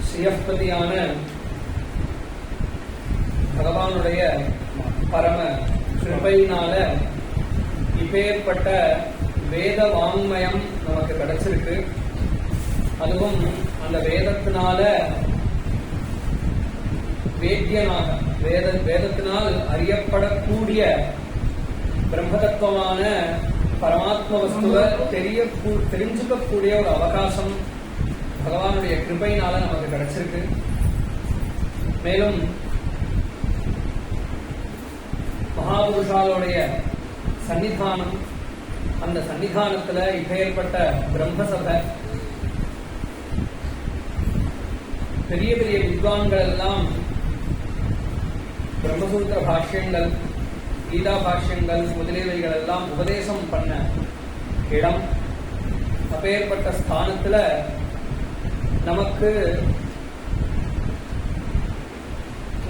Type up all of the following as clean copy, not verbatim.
ஸ்ரீயப்பதியான பகவானுடைய பரம கிருபையினால இப்பேற்பட்ட வேத வாங்மயம் நமக்கு கிடைச்சிருக்கு. அதுவும் அந்த வேதத்தினால வேத்தியனாக வேதத்தினால் அறியப்படக்கூடிய பிரம்மதத்துவமான பரமாத்ம வஸ்துவை தெரிஞ்சுக்கக்கூடிய ஒரு அவகாசம் பகவானுடைய கிருபையினால நமக்கு கிடைச்சிருக்கு. மேலும் மகாபுருஷாலுடைய சன்னிதானம், அந்த சன்னிதானத்துல இப்பேற்பட்ட பிரம்மசபை, பெரிய பெரிய வித்வான்கள் எல்லாம் பிரம்மசூத்திர பாஷ்யங்கள், கீதா பாஷ்யங்கள் முதலியவைகள் எல்லாம் உபதேசம் பண்ண இடம். அப்பேற்பட்ட ஸ்தானத்துல நமக்கு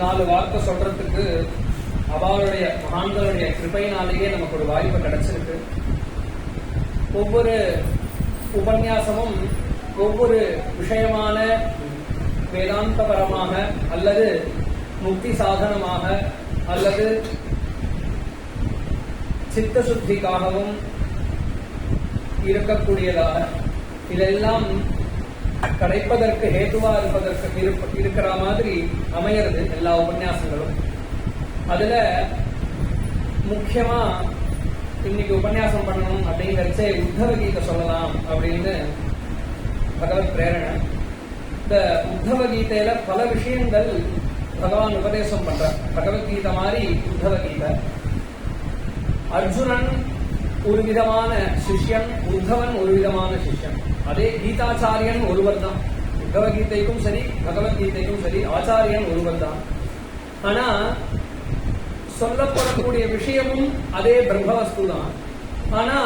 4 வார்த்தை சொல்றதுக்கு அவளுடைய மகான்களுடைய கிருபையினாலேயே நமக்கு ஒரு வாய்ப்பு கிடைச்சிருக்கு. ஒவ்வொரு உபன்யாசமும் ஒவ்வொரு விஷயமான வேதாந்தபரமாக அல்லது முக்தி சாதனமாக அல்லது சித்த சுத்திக்காகவும் இருக்கக்கூடியதாக, இதெல்லாம் கிடைப்பதற்கு ஹேதுவா இருக்கிற மாதிரி அமையிறது எல்லா உபன்யாசங்களும். அதுல முக்கியமா இன்னைக்கு உபன்யாசம் பண்ணணும் அப்படிங்கிறச்சே உத்தவ கீதை சொல்லலாம் அப்படின்னு பகவத் பிரேரணை. இந்த உத்தவ கீதையில பல விஷயங்கள் பகவான் உபதேசம் பண்ற. பகவத்கீதை மாதிரி உத்தவ கீதை. அர்ஜுனன் ஒரு விதமான சிஷ்யன், உத்தவன் ஒரு விதமான சிஷ்யன். அதே கீதாச்சாரியன் ஒருவர் தான். உத்தவகீதைக்கும் சரி பகவத்கீதைக்கும் சரி ஆச்சாரியன் ஒருவர் தான். ஆனா சொல்லப்படக்கூடிய விஷயமும் அதே பிரம்மவஸ்து தான். ஆனா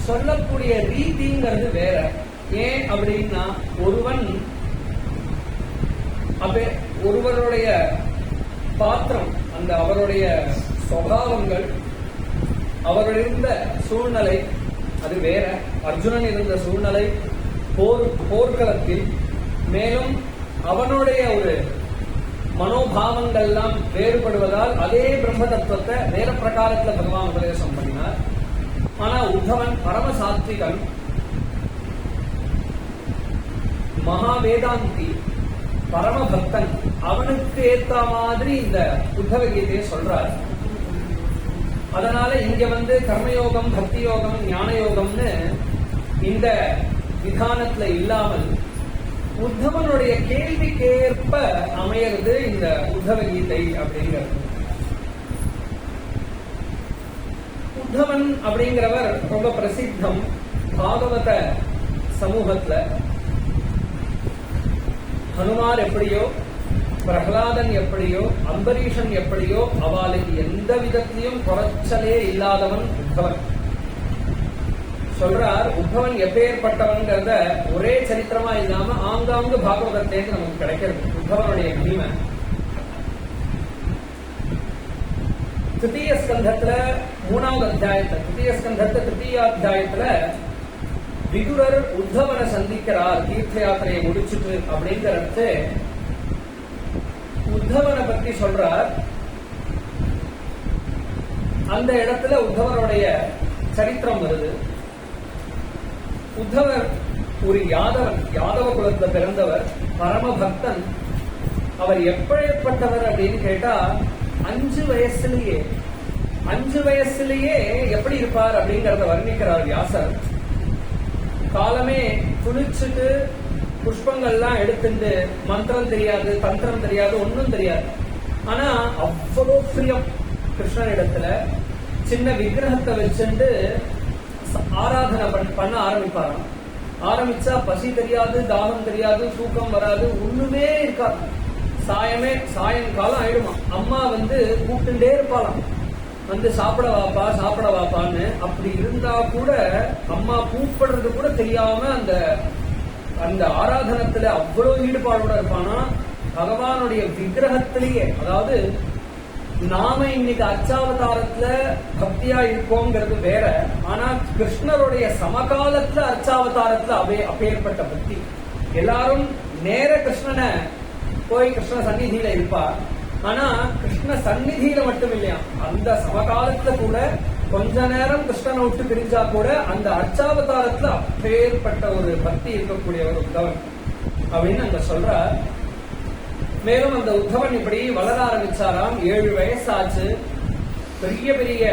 சொல்லக்கூடிய ரீதிங்கிறது வேற. ஏன் அப்படின்னா ஒருவருடைய பாத்திரம், அந்த அவருடைய சுபாவங்கள், அவர் இருந்த சூழ்நிலை அது வேற. அர்ஜுனன் இருந்த சூழ்நிலை போர்க்களத்தில், மேலும் அவனுடைய ஒரு மனோபாவங்கள்லாம் வேறுபடுவதால் அதே பிரம்ம தத்துவத்தை வேற பிரகாரத்துல பகவான் உபதேசம் பண்ணினார். ஆனா உத்தவன் பரமசாத்விகன், மகாவேதாந்தி, பரமபக்தன். அவனுக்கு ஏத்த மாதிரி இந்த உத்தவ கீதையை சொல்றார். அதனால இங்க கர்மயோகம், பக்தி யோகம், ஞான யோகம்னு இந்த விதானத்துல இல்லாமல் உத்தவனுடைய கேள்விக்கேற்ப அமையிறது இந்த உத்தவ கீதை அப்படிங்கிறது. உத்தவன் அப்படிங்கிறவர் ரொம்ப பிரசித்தம் பாகவத சமூகத்துல. ஹனுமார் எப்படியோ, பிரகலாதன் எப்படியோ, அம்பரீஷன் எப்படியோ, அவளுக்கு எந்த விதத்திலையும் குறைச்சலே இல்லாதவன் உத்தவன். சொல்றார் உத்தவன் எப்பேற்பட்டவன்கிறத ஒரே சரித்திரமா இல்லாம ஆங்காங்கு பாகவதத்தேன்னு நமக்கு கிடைக்கிறது உத்தவனுடைய மகிமை. திருத்தீய ஸ்கந்தத்துல 3வது அத்தியாயத்துல, திருத்தீய ஸ்கந்தத்துல 3ய அத்தியாயத்துல விதுரர் உத்தவனை சந்திக்கிறார் தீர்த்த யாத்திரையை முடிச்சுட்டு. அப்படிங்கிறது உத்தவனை பத்தி சொல்றார். அந்த இடத்துல உத்தவனுடைய சரித்திரம் வருது. உத்தவர் ஒரு யாதவன், யாதவ குலத்துல பிறந்தவர், பரமபக்தன். அவர் எப்படிப்பட்டவர் அப்படின்னு கேட்டா 5 வயசுலயே எப்படி இருப்பார் அப்படிங்கறத வர்ணிக்கிறார் வியாசர். காலமே குளிச்சுட்டு புஷ்பங்கள்லாம் எடுத்துட்டு, மந்திரம் தெரியாது, தந்திரம் தெரியாது, ஒன்னும் தெரியாது. ஆனா அவ்வளோ பிரியம் கிருஷ்ணனிடத்துல. சின்ன விக்கிரகத்தை வச்சுட்டு ஆராதனை பண்ண ஆரம்பிப்பாராம். ஆரம்பிச்சா பசி தெரியாது, தாகம் தெரியாது, தூக்கம் வராது, ஒண்ணுமே இருக்காது. சாயங்காலம் ஆயிடுமா. அம்மா கூப்பிட்டுட்டே இருப்பாளாம், சாப்பிட வாப்பான்னு. அப்படி இருந்தா கூட அம்மா கூப்பிடுறது கூட தெரியாம அந்த அந்த ஆராதனத்துல அவ்வளவு ஈடுபாடோட இருப்பானா பகவானுடைய விக்கிரகத்திலேயே. அதாவது நாம இன்னைக்கு அர்ச்சாவதாரத்துல பக்தியா இருக்கோங்கிறது வேற, ஆனா கிருஷ்ணருடைய சமகாலத்துல அர்ச்சாவதாரத்துல அப்பேற்பட்ட பக்தி. எல்லாரும் நேர கிருஷ்ணனை போய் கிருஷ்ண சந்நிதியில இருப்பா, ஆனா கிருஷ்ண சந்நிதியில மட்டும் இல்லையா, அந்த சமகாலத்துல கூட கொஞ்ச நேரம் கிருஷ்ணனை விட்டு பிரிஞ்சா கூட அந்த அர்ச்சாவதாரத்துல அப்பேற்பட்ட ஒரு பக்தி இருக்கக்கூடிய ஒரு உத்தவன் அப்படின்னு அங்க சொல்ற. மேலும் அந்த உத்தவன் இப்படி வளர ஆரம்பிச்சாராம். 7 வயசு ஆச்சு. பெரிய பெரிய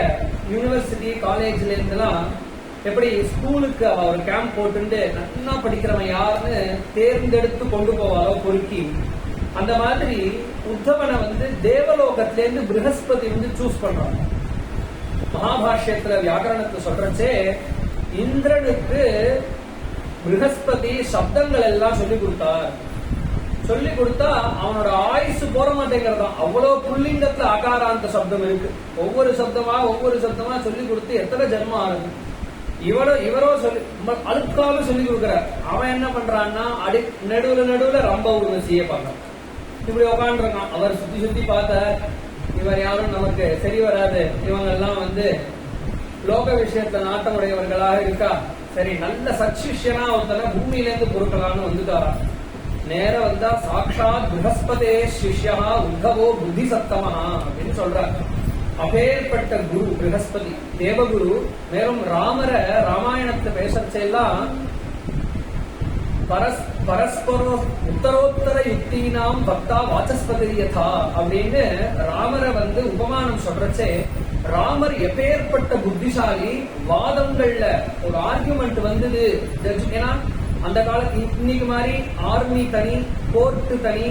யூனிவர்சிட்டி காலேஜ்ல இருந்துலாம் எப்படி ஸ்கூலுக்கு அவ ஒரு கேம்ப் போட்டு நல்லா படிக்கிறவன் யாருன்னு தேர்ந்தெடுத்து கொண்டு போவாளோ பொறுக்கி, அந்த மாதிரி உத்தவனை தேவலோகத்திலேருந்து ப்ரஹஸ்பதி சூஸ் பண்றாங்க. மகாபாஷ்யத்துல வியாக்கரணத்தை சொல்றச்சே இந்திரனுக்கு ப்ரஹஸ்பதி சப்தங்கள் எல்லாம் சொல்லி கொடுத்தார். சொல்லி கொடுத்தா அவனோட ஆயுசு போற மாட்டேங்கிறதான். அவ்வளவு புல்லிங்கத்துல ஆகாராந்த சப்தம் இருக்கு. ஒவ்வொரு சப்தமா சொல்லி கொடுத்து எத்தனை ஜென்மம் ஆகுது. இவரோ சொல்லி அழுக்காம சொல்லி கொடுக்கிறார். அவன் என்ன பண்றான்னா நடுவுல ரொம்ப உருவசிய பார்க்க இப்படி உட்காந்துருக்கான். அவர் சுத்தி பார்த்தார், இவர் யாரும் நமக்கு சரி வராது, இவங்க எல்லாம் லோக விஷயத்துல நாட்டம் உடையவர்களாக இருக்கா, சரி நல்ல சச்சிஷ்யனா ஒருத்தன பூமியில இருந்து பொறுக்கலான்னு வந்துட்டாராம். நேர வந்தா சாட்சாத் ப்ரஹஸ்பதே சிஷ்யா உத்தவோ புத்தி சத்தமா அப்படின்னு சொல்றார். அப்பேற்பட்ட குரு ப்ரஹஸ்பதி தேவகுரு. மேலும் ராமாயணத்தை பேசச்செல்லாம் பரஸ்பர உத்தரோத்தர யுக்தினாம் பக்தா வாசஸ்பதியதா அப்படின்னு ராமரை உபமானம் சொல்றச்சே, ராமர் எப்பேற்பட்ட புத்திசாலி. வாதங்கள்ல ஒரு ஆர்குமெண்ட் வந்தது. ஏன்னா அந்த காலத்து இன்னைக்கு மாதிரி ஆர்மி தனி, கோர்ட்டு தனி,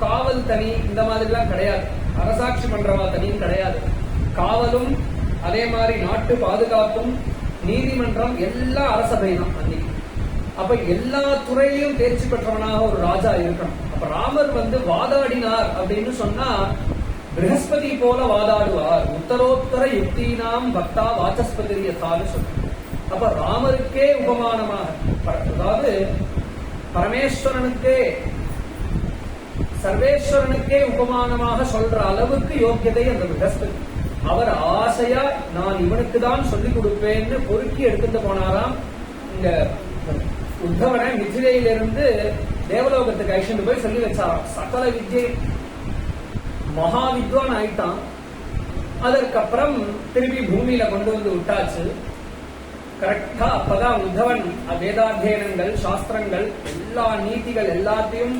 காவல் தனி, இந்த மாதிரி எல்லாம் கிடையாது. அரசாட்சி பண்றவா தனியும் கிடையாது. காவலும் அதே மாதிரி நாட்டு பாதுகாப்பும் நீதிமன்றம் எல்லாம் அரசபை தான் அன்னைக்கு. அப்ப எல்லா துறையிலும் தேர்ச்சி பெற்றவனாக ஒரு ராஜா இருக்கணும். அப்ப ராமர் வாதாடினார் அப்படின்னு சொன்னா ப்ரஹஸ்பதி போல வாதாடுவார். உத்தரோத்தர யுக்தினாம் பக்தா வாசஸ்பதியதான்னு சொல்றார். அப்ப ராமருக்கே உபமானமாக, அதாவது பரமேஸ்வரனுக்கே சர்வேஸ்வரனுக்கே உபமானமாக சொல்ற அளவுக்கு யோக்கியதை அந்த ப்ரஹஸ்பதி. அவர் ஆசையா நான் இவனுக்கு தான் சொல்லிக் கொடுப்பேன்னு பொறுக்கி எடுத்துட்டு போனாராம். இங்க உத்தவனை மிதிலையிலிருந்து தேவலோகத்துக்கு அழைச்சிட்டு போய் சொல்லி வச்சாராம். சகல வித்யை மகா வித்வான் ஆயிட்டான். அதற்கப்புறம் திருப்பி பூமியில கொண்டு விட்டாச்சு. கரெக்டா அப்பதான் உத்தவன் வேதாத்தியனங்கள், சாஸ்திரங்கள், எல்லா நீதிகள் எல்லாத்தையும்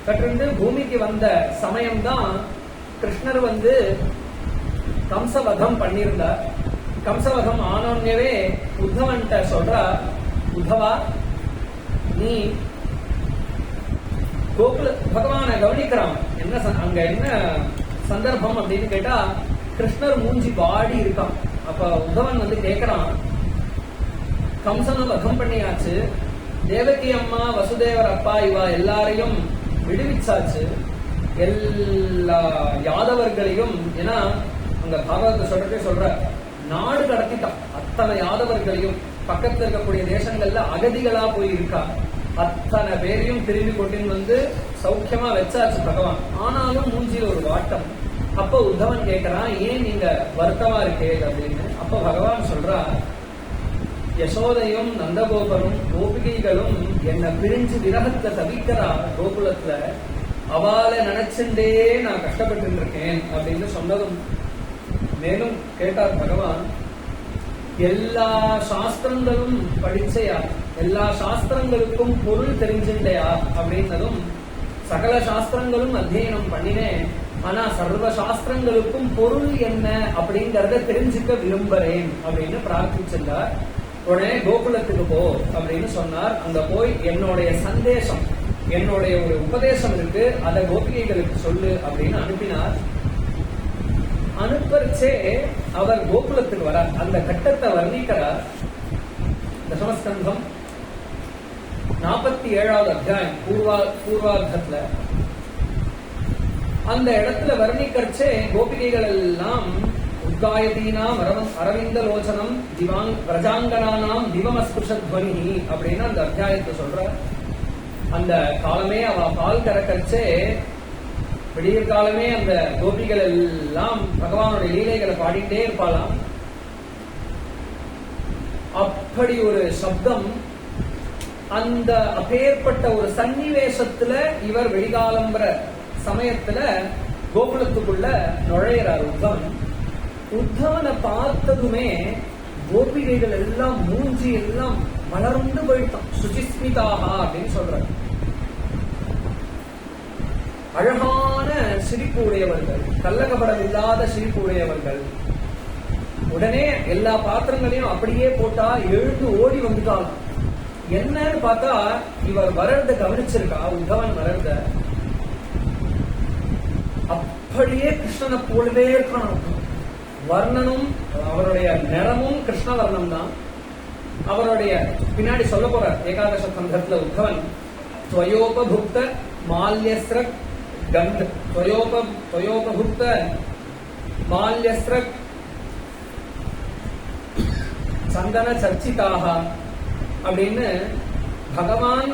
கற்றுண்டு பூமிக்கு வந்த சமயம்தான் கிருஷ்ணர் கம்சவதம் பண்ணியிருந்தார். கம்சவதம் ஆனோன்னே உத்தவன்கிட்ட சொல்றா, உத்தவா நீ கோகுல பகவான கவனிக்கிறான். அங்க என்ன சந்தர்ப்பம் அப்படின்னு கேட்டா கிருஷ்ணர் மூஞ்சி பாடி இருக்கான். அப்ப உத்தவன் கேட்கிறான், கம்சனை வதம் பண்ணியாச்சு, தேவகி அம்மா வசுதேவர் அப்பா இவா எல்லாரையும் விடுவிச்சாச்சு, எல்லா யாதவர்களையும். ஏன்னா அங்க பாகவத சொல்ற நாடு கடத்திட்டான் அத்தனை யாதவர்களையும். பக்கத்துல இருக்கக்கூடிய தேசங்கள்ல அகதிகளா போய் இருக்கா. அத்தனை பேரையும் திரும்பி கொண்டு சௌக்கியமா வச்சாச்சு பகவான். ஆனாலும் மூஞ்சில ஒரு வாட்டம். அப்ப உத்தவன் கேட்கிறான், ஏன் நீங்க வருத்தமா இருக்கே அப்படின்னு. அப்ப பகவான் சொல்றா, யசோதையும் நந்தகோபரும் கோபிகைகளும் என்ன பிரிஞ்சு விரகத்தை தவிக்கிறா கோகுலத்துல, அவளை நினைச்சுட்டே நான் கஷ்டப்பட்டு இருக்கேன் அப்படின்னு சொன்னதும். மேலும் கேட்டார் பகவான், எல்லா சாஸ்திரங்களும் படிச்சையா, எல்லா சாஸ்திரங்களுக்கும் பொருள் தெரிஞ்சுண்டையா அப்படின்னதும், சகல சாஸ்திரங்களும் அத்தியனம் பண்ணினேன், ஆனா சர்வ சாஸ்திரங்களுக்கும் பொருள் என்ன அப்படிங்கறத தெரிஞ்சுக்க விரும்புறேன் அப்படின்னு பிரார்த்திச்சிருந்தார். உடனே கோகுலத்துக்கு போ அப்படின்னு சொன்னார். அங்க போய் என்னுடைய சந்தேசம், என்னுடைய ஒரு உபதேசம் இருக்கு, அதை கோபிகைகளுக்கு சொல்லு அப்படின்னு அனுப்பினார். அனுப்பரிச்சே அவர் கோகுலத்துக்கு வர அந்த கட்டத்தை வர்ணிக்கிறார். தசமஸ்கந்தம் 47வது அத்தியாயம் பூர்வார்த்தத்துல அந்த இடத்துல வர்ணிக்கரிச்சே கோபிகைகள் எல்லாம் உத்காயதீனாம் அரவிந்த லோச்சனம் பிரஜாங்கனானாம் திவமஸ்புஷத்வனி அப்படின்னு அந்த அத்தியாயத்தை சொல்ற. அந்த காலமே அவ பால் கறக்கச்சே விடிய காலமே அந்த கோபிகள் எல்லாம் பகவானுடைய லீலைகளை பாடிட்டே இருப்பாளாம். அப்படி ஒரு சப்தம் அந்த அப்பேற்பட்ட ஒரு சன்னிவேசத்துல இவர் வெளிகாலம்பர சமயத்துல கோகுலத்துக்குள்ள நுழையிறார் உத்தவன். உத்தவனை பார்த்ததுமே கோபிகைகள் எல்லாம் மூஞ்சி எல்லாம் மலர்ந்து போயிட்டான். சுஜிஸ்மிதாக அப்படின்னு சொல்றார். அழகான சிரிப்பு உடையவர்கள், கள்ளகபடம் இல்லாத சிரிப்பு உடையவர்கள். உடனே எல்லா பாத்திரங்களையும் அப்படியே போட்டா எழுந்து ஓடி வந்துட்டாள். என்னன்னு பார்த்தா இவர் வளர்ந்த கவனிச்சிருக்கா. உத்தவன் வளர்ந்த அப்படியே கிருஷ்ணனை போலவே இருக்கணும். வர்ணனும் அவருடைய நிறமும் கிருஷ்ண வர்ணம் தான். அவருடைய பின்னாடி சொல்ல போற ஏகாதச சந்தர்ப்பத்துல உத்தவன் துவயோபபுக்த மால்யஸ்ர கந்த துவயோபபுக்த மால்யஸ்ர சந்தன சர்ச்சிதாக அப்படின்னு பகவான்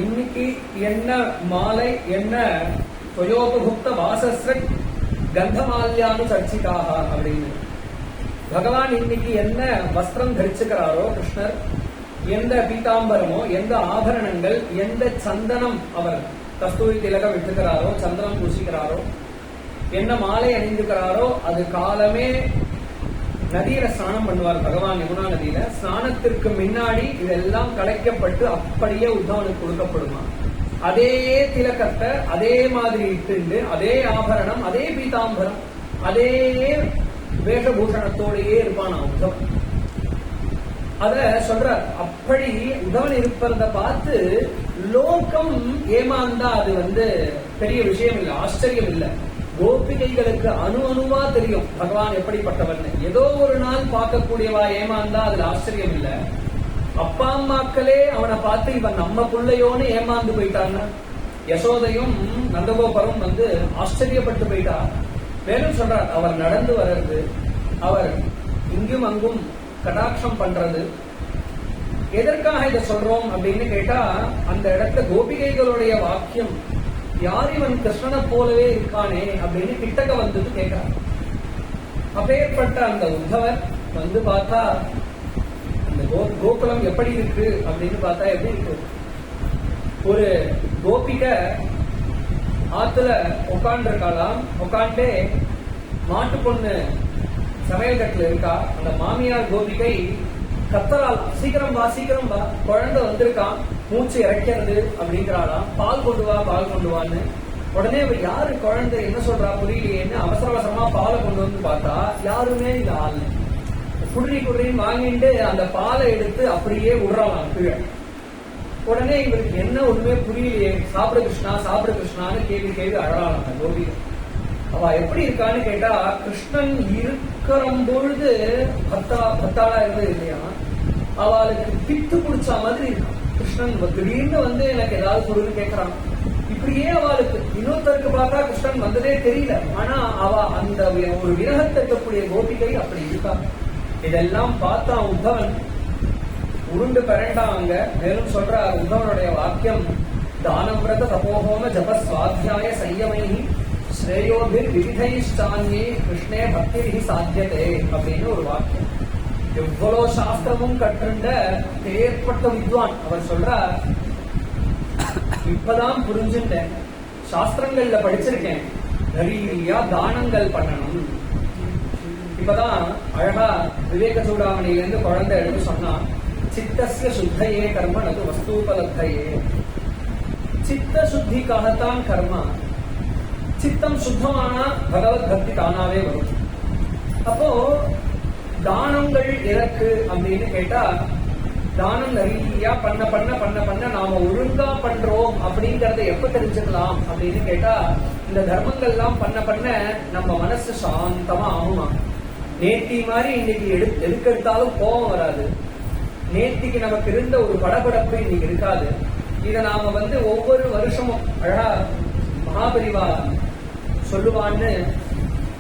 இன்னைக்கு என்ன மாலை என்ன துவயோபபுக்த வாசஸ்ர கந்தமால்யானு சர்ச்சிதாக அப்படின்னு பகவான் இன்னைக்கு என்ன வஸ்திரம் தரிச்சுக்கிறாரோ கிருஷ்ணர், எந்த பீதாம்பரமோ எந்த ஆபரணங்கள் எந்த சந்தனம் அவர் கஸ்தூரி திலகம் விட்டுக்கிறாரோ சந்தனம் பூசிக்கிறாரோ என்ன மாலை அணிந்துக்கிறாரோ அது காலமே நதியில ஸ்நானம் பண்ணுவார் பகவான் யமுனா நதியில. ஸ்நானத்திற்கு முன்னாடி இதெல்லாம் கலைக்கப்பட்டு அப்படியே உத்தவனுக்கு கொடுக்கப்படுமா. அதே திலக்கத்தை அதே மாதிரி இட்டு அதே ஆபரணம் அதே பீதாம்பரம் அதே வேஷபூஷணத்தோடையே இருப்பான் உத்தவன். அத சொல்ற. அப்படி உத்தவன் இருப்பத பார்த்து லோகம் ஏமாந்தா அது பெரிய விஷயம் இல்லை, ஆச்சரியம் இல்லை. கோபிகைகளுக்கு அணுவா தெரியும் பகவான் எப்படிப்பட்டவன். ஏதோ ஒரு நாள் பார்க்கக்கூடியவா ஏமாந்தா அதுல ஆச்சரியம் இல்லை. அப்பா அம்மாக்களே அவனை பார்த்து இவன் நம்ம பிள்ளையோன்னு ஏமாந்து போயிட்டாங்க. யசோதையும் நந்தகோபரும் ஆச்சரியப்பட்டு போயிட்டா. மேலும் சொல்றார், அவர் நடந்து வர்றது, அவர் இங்கும் அங்கும் கடாட்சம் பண்றது. எதற்காக இதை சொல்றோம் அப்படின்னு கேட்டா, அந்த இடத்துல கோபிகைகளுடைய வாக்கியம் யார் இவன் கிருஷ்ணனை போலவே இருக்கானே அப்படின்னு கிட்டக்க வந்தது கேட்கிறார். அப்பேற்பட்ட அந்த உத்தவர் பார்த்தா அந்த கோகுலம் எப்படி இருக்கு அப்படின்னு பார்த்தா எப்படி இருக்கு. ஒரு கோபிகை ஆத்துல உட்காண்டு இருக்காளாம். உட்காண்டே மாட்டு பொண்ணு சமையல் கட்டுல இருக்கா. அந்த மாமியார் கோபிகை கத்தரால், சீக்கிரம் வா சீக்கிரம் வா, குழந்தை வந்திருக்கான், மூச்சு இறக்கிறது அப்படிங்கிறாளாம். பால் கொண்டு வா பால் கொண்டு வான்னு. உடனே இவர் யாரு குழந்தை என்ன சொல்றா புரியலையேன்னு அவசர அவசரமா பாலை கொண்டு வந்து பார்த்தா யாருமே இந்த ஆள். குடின்னு வாங்கிட்டு அந்த பாலை எடுத்து அப்படியே விடுறாளாம் கீழே. உடனே இவருக்கு என்ன ஒண்ணுமே புரியலையே, சாப்பிட கிருஷ்ணான்னு கேள்வி அழறாளாம் அந்த கோபி. அவ எப்படி இருக்கான்னு கேட்டா, கிருஷ்ணன் இருக்கிற பொழுது பத்தாளா இருந்தது இல்லையா, அவளுக்கு பித்து பிடிச்ச மாதிரி இருக்கான். கிருஷ்ணன் திடீர்னு எனக்கு ஏதாவது பொருள் கேட்கறான். இப்படியே அவளுக்கு இன்னொருத்தருக்கு பார்த்தா கிருஷ்ணன் வந்ததே தெரியல. ஆனா அவ அந்த ஒரு விரகத்தை இருக்கக்கூடிய கோபிகை அப்படி இருக்கா. இதெல்லாம் பார்த்தா உத்தவன் உருண்டு பரண்டாங்க. மேலும் சொல்ற உத்தவனுடைய வாக்கியம், தானவிரத தபோஹோம ஜப சுவாத்தியாய சையமைஹி ஸ்ரேயோபிர் விவிதைஷ்டான்யே கிருஷ்ணே பக்திரிஹி சாத்தியதே அப்படின்னு ஒரு வாக்கியம். எவ்வளவு சாஸ்திரமும் கற்றுண்ட ஏற்பட்ட வித்வான் அவர் சொல்றார், இப்பதான் புரிஞ்சுட்டேன், சாஸ்திரங்கள்ல படிச்சிருக்கேன், நிறைய தானங்கள் பண்ணணும். இப்பதான் அழகா விவேக சூடாமணியிலிருந்து குழந்தை எடுத்து சொன்னா, சித்தஸ்ய சுத்தையே கர்ம நது வஸ்தூபலத்தையே. சித்த சுத்திக்காகத்தான் கர்மா. சித்தம் சுத்தமானா பகவத் பக்தி தானாவே வரும். அப்போ தானங்கள் எதற்கு அப்படின்னு கேட்டா, தானம் நிறைய பண்ண பண்ண பண்ண பண்ண நாம ஒழுங்கா பண்றோம் அப்படிங்கறத எப்ப தெரிஞ்சுக்கலாம் அப்படின்னு கேட்டா, இந்த தர்மங்கள்லாம் பண்ண பண்ண நம்ம மனசு சாந்தமா ஆகுமா. நேத்தி மாதிரி இன்னைக்கு எதுக்கெடுத்தாலும் கோபம் வராது. நேத்திக்கு நமக்கு இருந்த ஒரு படபடப்பு இன்னைக்கு இருக்காது. இதை நாம ஒவ்வொரு வருஷமும் அழகா மகாபரிவா சொல்லுவான்னு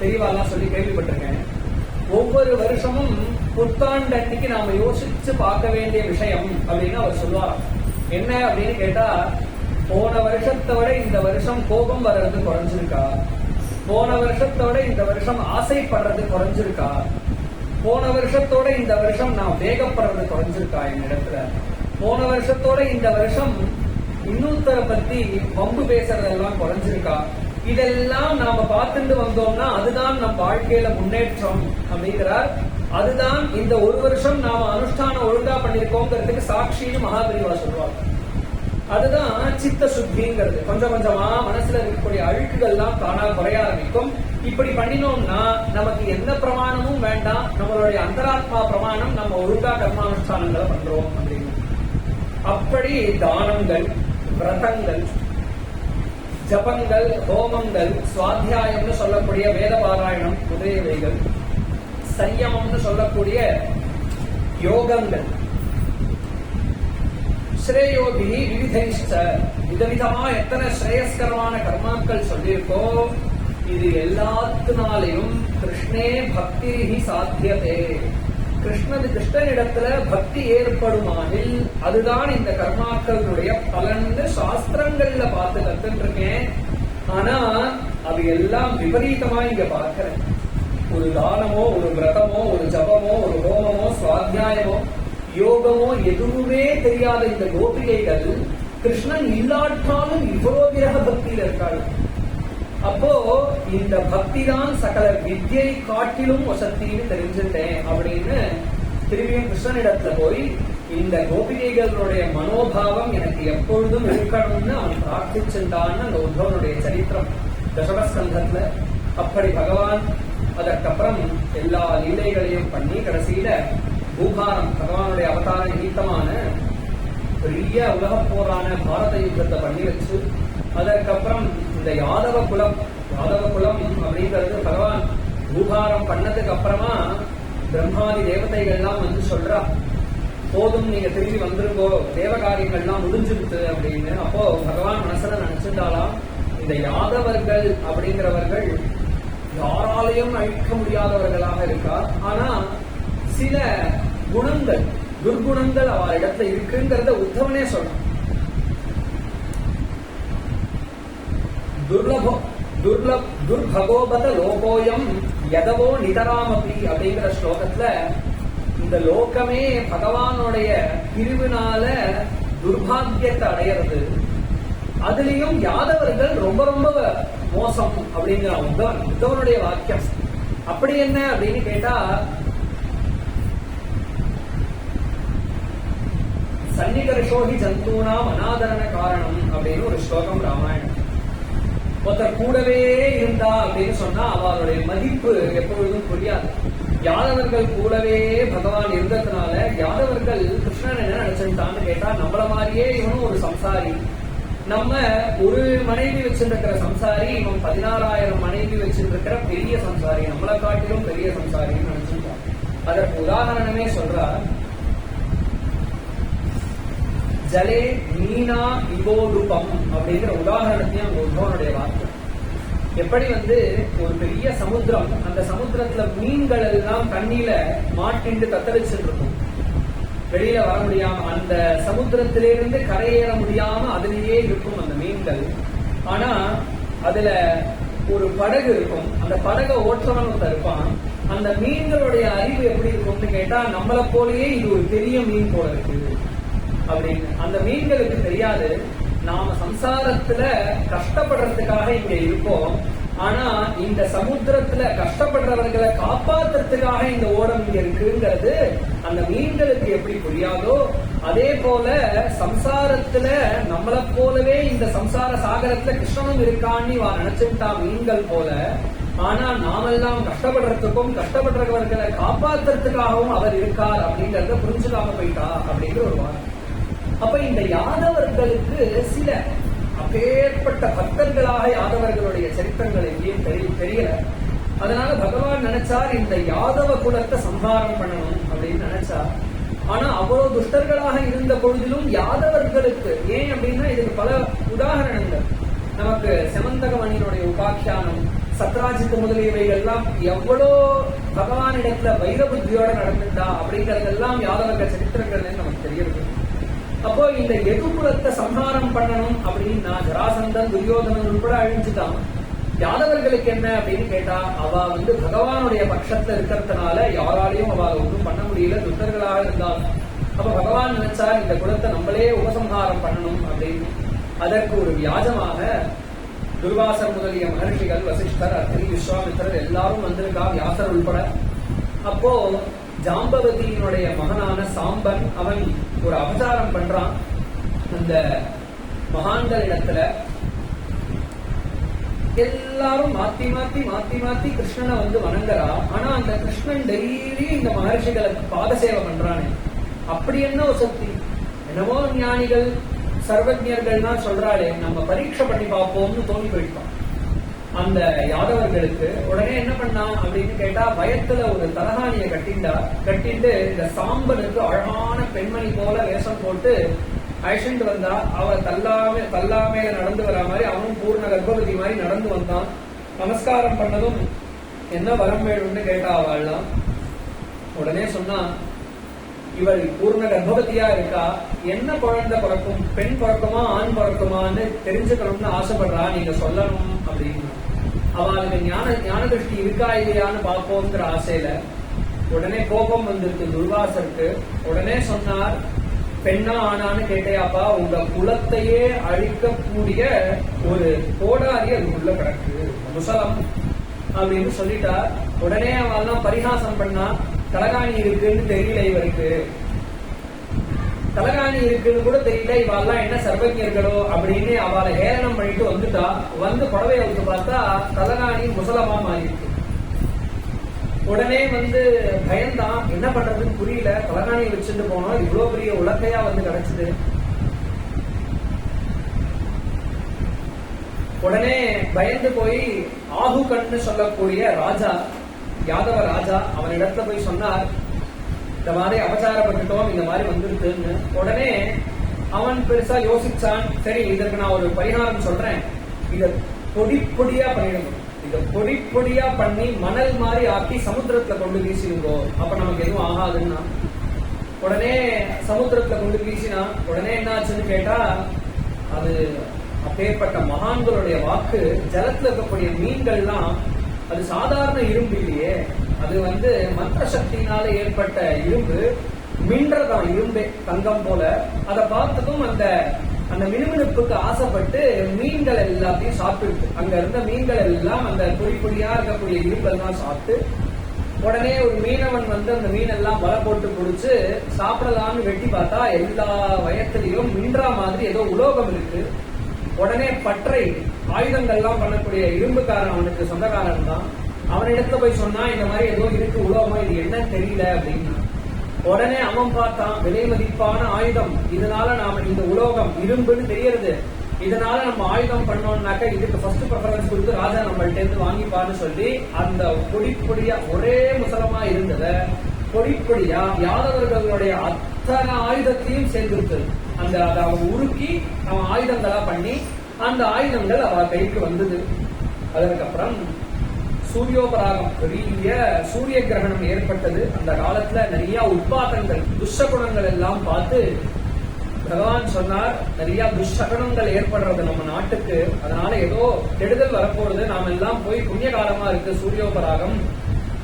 பெரியவாலாம் சொல்லி கேள்விப்பட்டிருக்கேன். ஒவ்வொரு வருஷமும் புத்தாண்டு அன்னைக்கு நாம யோசிச்சு பார்க்க வேண்டிய விஷயம் அப்படின்னு அவர் சொல்லுவார். என்ன அப்படின்னு கேட்டா, போன வருஷத்தை விட இந்த வருஷம் கோபம் வர்றது குறைஞ்சிருக்கா, போன வருஷத்தோட இந்த வருஷம் ஆசைப்படுறது குறைஞ்சிருக்கா, போன வருஷத்தோட இந்த வருஷம் நான் வேகப்படுறது குறைஞ்சிருக்கா என்னிடத்துல, போன வருஷத்தோட இந்த வருஷம் இன்னொருத்தரை பத்தி வம்பு பேசுறதெல்லாம் குறைஞ்சிருக்கா, இதெல்லாம் நாம பார்த்துட்டு வந்தோம்னா அதுதான் நம் வாழ்க்கையில முன்னேற்றம் அப்படிங்கிறார். அதுதான் இந்த ஒரு வருஷம் நாம அனுஷ்டானம் ஒழுங்கா பண்ணிருக்கோங்கிறதுக்கு சாட்சின்னு மகாபெரிவா சொல்லுவாங்க. அதுதான் சித்த சுத்திங்கிறது. கொஞ்சம் கொஞ்சமா மனசுல இருக்கக்கூடிய அழுக்குகள்லாம் தானா குறைய ஆரம்பிக்கும். இப்படி பண்ணினோம்னா நமக்கு எந்த பிரமாணமும் வேண்டாம், நம்மளுடைய அந்தராத்மா பிரமாணம் நம்ம ஒழுங்கா கர்மானுஷ்டானங்களை பண்றோம் அப்படின்னு. அப்படி தானங்கள், விரதங்கள், ஜபங்கள், ஹோமங்கள், சுவாத்தியாயம்னு சொல்லக்கூடிய வேத பாராயணம் முதலியவைகள், சையமம்னு சொல்லக்கூடிய யோகங்கள், ஸ்ரேயோகி விவிதைஷ்ட, விதவிதமா எத்தனை ஸ்ரேயஸ்கரமான கர்மாக்கள் சொல்லியிருக்கோ, இது எல்லாத்தினாலையும் கிருஷ்ணே பக்தி சாத்தியதே, கிருஷ்ணனிடத்துல பக்தி ஏற்படுமானில் அதுதான் இந்த கர்மாக்களுடைய பலன்னு சாஸ்திரங்கள்ல பார்த்து கத்துட்டு இருக்கேன். ஆனா அது எல்லாம் விபரீதமா இங்க பார்க்கிறேன். ஒரு தானமோ, ஒரு விரதமோ, ஒரு ஜபமோ, ஒரு ஹோமமோ, சுவாத்தியாயமோ, யோகமோ எதுவுமே தெரியாத இந்த கோபிகைகள் கிருஷ்ணன் இல்லாட்டாலும் இவ்வளோ விரக பக்தியில இருக்காரு. அப்போ இந்த பக்தி தான் சகல வித்யை காட்டிலும் வசத்தின்னு தெரிஞ்சுட்டேன் அப்படின்னு திரும்பியும் கிருஷ்ணனிடத்துல போய் இந்த கோபிகைகளுடைய மனோபாவம் எனக்கு எப்பொழுதும் இருக்கணும்னு அவன் பிரார்த்திச்சுட்டான்னு அந்த உத்தவனுடைய சரித்திரம் தசமஸ்கந்தத்துல. அப்படி பகவான் அதற்கப்புறம் எல்லா லீலைகளையும் பண்ணி கடைசியில பூபாரம் பகவானுடைய அவதார நிமித்தமான பெரிய உலக போரான பாரத யுத்தத்தை பண்ணி வச்சு அதற்கப்புறம் இந்த யாதவ குலம் அப்படிங்கிறது பகவான் பூபாரம் பண்ணதுக்கு அப்புறமா பிரம்மாதி தேவதைகள்லாம் வந்து சொல்றா, போதும் நீங்க திரும்பி வந்திருக்கோ, தேவ காரியங்கள்லாம் முடிஞ்சிருச்சு அப்படின்னு. அப்போ பகவான் மனசுல நினைச்சிருந்தாலாம், இந்த யாதவர்கள் அப்படிங்கிறவர்கள் யாராலையும் அழிக்க முடியாதவர்களாக இருக்கார். ஆனா சில குணங்கள், துர்குணங்கள் அவரிடத்துல இருக்குங்கிறத உத்தவனே சொல்றான். துர்பகோபத லோகோயம் யதவோ நிதராமபி அப்படிங்கிற ஸ்லோகத்துல இந்த லோகமே பகவானுடைய பிரிவினால துர்பாகியத்தை அடையிறது, அதுலயும் யாதவர்கள் ரொம்ப ரொம்ப மோசம் அப்படிங்கிற உத்தவனுடைய வாக்கியம். அப்படி என்ன அப்படின்னு கேட்டா, சன்னிகர்ஷோஹி ஜந்தூனாம் அநாதரண காரணம் அப்படின்னு ஒரு ஸ்லோகம் ராமாயணம். ஒருத்தர் கூடவே இருந்தா அப்படின்னு சொன்னா அவளுடைய மதிப்பு எப்பொழுதும் புரியாது. யாதவர்கள் கூடவே பகவான் இருந்ததுனால யாதவர்கள் கிருஷ்ணன் என்ன நினைச்சுட்டான்னு கேட்டா, நம்மள மாதிரியே இவனும் ஒரு சம்சாரி, நம்ம ஒரு மனைவி வச்சிருக்கிற சம்சாரி, இவன் 16,000 மனைவி வச்சிருக்கிற பெரிய சம்சாரி, நம்மளை காட்டிலும் பெரிய சம்சாரின்னு நினைச்சிருக்கான். அதற்கு உதாரணமே சொல்றார், ஜலே மீனா இவோடுபம் அப்படிங்கிற உதாரணத்தையும் அங்க உத்தவனுடைய வார்த்தை. எப்படி ஒரு பெரிய சமுத்திரம், அந்த சமுத்திரத்துல மீன்கள் எல்லாம் தண்ணியில மாட்டிண்டு தத்தளிச்சுட்டு இருக்கும், வெளியில வர முடியாம, அந்த சமுத்திரத்திலிருந்து கரையேற முடியாம அதிலேயே இருக்கும் அந்த மீன்கள். ஆனா அதுல ஒரு படகு இருக்கும், அந்த படகை ஓட்டுறவன் ஒருத்தர் இருப்பான். அந்த மீன்களுடைய அறிவு எப்படி இருக்கும்னு கேட்டா, நம்மளை போலயே இது ஒரு பெரிய மீன் போல இருக்கு அப்படின்னு. அந்த மீன்களுக்கு தெரியாது நாம சம்சாரத்துல கஷ்டப்படுறதுக்காக இங்க இருக்கோம், ஆனா இந்த சமுத்திரத்துல கஷ்டப்படுறவர்களை காப்பாத்துறதுக்காக இந்த ஓடம் இங்க இருக்குங்கிறது அந்த மீன்களுக்கு எப்படி புரியாதோ, அதே போல சம்சாரத்துல நம்மளை போலவே இந்த சம்சார சாகரத்துல கிருஷ்ணனும் இருக்கான்னு நினைச்சுட்டா மீன்கள் போல. ஆனா நாமெல்லாம் கஷ்டப்படுறதுக்கும் கஷ்டப்படுறவர்களை காப்பாத்துறதுக்காகவும் அவர் இருக்கார் அப்படிங்கறத புரிஞ்சுக்காம போயிட்டா அப்படிங்கிற ஒரு வாரம். அப்ப இந்த யாதவர்களுக்கு சில அப்பேற்பட்ட பக்தர்களாக யாதவர்களுடைய சரித்திரங்கள் எங்கேயும் தெரியல. அதனால பகவான் நினைச்சார் இந்த யாதவ குலத்தை சம்ஹாரம் பண்ணணும் அப்படின்னு நினைச்சார். ஆனா அவ்வளவு துஷ்டர்களாக இருந்த பொழுதிலும் யாதவர்களுக்கு ஏன் அப்படின்னா இதுக்கு பல உதாரணங்கள் நமக்கு செமந்தகமணியினுடைய உபாக்கியானம், சத்ராஜித் முதலியவைகள்லாம் எவ்வளோ பகவானிடத்துல வைர புத்தியோட நடந்துட்டா அப்படிங்கறதெல்லாம் யாதவர்கள் சரித்திரங்கள் நமக்கு தெரியுது. அப்போ இந்த எதுகுலத்தை சம்ஹாரம் பண்ணணும் அப்படின்னு ஜராசந்தன் துரியோதனன் உட்பட அழிஞ்சுட்டான். யாதவர்களுக்கு என்ன அப்படின்னு கேட்டா, அவ பகவானுடைய பட்சத்துல இருக்கிறதுனால யாராலையும் அவ ஒன்றும் பண்ண முடியல, துத்தர்களாக இருந்தாலும். அப்ப பகவான் நினைச்சா இந்த குலத்தை நம்மளே உபசம்ஹாரம் பண்ணணும் அப்படின்னு. அதற்கு ஒரு வியாஜமாக துர்வாசர் முதலிய மகர்ஷிகள், வசிஷ்டர், அத்ரி, விஸ்வாமித்திரர் எல்லாரும் வந்திருக்கா, வியாசர் உள்பட. அப்போ ஜாம்பவதியினுடைய மகனான சாம்பன் அவன் ஒரு அபசாரம் பண்றான். அந்த மகான்கள் இடத்துல எல்லாரும் மாத்தி மாத்தி மாத்தி மாத்தி கிருஷ்ணனை வணங்குறா. ஆனா அந்த கிருஷ்ணன் டெய்லி இந்த மகர்ஷிகளுக்கு பாத சேவை பண்றானே, அப்படி என்ன ஒரு சக்தி? என்னவோ ஞானிகள் சர்வஜர்கள்னா சொல்றாளே, நம்ம பரீட்சை பண்ணி பார்ப்போம்னு தோணி போயிட்டான் அந்த யாதவர்களுக்கு. உடனே என்ன பண்ணான் அப்படின்னு கேட்டா, பயத்துல ஒரு தலகாணிய கட்டிட்டு இந்த சாம்பனுக்கு அழகான பெண்மணி போல வேஷம் போட்டு அழிச்சுட்டு வந்தா. அவ தல்லாமே நடந்து வரா மாதிரி அவனும் பூர்ண கர்ப்பவதி மாதிரி நடந்து வந்தான். நமஸ்காரம் பண்ணதும் என்ன வரம் வேணும்னு கேட்டா அவள்லாம். உடனே சொன்னா, இவள் பூர்ண கர்ப்பவதியா இருக்கா, என்ன குழந்தை பிறக்கும், பெண் பிறக்குமா ஆண் பிறக்குமான்னு தெரிஞ்சுக்கணும்னு ஆசைப்படுறா, நீங்க சொல்லணும் அப்படின்னு. அவளுக்கு ஞான திருஷ்டி இருக்கா இல்லையான்னு பார்ப்போங்கிற ஆசையில உடனே கோபம் வந்திருக்கு துர்வாசருக்கு. உடனே சொன்னார், பெண்ணா ஆனான்னு கேட்டையாப்பா, உங்க குலத்தையே அழிக்கக்கூடிய ஒரு கோடாரி அதுக்குள்ள கிடக்கு, முசலம் அப்படின்னு சொல்லிட்டா. உடனே அவெல்லாம் பரிகாசம் பண்ணா, தலகாணி இருக்குன்னு தெரியல இவருக்கு, தலகாணி இருக்குன்னு கூட தெரியல, இவெல்லாம் என்ன சர்வஜர்களோ அப்படின்னு அவளை ஏளனம் பண்ணிட்டு வந்துட்டா. புடவையை வந்து பார்த்தா தலகாணி முசலமா மாறிருக்கு. உடனே பயந்தான், என்ன பண்றதுன்னு புரியல, தலகாணியை வச்சுட்டு போனோம், இவ்வளவு பெரிய உலக்கையா கிடைச்சது. உடனே பயந்து போய் ஆகுகன்னு சொல்லக்கூடிய ராஜா, யாதவ ராஜா, அவனிடத்துல போய் சொன்னார், இந்த மாதிரி அபச்சாரப்பட்டுட்டோம், இந்த மாதிரி வந்துருக்குன்னு. உடனே அவன் பெருசா யோசிச்சான், சரி இதற்கு நான் ஒரு பரிகாரம் சொல்றேன், இத பொடி பொடியா பண்ணிடணும், இத பொடி பொடியா பண்ணி மணல் மாதிரி ஆக்கி சமுத்திரத்துல கொண்டு வீசிருங்கோ, அப்ப நமக்கு எதுவும் ஆகாதுன்னா. உடனே சமுத்திரத்துல கொண்டு வீசினா. உடனே என்ன ஆச்சுன்னு கேட்டா, அது அப்பேற்பட்ட மகான்களுடைய வாக்கு. ஜலத்துல இருக்கக்கூடிய மீன்கள்லாம் அது சாதாரண இரும்பு இல்லையே, அது மந்திர சக்தியினால ஏற்பட்ட இரும்பு, மின்றதான் இரும்பே, தங்கம் போல. அதை பார்த்ததும் அந்த மினுமினுப்புக்கு ஆசைப்பட்டு மீன்கள் எல்லாத்தையும் சாப்பிட்டு, அங்க இருந்த மீன்கள் எல்லாம் அந்த பொடி பொடியா இருக்கக்கூடிய இரும்பெல்லாம் சாப்பிட்டு. உடனே ஒரு மீனவன் அந்த மீனெல்லாம் வலை போட்டு குடிச்சு சாப்பிடலாம்னு வெட்டி பார்த்தா, எல்லா வயத்திலையும் மின்றா மாதிரி ஏதோ உலோகம் இருக்கு. உடனே பற்றை ஆயுதங்கள்லாம் பண்ணக்கூடிய இரும்புக்காரன் அவனுக்கு சொந்தக்காரன் தான். அவனிடத்துல போய் சொன்னா, இந்த மாதிரி ஏதோ இருக்கு உலோகமா, இது என்னன்னு தெரியல அப்படின்னா. உடனே அவன் பார்த்தான், விலை மதிப்பான ஆயுதம், இதனால நாம இந்த உலோகம் இரும்புன்னு தெரியறது, இதனால நம்ம ஆயுதம் பண்ணோம்னாக்க இதுக்கு ஃபர்ஸ்ட் ப்ரிஃபரன்ஸ் கொடுத்து ராஜா நம்மள்ட்ட இருந்து வாங்கிப்பான்னு சொல்லி அந்த பொடிப்பொடியா ஒரே முசலமா இருந்தத பொடிப்பொடியா யாதவர்களுடைய அத்தனை ஆயுதத்தையும் சேர்ந்திருக்கு. அந்த அவன் உருக்கி அவன் ஆயுதங்களா பண்ணி அந்த ஆயுதங்கள் அவ கைக்கு வந்தது. அதற்கப்புறம் சூரியோபராகம், பெரிய சூரிய கிரகணம் ஏற்பட்டது. அந்த காலத்துல நிறைய உட்பாதங்கள் துஷ்சகுணங்கள் எல்லாம் பார்த்து பகவான் சொன்னார், நிறைய துஷ்சகுணங்கள் ஏற்படுறது நம்ம நாட்டுக்கு, அதனால ஏதோ கெடுதல் வரப்போறது, நாம எல்லாம் போய் புண்ணிய காலமா இருக்கு சூரியோபராகம்,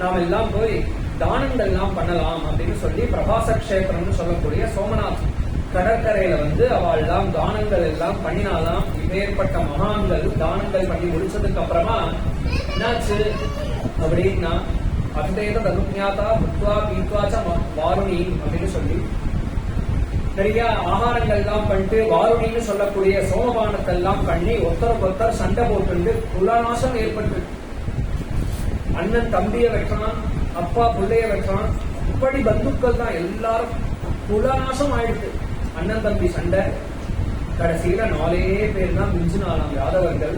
நாம எல்லாம் போய் தானங்கள் எல்லாம் பண்ணலாம் அப்படின்னு சொல்லி பிரபாச கஷேத்திரம்னு சொல்லக்கூடிய சோமநாத் கடற்கரையில அவள் எல்லாம் தானங்கள் எல்லாம் பண்ணினாலாம். இப்பேற்பட்ட மகான்கள் தானங்கள் பண்ணி முடிச்சதுக்கு அப்புறமா என்னாச்சு அப்படின்னா, அந்தேத தனுஜாதா புத்வா பீத்வாச்ச வாருணி அப்படின்னு சொல்லி நிறைய ஆகாரங்கள் எல்லாம் பண்ணிட்டு வாருணின்னு சொல்லக்கூடிய சோமபானத்தை எல்லாம் பண்ணி ஒருத்தருக்கு சண்டை போட்டு குலநாசம் ஏற்பட்டு, அண்ணன் தம்பிய வெட்டான், அப்பா பிள்ளைய வெட்டான், இப்படி பந்துக்கள் தான் எல்லாரும் குலநாசம் ஆயிடுச்சு. அண்ணன் தம்பி சண்டை, கடைசியில 4 பேர் தான் மிஞ்சினாலாம் யாதவர்கள்.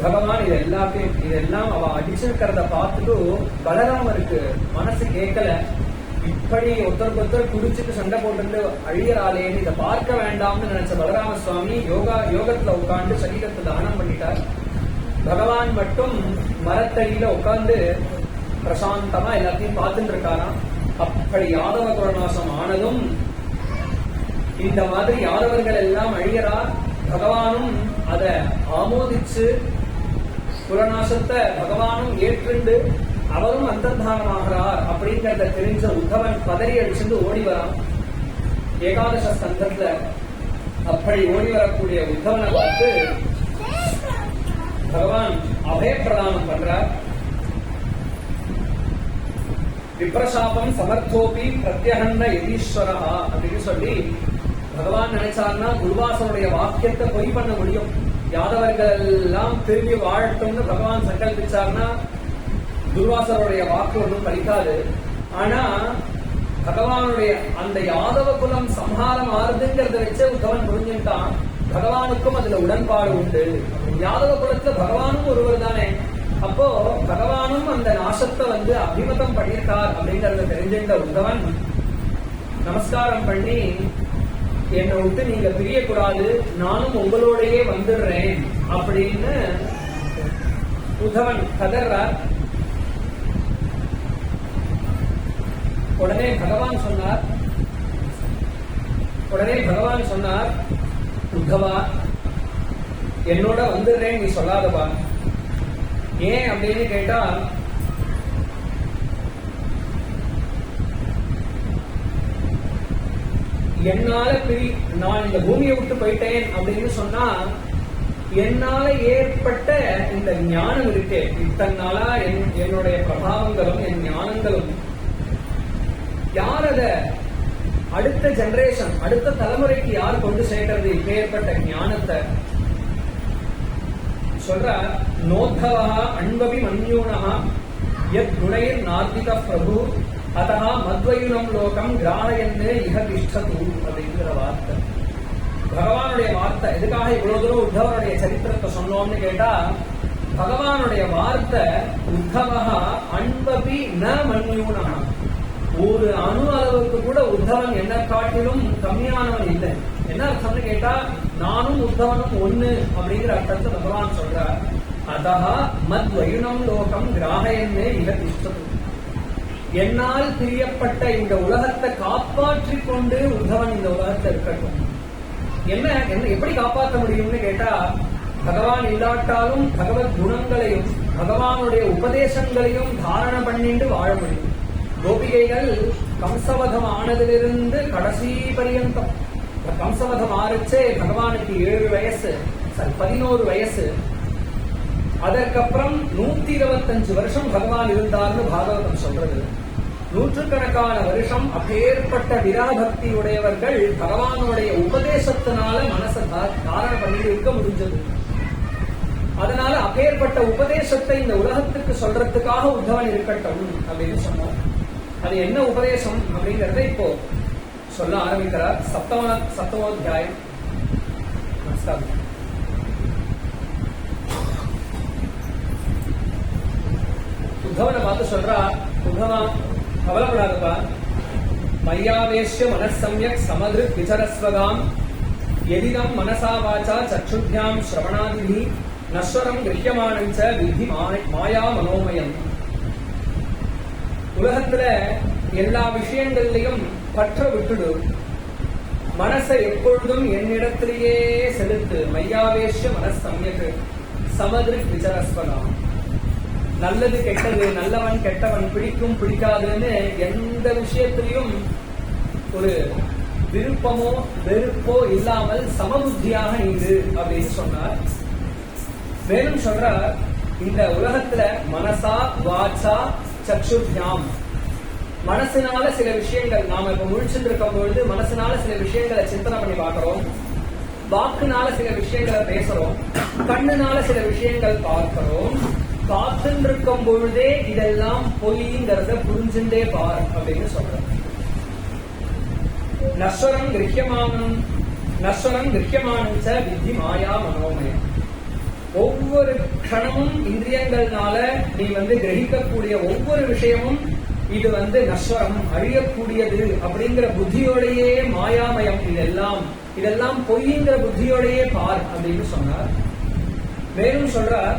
பகவான் இதெல்லாம் அவ அடிச்சிருக்கிறத பார்த்துட்டு பலராமருக்கு மனசு கேட்கல, இப்படி ஒருத்தருக்கு குடிச்சிட்டு சண்டை போட்டு அழியறாளேன்னு இதை பார்க்க வேண்டாம்னு நினைச்ச பலராம சுவாமி யோகத்துல உட்கார்ந்து சரீரத்தை தானம் பண்ணிட்டார். பகவான் மட்டும் மரத்தடியில உட்கார்ந்து பிரசாந்தமா எல்லாத்தையும் பார்த்துட்டு இருக்காராம். அப்படி யாதவ குலநாசம் ஆனதும் இந்த மாதிரி யாதவர்கள் எல்லாம் அழியறார். பகவானும் அதை ஆமோதிச்சு குலநாசத்தை பகவானும் ஏற்றுண்டு அவரும் அந்தர்தானமாகிறார் அப்படிங்கறத தெரிஞ்ச உத்தவன் பதறி அடிச்சுட்டு ஓடி வரான். ஏகாதச ஸ்கந்தத்துல அப்படி ஓடி வரக்கூடிய உத்தவனை பார்த்து பகவான் அபயப்பிரதானம் பண்றார். விப்ரசாபம் சமர்த்தோபி பிரத்யகன்ன யதீஸ்வரா அப்படின்னு சொல்லி பகவான் நினைச்சார்னா துர்வாசனுடைய வாக்கியத்தை பொய் பண்ண முடியும். யாதவர்கள் எல்லாம் திரும்பி வாழட்டும்னு பகவான் சங்கல்பிச்சார்னா துர்வாசனுடைய வாக்கு ஒன்றும் பலிக்காது. ஆனா பகவானுடைய அந்த யாதவ குலம் சம்ஹாரம் ஆறுதுங்கிறத வச்சு உத்தவன் புரிஞ்சுட்டான். பகவானுக்கும் அதுல உடன்பாடு உண்டு. யாதவ குலத்துல பகவானும் ஒருவர் தானே. அப்போ பகவானும் அந்த நாசத்தை அபிமதம் பண்ணியிருக்கார் அப்படிங்கறத தெரிஞ்சிருந்த உத்தவன் நமஸ்காரம் பண்ணி, என்னை விட்டு நீங்க பிரியக்கூடாது, நானும் உங்களோடையே வந்துடுறேன் அப்படின்னு உத்தவன் கதறார். உடனே பகவான் சொன்னார், உத்தவா என்னோட வந்துடுறேன் நீ சொல்லாதவா. ஏன் அப்படின்னு கேட்டா, என்னால நான் இந்த பூமியை விட்டு போயிட்டேன் அப்படின்னு சொன்னா என்னால ஏற்பட்ட இந்த ஞானம் இருக்கே, இத்தனை நாளா என்னுடைய பிரபாவங்களும் என் ஞானங்களும் யார் அத அடுத்த ஜெனரேஷன் அடுத்த தலைமுறைக்கு யார் கொண்டு சேர்க்கிறது? ஏற்பட்ட ஞானத்தை சொல்ற நோத்தவா அன்பவி மன்யூனஹா யத் குணைர் நார்த்திக பிரபு அதஹா மத்வயுனம் லோகம் கிராணயன்னு இஹ திஷ்டது அப்படிங்கிற வார்த்தை பகவானுடைய வார்த்தை. எதுக்காக இவ்வளவு தூரம் உத்தவனுடைய சரித்திரத்தை சொன்னோம்னு கேட்டா, பகவானுடைய வார்த்தை உத்தவா அன்பவி ந மன்யூனஹா, ஒரு அணு அளவுக்கு கூட உத்தவன் என்ன காட்டிலும் கம்மியானவன் இல்லை. என்ன அர்த்தம்னு கேட்டா, நானும் உத்தவனும் ஒண்ணு அப்படிங்கிற அர்த்தத்தை பகவான் சொல்றார். அதஹா மத்வயுனம் லோகம் கிராஹயன்னே இஹ திஷ்டது, என்னால் பிரியப்பட்ட இந்த உலகத்தை காப்பாற்றிக் கொண்டு உத்தவன் இந்த உலகத்தை இருக்கட்டும். என்ன எப்படி காப்பாற்ற முடியும்னு கேட்டா, பகவான் இல்லாட்டாலும் பகவத் குணங்களையும் பகவானுடைய உபதேசங்களையும் தாரண பண்ணிட்டு வாழ முடியும். கோபிகைகள் கம்சவதம் ஆனதிலிருந்து கடைசி பரியந்தம், கம்சவதம் ஆரம்பிச்சே பகவானுக்கு 7 வயசு 11 வயசு, அதற்கப்புறம் 125 வருஷம் பகவான் இருந்தார்னு பாகவதம் சொல்றது. நூற்றுக்கணக்கான வருஷம் அப்பேற்பட்ட விராபக்தி உடையவர்கள் பகவானுடைய உபதேசத்தினால மனசை தாரண பண்ணிட்டு இருக்க முடிஞ்சது. அதனால அப்பேற்பட்ட உபதேசத்தை இந்த உலகத்துக்கு சொல்றதுக்காக உத்தவன் இருக்கட்டும் அப்படின்னு சொன்னார். அது என்ன உபதேசம் அப்படிங்கறத இப்போ சொல்ல ஆரம்பிக்கிறார். சப்தமோத்தியாயம். நமஸ்காரம். உத்தவனை பார்த்து சொல்றா, உத்தவா கவலைப்படாதப்பா, மையாவேஷ்ய மனசம்யக் சமதிருக் விசரஸ்வதாம் எதிதம் மனசா வாச்சா சக்ஷுத்யாம் ஸ்ரவணாதிபி நஸ்வரம் கிருஹ்யமானஞ்ச விதி மாயா மனோமயம். உலகத்துல எல்லா விஷயங்கள்லயும் பற்ற விட்டுடு, மனசை எப்பொழுதும் என்னிடத்திலேயே செலுத்து. மையாவேஷ்ய மனசம்யக் சமதிருக் விசரஸ்வதாம், நல்லது கெட்டது, நல்லவன் கெட்டவன், பிடிக்கும் பிடிக்காதுன்னு எந்த விஷயத்திலையும் ஒரு விருப்பமோ வெறுப்போ இல்லாமல் சமபுத்தியாக நீடு அப்படின்னு சொன்னார். மேலும் சொல்றார், இந்த உலகத்துல மனசா வாச்சா சக்ஷுத்யாம், மனசினால சில விஷயங்கள் நாம இப்ப முழிச்சுட்டு இருக்கும் பொழுது மனசினால சில விஷயங்களை சிந்தனை பண்ணி பார்க்கிறோம், வாக்குனால சில விஷயங்களை பேசுறோம், கண்ணுனால சில விஷயங்கள் பார்க்கிறோம். பார்த்துட்டு இருக்கும் பொழுதே இதெல்லாம் பொய்ங்கிறத புரிஞ்சுட்டே பார் அப்படின்னு சொல்றோம். நஸ்வரம் கிருஹ்யமானம் ச வித்தி மாயா மனோமயம். ஒவ்வொரு க்ஷணமும் இந்திரியங்கள்னால நீ கிரகிக்கக்கூடிய ஒவ்வொரு விஷயமும் இது நஸ்வரம், அழியக்கூடியது அப்படிங்கிற புத்தியோடையே மாயாமயம். இதெல்லாம் பொய்ங்கிற புத்தியோடையே பார் அப்படின்னு சொன்னார். மேலும் சொல்றார்,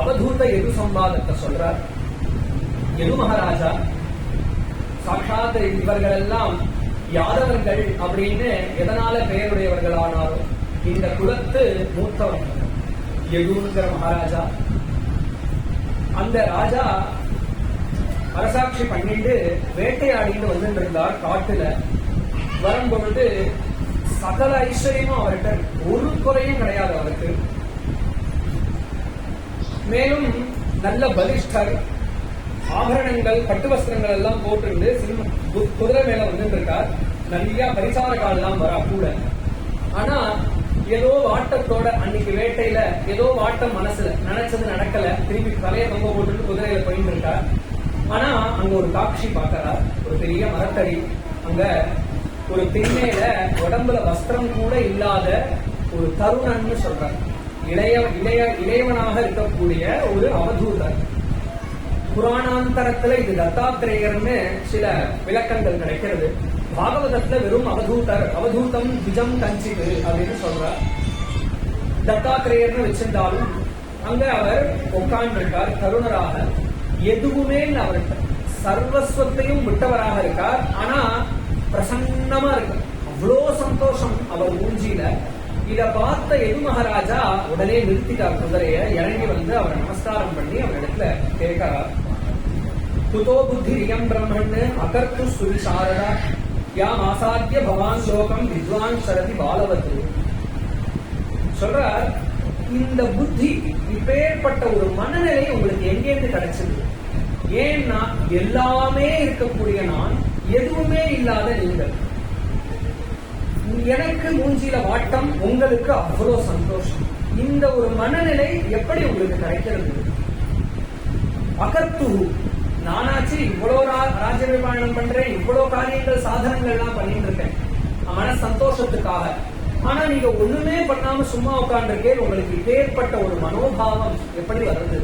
அவதூத எது சம்பாதத்தை சொல்றார். எது மகாராஜா சாட்சாத் இவர்கள் எல்லாம் யாதவர்கள் அப்படின்னு எதனால பெயருடையவர்களானாரோ இந்த குலத்து மூத்தவன் எதுங்கிற மகாராஜா. அந்த ராஜா அரசாட்சி பண்ணிட்டு வேட்டையாடிட்டு வந்துட்டு இருந்தார். காட்டுல வரும்பொழுது சகல ஐஸ்வர்யமும் அவர்கிட்ட ஒரு குறையும் கிடையாது அவருக்கு. மேலும் நல்ல பலிஷ்டர், ஆபரணங்கள் பட்டு வஸ்திரங்கள் எல்லாம் போட்டு குதிரை மேல வந்துட்டு இருக்கார். நிறைய பரிசாரக்கால் எல்லாம் வரா கூட. ஆனா ஏதோ வாட்டத்தோட அன்னைக்கு வேட்டையில ஏதோ வாட்டம் மனசுல நினைச்சது நடக்கல. திரும்பி தலையை தொங்க போட்டு குதிரையில போயிட்டு இருக்கார். ஆனா அங்க ஒரு காட்சி பார்க்கிறார். ஒரு பெரிய மரத்தடி, அங்க ஒரு பெண்மேல உடம்புல வஸ்திரம் கூட இல்லாத ஒரு தருணன்னு சொல்றார். இளையவனாக இருக்கக்கூடிய ஒரு அவதூதர். புராணாந்தரத்துல இது தத்தாத்திரேயர்னு சில விளக்கங்கள் கிடைக்கிறது. பாகவதத்துல வெறும் அவதூதர், அவதூதம் திஜம் கஞ்சிது அப்படின்னு சொல்றார். தத்தாத்திரேயர்னு வச்சிருந்தாலும் அங்க அவர் உட்கார்ந்து இருக்கார் தருணராக. எதுவுமே அவர்கிட்ட சர்வஸ்வத்தையும் விட்டவராக இருக்கார். ஆனா பிரசன்னமா இருக்கு, அவ்வளோ சந்தோஷம் அவர் மூஞ்சியில. இத பார்த்த எது மகாராஜா உடனே நிறுத்திட்டார் குதிரைய. இறங்கி வந்து அவரை நமஸ்காரம் பண்ணி அவர் இடத்துல கேட்கிறார். குதோ புத்தி ரியம் பிரம்மன்னு அகர்த்து சுவிசாரதா யாம் ஆசாத்திய பவான் லோகம் வித்வான் சரதி பாலவத்து. சொல்றார், இந்த புத்தி இப்பேற்பட்ட ஒரு மனநிலை உங்களுக்கு எங்கேருந்து கிடைச்சது? ஏன்னா எல்லாமே இருக்கக்கூடிய நான், எதுவுமே இல்லாத நீங்கள். எனக்கு மூஞ்சில வாட்டம், உங்களுக்கு அவ்வளவு சந்தோஷம். இந்த ஒரு மனநிலை எப்படி உங்களுக்கு கிடைக்கிறது? அகர்த்து, நானாச்சு இவ்வளவு ராஜ்யபாலனம் பண்றேன், இவ்வளவு காரியங்கள் சாதனங்கள் எல்லாம் பண்ணிட்டு இருக்கேன் மன சந்தோஷத்துக்காக. ஆனா நீங்க ஒண்ணுமே பண்ணாம சும்மா உட்கார்ந்துருக்கேன். உங்களுக்கு இப்பேற்பட்ட ஒரு மனோபாவம் எப்படி வருது?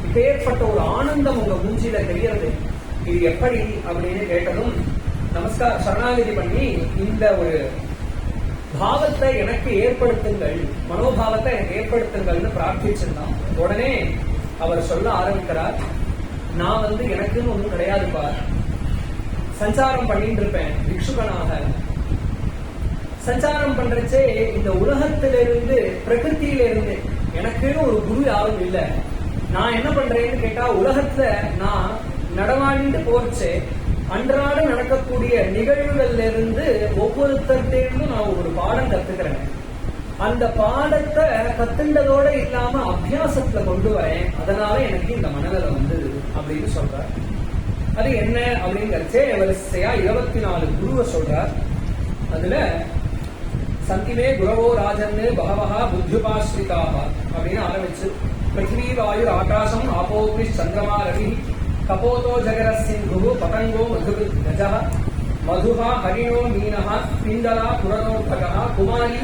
இப்பேற்பட்ட ஒரு ஆனந்தம் உங்க மூஞ்சில தெரியறது, இது எப்படி அப்படின்னு கேட்டதும் நமஸ்கார சரணாகதி பண்ணி இந்த ஒரு பாவத்தை எனக்கு ஏற்படுத்துங்கள், மனோபாவத்தை எனக்கு ஏற்படுத்துங்கள்னு பிரார்த்திச்சிருந்தான். உடனே அவர் சொல்ல ஆரம்பிக்கிறார், நான் எனக்குன்னு ஒண்ணும் கிடையாதுப்பா, சஞ்சாரம் பண்ணிட்டு இருப்பேன் பிக்ஷுகனாக. சஞ்சாரம் பண்றச்சே இந்த உலகத்திலிருந்து பிரகிருத்தியிலிருந்து எனக்குன்னு ஒரு குரு யாரும் இல்லை. நான் என்ன பண்றேன்னு கேட்டா, உலகத்துல நான் நடமாடிட்டு போறச்சே அன்றாட நடக்கக்கூடிய நிகழ்வுகள்ல இருந்து ஒவ்வொருத்தர்கிட்ட நான் ஒரு பாடம் கத்துக்கிறேன். அந்த பாடத்தை கத்துண்டதோட இல்லாம அபியாசத்துல கொண்டு வரேன். அதனால எனக்கு இந்த மனநிலை வந்தது அப்படின்னு சொல்றார். அது என்ன அப்படிங்கிறச்சே வரிசையா 24 குருவை சொல்றார். அதுல சந்திமே குரவோ ராஜன்னு பகவஹா புத்யுபாஸ்ரிதாக அப்படின்னு ஆரம்பிச்சு, பிருத்திவி வாயு ஆகாசம் ஆபோக்னி சந்திரமா ரவி கபோதோ ஜகர சிந்து பதங்கோ மது கஜ மதுஹா ஹரிணோ மீனஹ பிண்டலா புரணோத்பகா குமாரி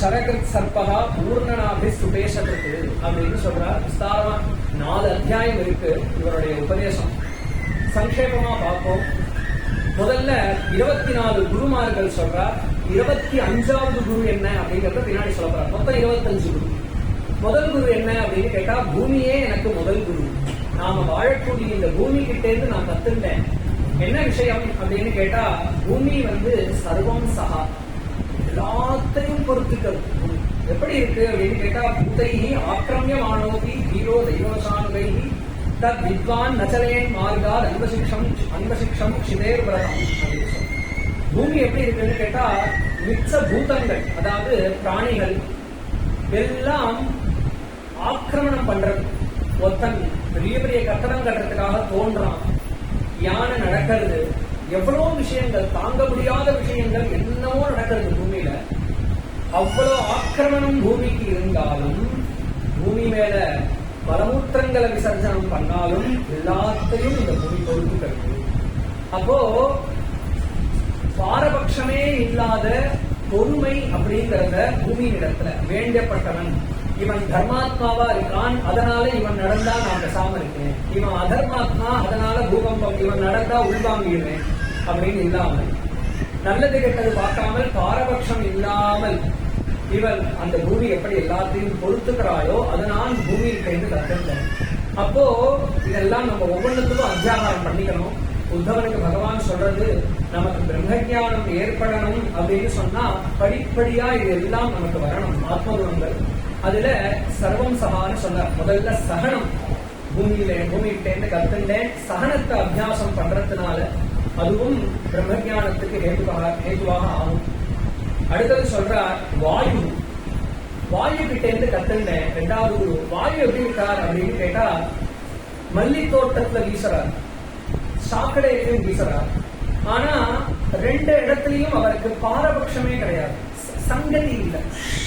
சரகிருத் சர்பகா பூர்ணநாபி சுபேஷத்து அப்படின்னு சொல்றார். விஸ்தாரமா 4 அத்தியாயம் இருக்கு இவருடைய உபதேசம். சங்கேபமா பார்ப்போம். முதல்ல 24 குருமார்கள் சொல்றார். 25வது குரு என்ன அப்படிங்கறத பின்னாடி சொல்ல போறார். மொத்தம் 25 குரு. முதல் குரு என்ன அப்படின்னு கேட்டா, பூமியே எனக்கு முதல் குரு. நாம வாழக்கூடிய இந்த பூமி கிட்ட இருந்து நான் கத்துட்டேன். என்ன விஷயம் அப்படின்னு கேட்டா, பூமி சர்வம் சகா, எல்லாத்தையும் பொறுத்துக்கிறது. எப்படி இருக்கு அப்படின்னு கேட்டா, புத்தைஹி ஆக்கிரமியமானோபி ஹீரோ தெய்வசானுகைஹி தத் வித்வான் நச்சலேன் மார்காத் அன்பசிக்ஷம் க்ஷிதேர் விரதம். பூமி எப்படி இருக்குன்னு கேட்டா, மிச்ச பூதங்கள் அதாவது பிராணிகள் எல்லாம் ஆக்கிரமணம் பண்றது. ஒருத்தன் பெரிய பெரிய கட்டடம் கட்டுறதுக்காக தோன்றான், யானை நடக்கிறது, எவ்வளவு விஷயங்கள், தாங்க முடியாத விஷயங்கள் என்னவோ நடக்கிறது பூமியில. அவ்வளவு ஆக்கிரமணம் பூமிக்கு இருந்தாலும், பூமி மேல பலமூத்திரங்களை விசர்ஜனம் பண்ணாலும் எல்லாத்தையும் இந்த பூமி பொறுத்துக்கிறது. அப்போ பாரபட்சமே இல்லாத பொறுமை அப்படிங்கறத பூமியின் இடத்துல வேண்டப்பட்டவன். இவன் தர்மாத்மாவா இருக்கான், அதனால இவன் நடந்தா நான் பேசாம இருக்கேன். இவன் அதர்மாத்மா, அதனால பூகம்பம், இவன் நடந்தா உள்வாங்கிடுவேன் அப்படின்னு இல்லாமல், நல்லது கெட்டது பார்க்காமல், பாரபட்சம் இல்லாமல் இவள் அந்த பூமி எப்படி எல்லாத்தையும் பொறுத்துக்கிறாளோ அதை நான் பூமியில் கைந்து கற்றுட்டேன். அப்போ இதெல்லாம் நம்ம ஒவ்வொன்றுக்கும் அத்தியாகாரம் பண்ணிக்கணும். உத்தவனுக்கு பகவான் சொல்றது நமக்கு பிரம்மஜானம் ஏற்படணும் அப்படின்னு சொன்னா படிப்படியா இது எல்லாம் நமக்கு வரணும். ஆத்மகுணங்கள் அதுல சர்வம் சகான்னு சொன்ன முதல்ல சகனம் பூமியிட்டேன்னு கத்துட்டேன். சகனத்தை அபியாசம் பண்றதுனால அதுவும் பிரம்மஜானத்துக்கு ஹேதுவாக ஆகும். அடுத்தது சொல்றார் வாயு கிட்ட இருந்து கத்துட்டேன். ரெண்டாவது குரு வாயு எப்படி இருக்கார் அப்படின்னு கேட்டா மல்லி தோட்டத்துல வீசுறார், சாக்கடையிலையும் வீசுறார். ஆனா ரெண்டு இடத்துலயும் அவருக்கு பாரபட்சமே கிடையாது, சங்கதி இல்லை,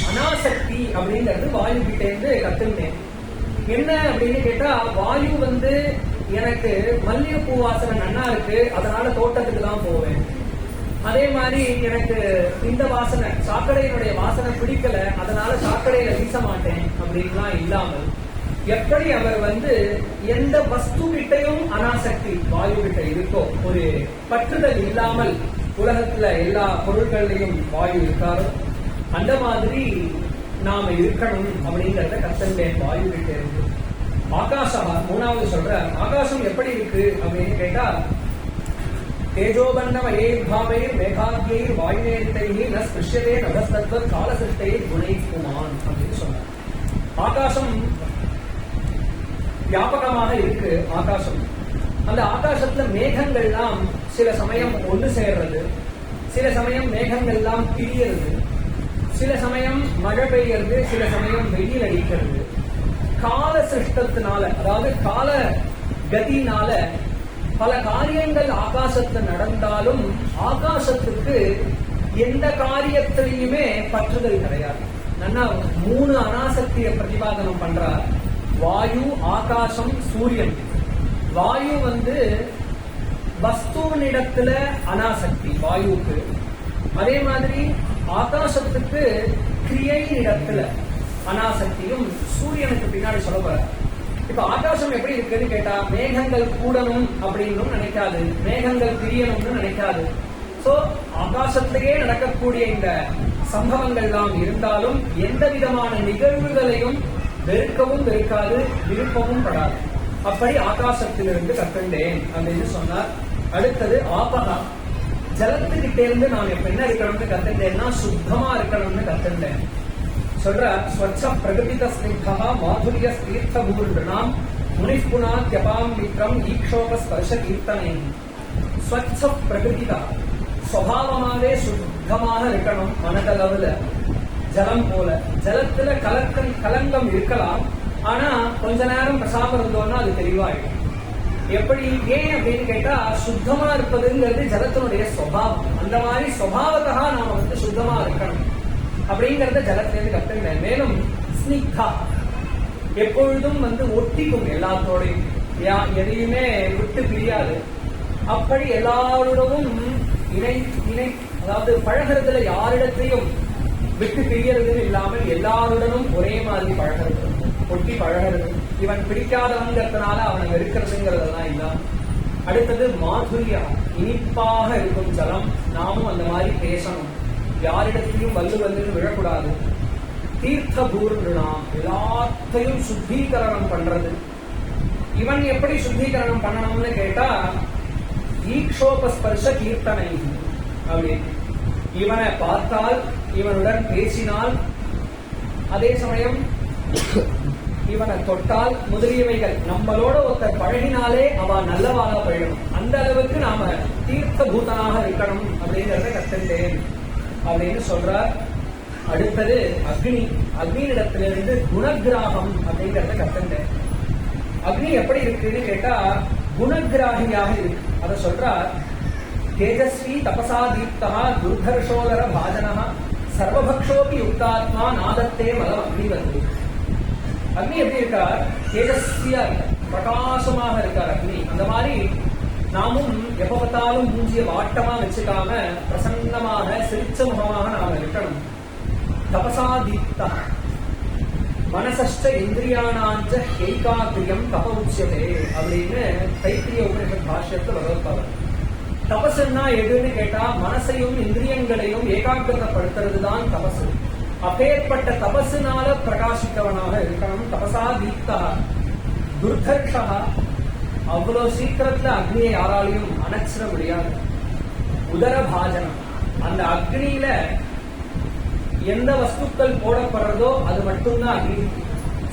அனாசக்தி அப்படிங்கிறது வாயு கிட்ட இருந்து கத்துட்டேன். என்ன அப்படின்னு கேட்டா வாயு எனக்கு மல்லிகைப்பூ வாசனை நன்னா இருக்கு, அதனால தோட்டத்துக்கு தான் போவேன். அதே மாதிரி எனக்கு இந்த வாசனை சாக்கடையினுடைய வாசனை பிடிக்கல, அதனால சாக்கடையில வீச மாட்டேன் அப்படின்லாம் இல்லாமல் எப்படி அவர் எந்த வஸ்து கிட்டையும் அனாசக்தி வாயு கிட்ட இருக்கோ, ஒரு பற்றுதல் இல்லாமல் உலகத்துல எல்லா பொருட்கள்லையும் வாயு இருக்காரோ அந்த மாதிரி நாம இருக்கணும் அப்படிங்கறத கத்தண்டேன் வாயு கிட்ட இருக்கு. ஆகாசம் மூணாவது சொல்ற ஆகாசம் எப்படி இருக்கு அப்படின்னு கேட்டா தேஜோபன்னமயே பாவை மேகாத்யை வாயுநேத்தை ந ஸ்பிருஷ்யதே நவஸ்தத்வ காலசிருஷ்டை குணை குமான் அப்படின்னு சொன்னார். ஆகாசம் வியாபகமாக இருக்கு. ஆகாசம் அந்த ஆகாசத்துல மேகங்கள்லாம் சில சமயம் ஒன்று சேர்றது, சில சமயம் மேகங்கள்லாம் பிரியறது, சில சமயம் மழை பெய்யறது, சில சமயம் வெயில் அடிக்கிறது. கால சிருஷ்டத்தினால அதாவது கால கதினால பல காரியங்கள் ஆகாசத்துல நடந்தாலும் ஆகாசத்துக்கு எந்த காரியத்திலையுமே பற்றுதல் கிடையாது. நல்லா 3 அனாசக்தியை பிரதிபாதனம் பண்றார். வாயு, ஆகாசம், சூரியன். வாயு வஸ்துவனிடத்துல அனாசக்தி வாயுக்கு, அதே மாதிரி ஆகாசத்துக்கு கிரியையிடத்துல அனாசக்தியும் சூரியனுக்கு பின்னாடி சொல்ல போற. இப்ப ஆகாசம் எப்படி இருக்குன்னு கேட்டா மேகங்கள் கூடணும் அப்படின்னு நினைக்காது, மேகங்கள் பிரியணும்னு நினைக்காது. சோ ஆகாசத்திலேயே நடக்கக்கூடிய இந்த சம்பவங்கள் எல்லாம் இருந்தாலும் எந்த விதமான நிகழ்வுகளையும் வெறுக்கவும் வெறுக்காது, விருப்பமும் படாது. அப்படி ஆகாசத்திலிருந்து கற்றுண்டேன் அப்படின்னு சொன்னார். அடுத்தது ஆபகா, ஜலத்துக்கிட்டே இருந்து நான் எப்ப என்ன இருக்கணும்னு கத்துட்டேன்னா சுத்தமா இருக்கணும்னு கத்துட்டேன். சொல்ற ஸ்வச்ச பிரகதித ஸ்னிக்தா மாதுரிய தீர்த்த பூர்ணாம் முனிஷ்குணா தியபாம் விக்ரம் ஈக்ஷோப ஸ்பர்ஷ கீர்த்தனை. ஸ்வச்ச பிரகதிதா சுவாவமாவே சுத்தமாக இருக்கணும். மனதளவுல ஜலம் போல, ஜலத்துல கலங்கம் இருக்கலாம், ஆனா கொஞ்ச நேரம் பிரசாபம் இருந்தோம்னா அது தெளிவாயிடும். எப்படி ஏன் அப்படின்னு கேட்டா சுத்தமா இருப்பதுங்கிறது ஜலத்தினுடைய சுபாவம். அந்த மாதிரி சுபாவத்தா நாம சுத்தமா இருக்கணும் அப்படிங்கறத ஜலத்திலிருந்து கத்துக்கிறேன். மேலும் ஸ்னிக்தா எப்பொழுதும் ஒட்டிக்கும், எல்லாத்தோடையும் எதையுமே விட்டு பிரியாது. அப்படி எல்லாருடவும் இணை அதாவது பழகிறதுல யாரிடத்தையும் விட்டு பிரியறதுன்னு இல்லாமல் எல்லாருடனும் ஒரே மாதிரி பழகிறது, ஒட்டி பழகிறது. இவன் பிடிக்காதவங்கிறதுனால அவனை வெறுக்கிறதுங்கிறதெல்லாம் இல்லாம. அடுத்தது மாதுரியா, இனிப்பாக இருக்கும் ஜலம். நாமும் அந்த மாதிரி பேசணும், யாரிடத்தையும் வல்லுன்னு விழக்கூடாது. தீர்த்த பூர்ணா, எல்லாத்தையும் சுத்தீகரணம் பண்றது. இவன் எப்படி சுத்தீகரணம் பண்ணணும்னு கேட்டா ஈக்ஷோபஸ்பர்ஷ கீர்த்தனை அப்படின்னு. இவனை பார்த்தால், இவனுடன் பேசினால், அதே சமயம் இவனை தொட்டால் முதலியவைகள் நம்மளோட ஒருத்தர் பழகினாலே அவ நல்லவாக பழகணும். அந்த அளவுக்கு நாம தீர்த்த பூதனாக இருக்கணும் அப்படிங்கறத கத்துட்டேன் அப்படின்னு சொல்றார். அடுத்தது அக்னி, அக்னியிடத்திலிருந்து குணகிராகம் அப்படிங்கறத கத்துட்டேன். அக்னி எப்படி இருக்குன்னு கேட்டா குணகிராகியாக இருக்கு. அத சொல்றார். தேஜஸ்வி தபசா தீப்தா துர்தர்ஷோதர பாஜனா சர்வபக்ஷோபி யுக்தாத்மா நாதத்தே மலம் அக்னிவது. அக்னி எப்படி இருக்கார்? தேஜஸ்வியா இருக்கார், பிரகாசமாக இருக்கார் அக்னி. அந்த மாதிரி நாமும் எப்ப பார்த்தாலும் மூஞ்சிய வாட்டமா வச்சுக்காம பிரசன்னமாக சிரிச்ச முகமாக நாம இருக்கணும். தபசா தீப்தா மனசஷ்ட இந்திரியானாஞ்ச ஏகாகிரியம் தப உச்சியதே அப்படின்னு தைத்திரிய உபனிஷத் பாஷ்யத்துல பகவத்பாதர். தபசுன்னா எதுன்னு கேட்டா மனசையும் இந்திரியங்களையும் ஏகாகிரதப்படுத்துறது தான் தபசு. அப்பேற்பட்ட தபசுனால பிரகாசித்தவனாக இருக்கணும். தபசா தீப்தா துர்தர்ஷா. அவ்வளவு சீக்கிரத்துல அக்னியை யாராலையும் அணைச்சிட முடியாது. உதரபாஜனம், அந்த அக்னியில எந்த வஸ்துக்கள் போடப்படுறதோ அது மட்டும்தான் அக்னி.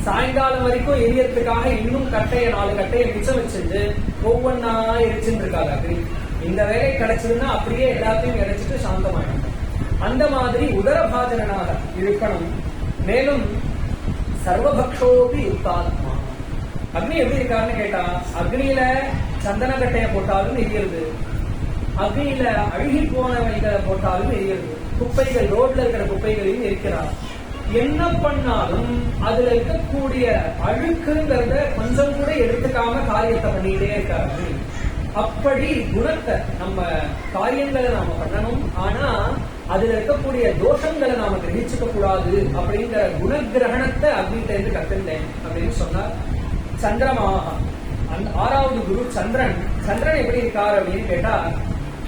சாயங்காலம் வரைக்கும் எரியறதுக்காக இன்னும் 4 கட்டையை மிச்சம் வச்சிருந்து ஒவ்வொன்னா எரிச்சுட்டு இருக்காது அக்னி. இந்த வேலை கிடைச்சதுன்னா அப்படியே எல்லாத்தையும் எரிச்சிட்டு சாந்தமாயிடும். அந்த மாதிரி உதரபாஜனாக இருக்கணும். மேலும் சர்வபக்ஷோபி யுக்தாத்மா. அக்னி எப்படி இருக்காருன்னு கேட்டா, அக்னியில சந்தன கட்டையை போட்டாலும் எரியுது, அக்னியில அழுகி போனவைகளை போட்டாலும் எரியுது, குப்பைகள் ரோட்ல இருக்கிற குப்பைகளையும் எரிக்கிறார். என்ன பண்ணாலும் அதுல இருக்கக்கூடிய அழுக்குங்கிறத கொஞ்சம் கூட எடுத்துக்காம காரியத்தை பண்ணிட்டே இருக்காரு. அப்படி குணத்தை நம்ம காரியங்களை நாம பண்ணணும், ஆனா அதுல இருக்கக்கூடிய தோஷங்களை நாம கிரகிச்சுக்க கூடாது அப்படிங்கிற குணகிரகணத்தை அக்னிட்ட இருந்து கத்துட்டேன் அப்படின்னு சொன்னார். சந்திரமாக, அந்த 6வது குரு சந்திரன். சந்திரன் எப்படி இருக்காரு அப்படின்னு கேட்டா,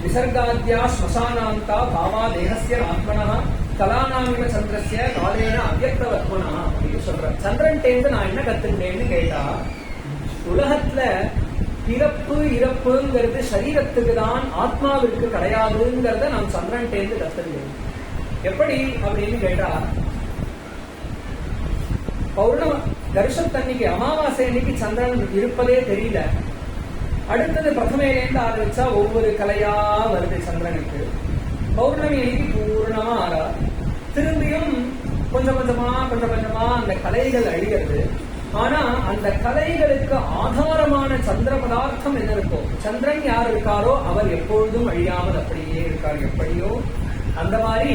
விசர்காத்யா ஸ்மசானாந்தா பாவா தேகஸ்ய ஆத்மனா கலாநாமிக சந்திரஸ்ய காலேன அவ்யக்தவத்மனா அப்படின்னு சொல்ற. சந்திரன் டேந்து நான் என்ன கத்துட்டேன்னு கேட்டா, உலகத்துல பிறப்பு இறப்புங்கிறது சரீரத்துக்கு தான், ஆத்மாவிற்கு கிடையாதுங்கிறத நான் சந்திரன் டேந்து கத்துட்டேன். எப்படி அப்படின்னு கேட்டா, பௌர்ணம தரிசனத்தன்னைக்கு அமாவாசை அன்னைக்கு சந்திரன் இருப்பதே தெரியல. அடுத்தது பிரதமையிலேருந்து ஆரம்பிச்சா ஒவ்வொரு கலையா வருது சந்திரனுக்கு. பௌர்ணமி அன்னைக்கு பூர்ணமா ஆறா, திரும்பியும் கொஞ்சம் கொஞ்சமா அந்த கலைகள் அழிகிறது. ஆனா அந்த கலைகளுக்கு ஆதாரமான சந்திர பதார்த்தம் என்ன இருக்கோ, சந்திரன் யார் இருக்காரோ அவர் எப்பொழுதும் அழியாமல் அப்படியே இருக்கார். எப்படியோ அந்த மாதிரி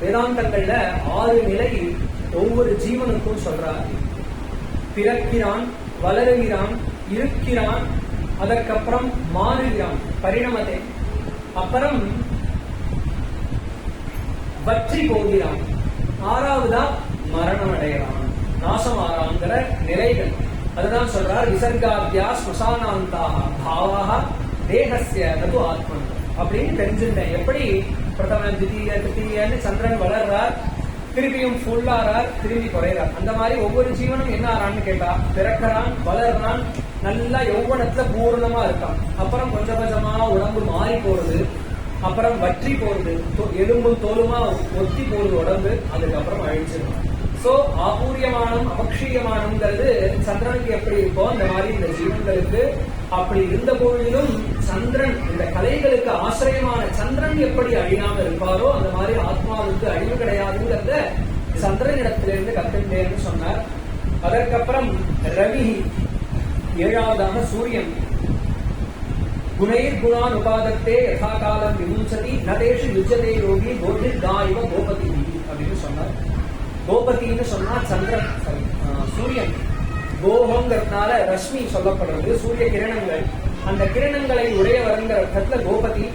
வேதாந்தங்கள்ல 6 நிலை ஒவ்வொரு ஜீவனுக்கும் சொல்றார். பிறக்கிறான், வளருகிறான், இருக்கிறான், அதற்கப்புறம் மாறுகிறான், பரிணமத்தை, அப்புறம் வற்றி போகிறான், 6வதா மரணம் அடைகிறான், நாசமாறாங்கிற நிலைகள். அதுதான் சொல்றார். விசர்காத்யா ஸ்மசானாந்தாக பாவாக தேகஸ்ய நது ஆத்மன் அப்படின்னு தெரிஞ்சுட்டேன். எப்படி பிரதம தித்தீய திருத்தீயன்னு சந்திரன் வளர்றார், திரும்பியும் ஃபுல்லாறார், திரும்பி குறைறார். அந்த மாதிரி ஒவ்வொரு ஜீவனும் என்ன ஆறான்னு கேட்டா, பிறக்கிறான், வளர்றான், நல்லா யௌவனத்துல பூர்ணமா இருக்கான், அப்புறம் கொஞ்சம் கொஞ்சமா உடம்பு மாறி போறது, அப்புறம் வற்றி போறது, எலும்பும் தோலுமா ஒத்தி போறது உடம்பு, அதுக்கப்புறம் அழிச்சிடும். சோ ஆபூரியமானம் அபக்ஷீயமானம்ங்கிறது சந்திரனுக்கு எப்படி இருக்கோ அந்த மாதிரி இந்த ஜீவன்களுக்கு அப்படி இருந்த போதிலும் சந்திரன், இந்த கலைகளுக்கு ஆசிரியமான சந்திரன் எப்படி அழியாம இருப்பாரோ அந்த மாதிரி ஆத்மாவுக்கு அழிவு கிடையாதுங்கிறத சந்திரன் இடத்திலிருந்து கத்துட்டேன்னு சொன்னார். அதற்கப்புறம் ரவி, 7வதாக சூரியன். குணைர் குணான் உபாதத்தே யதா காலம் விமுஞ்சதி நதேஷு யுஜ்யதே யோகி கோபிர் தாய்வ கோபதி அப்படின்னு சொன்னார். கோபதின்னு சொன்னா சந்திரன், சூரியன். கோபங்கிறதுனால ரஷ்மி சொல்லப்படுறது, சூரிய கிரணங்கள். அந்த கிரணங்களை உடையவருங்கிற அர்த்தத்துல கோபதி.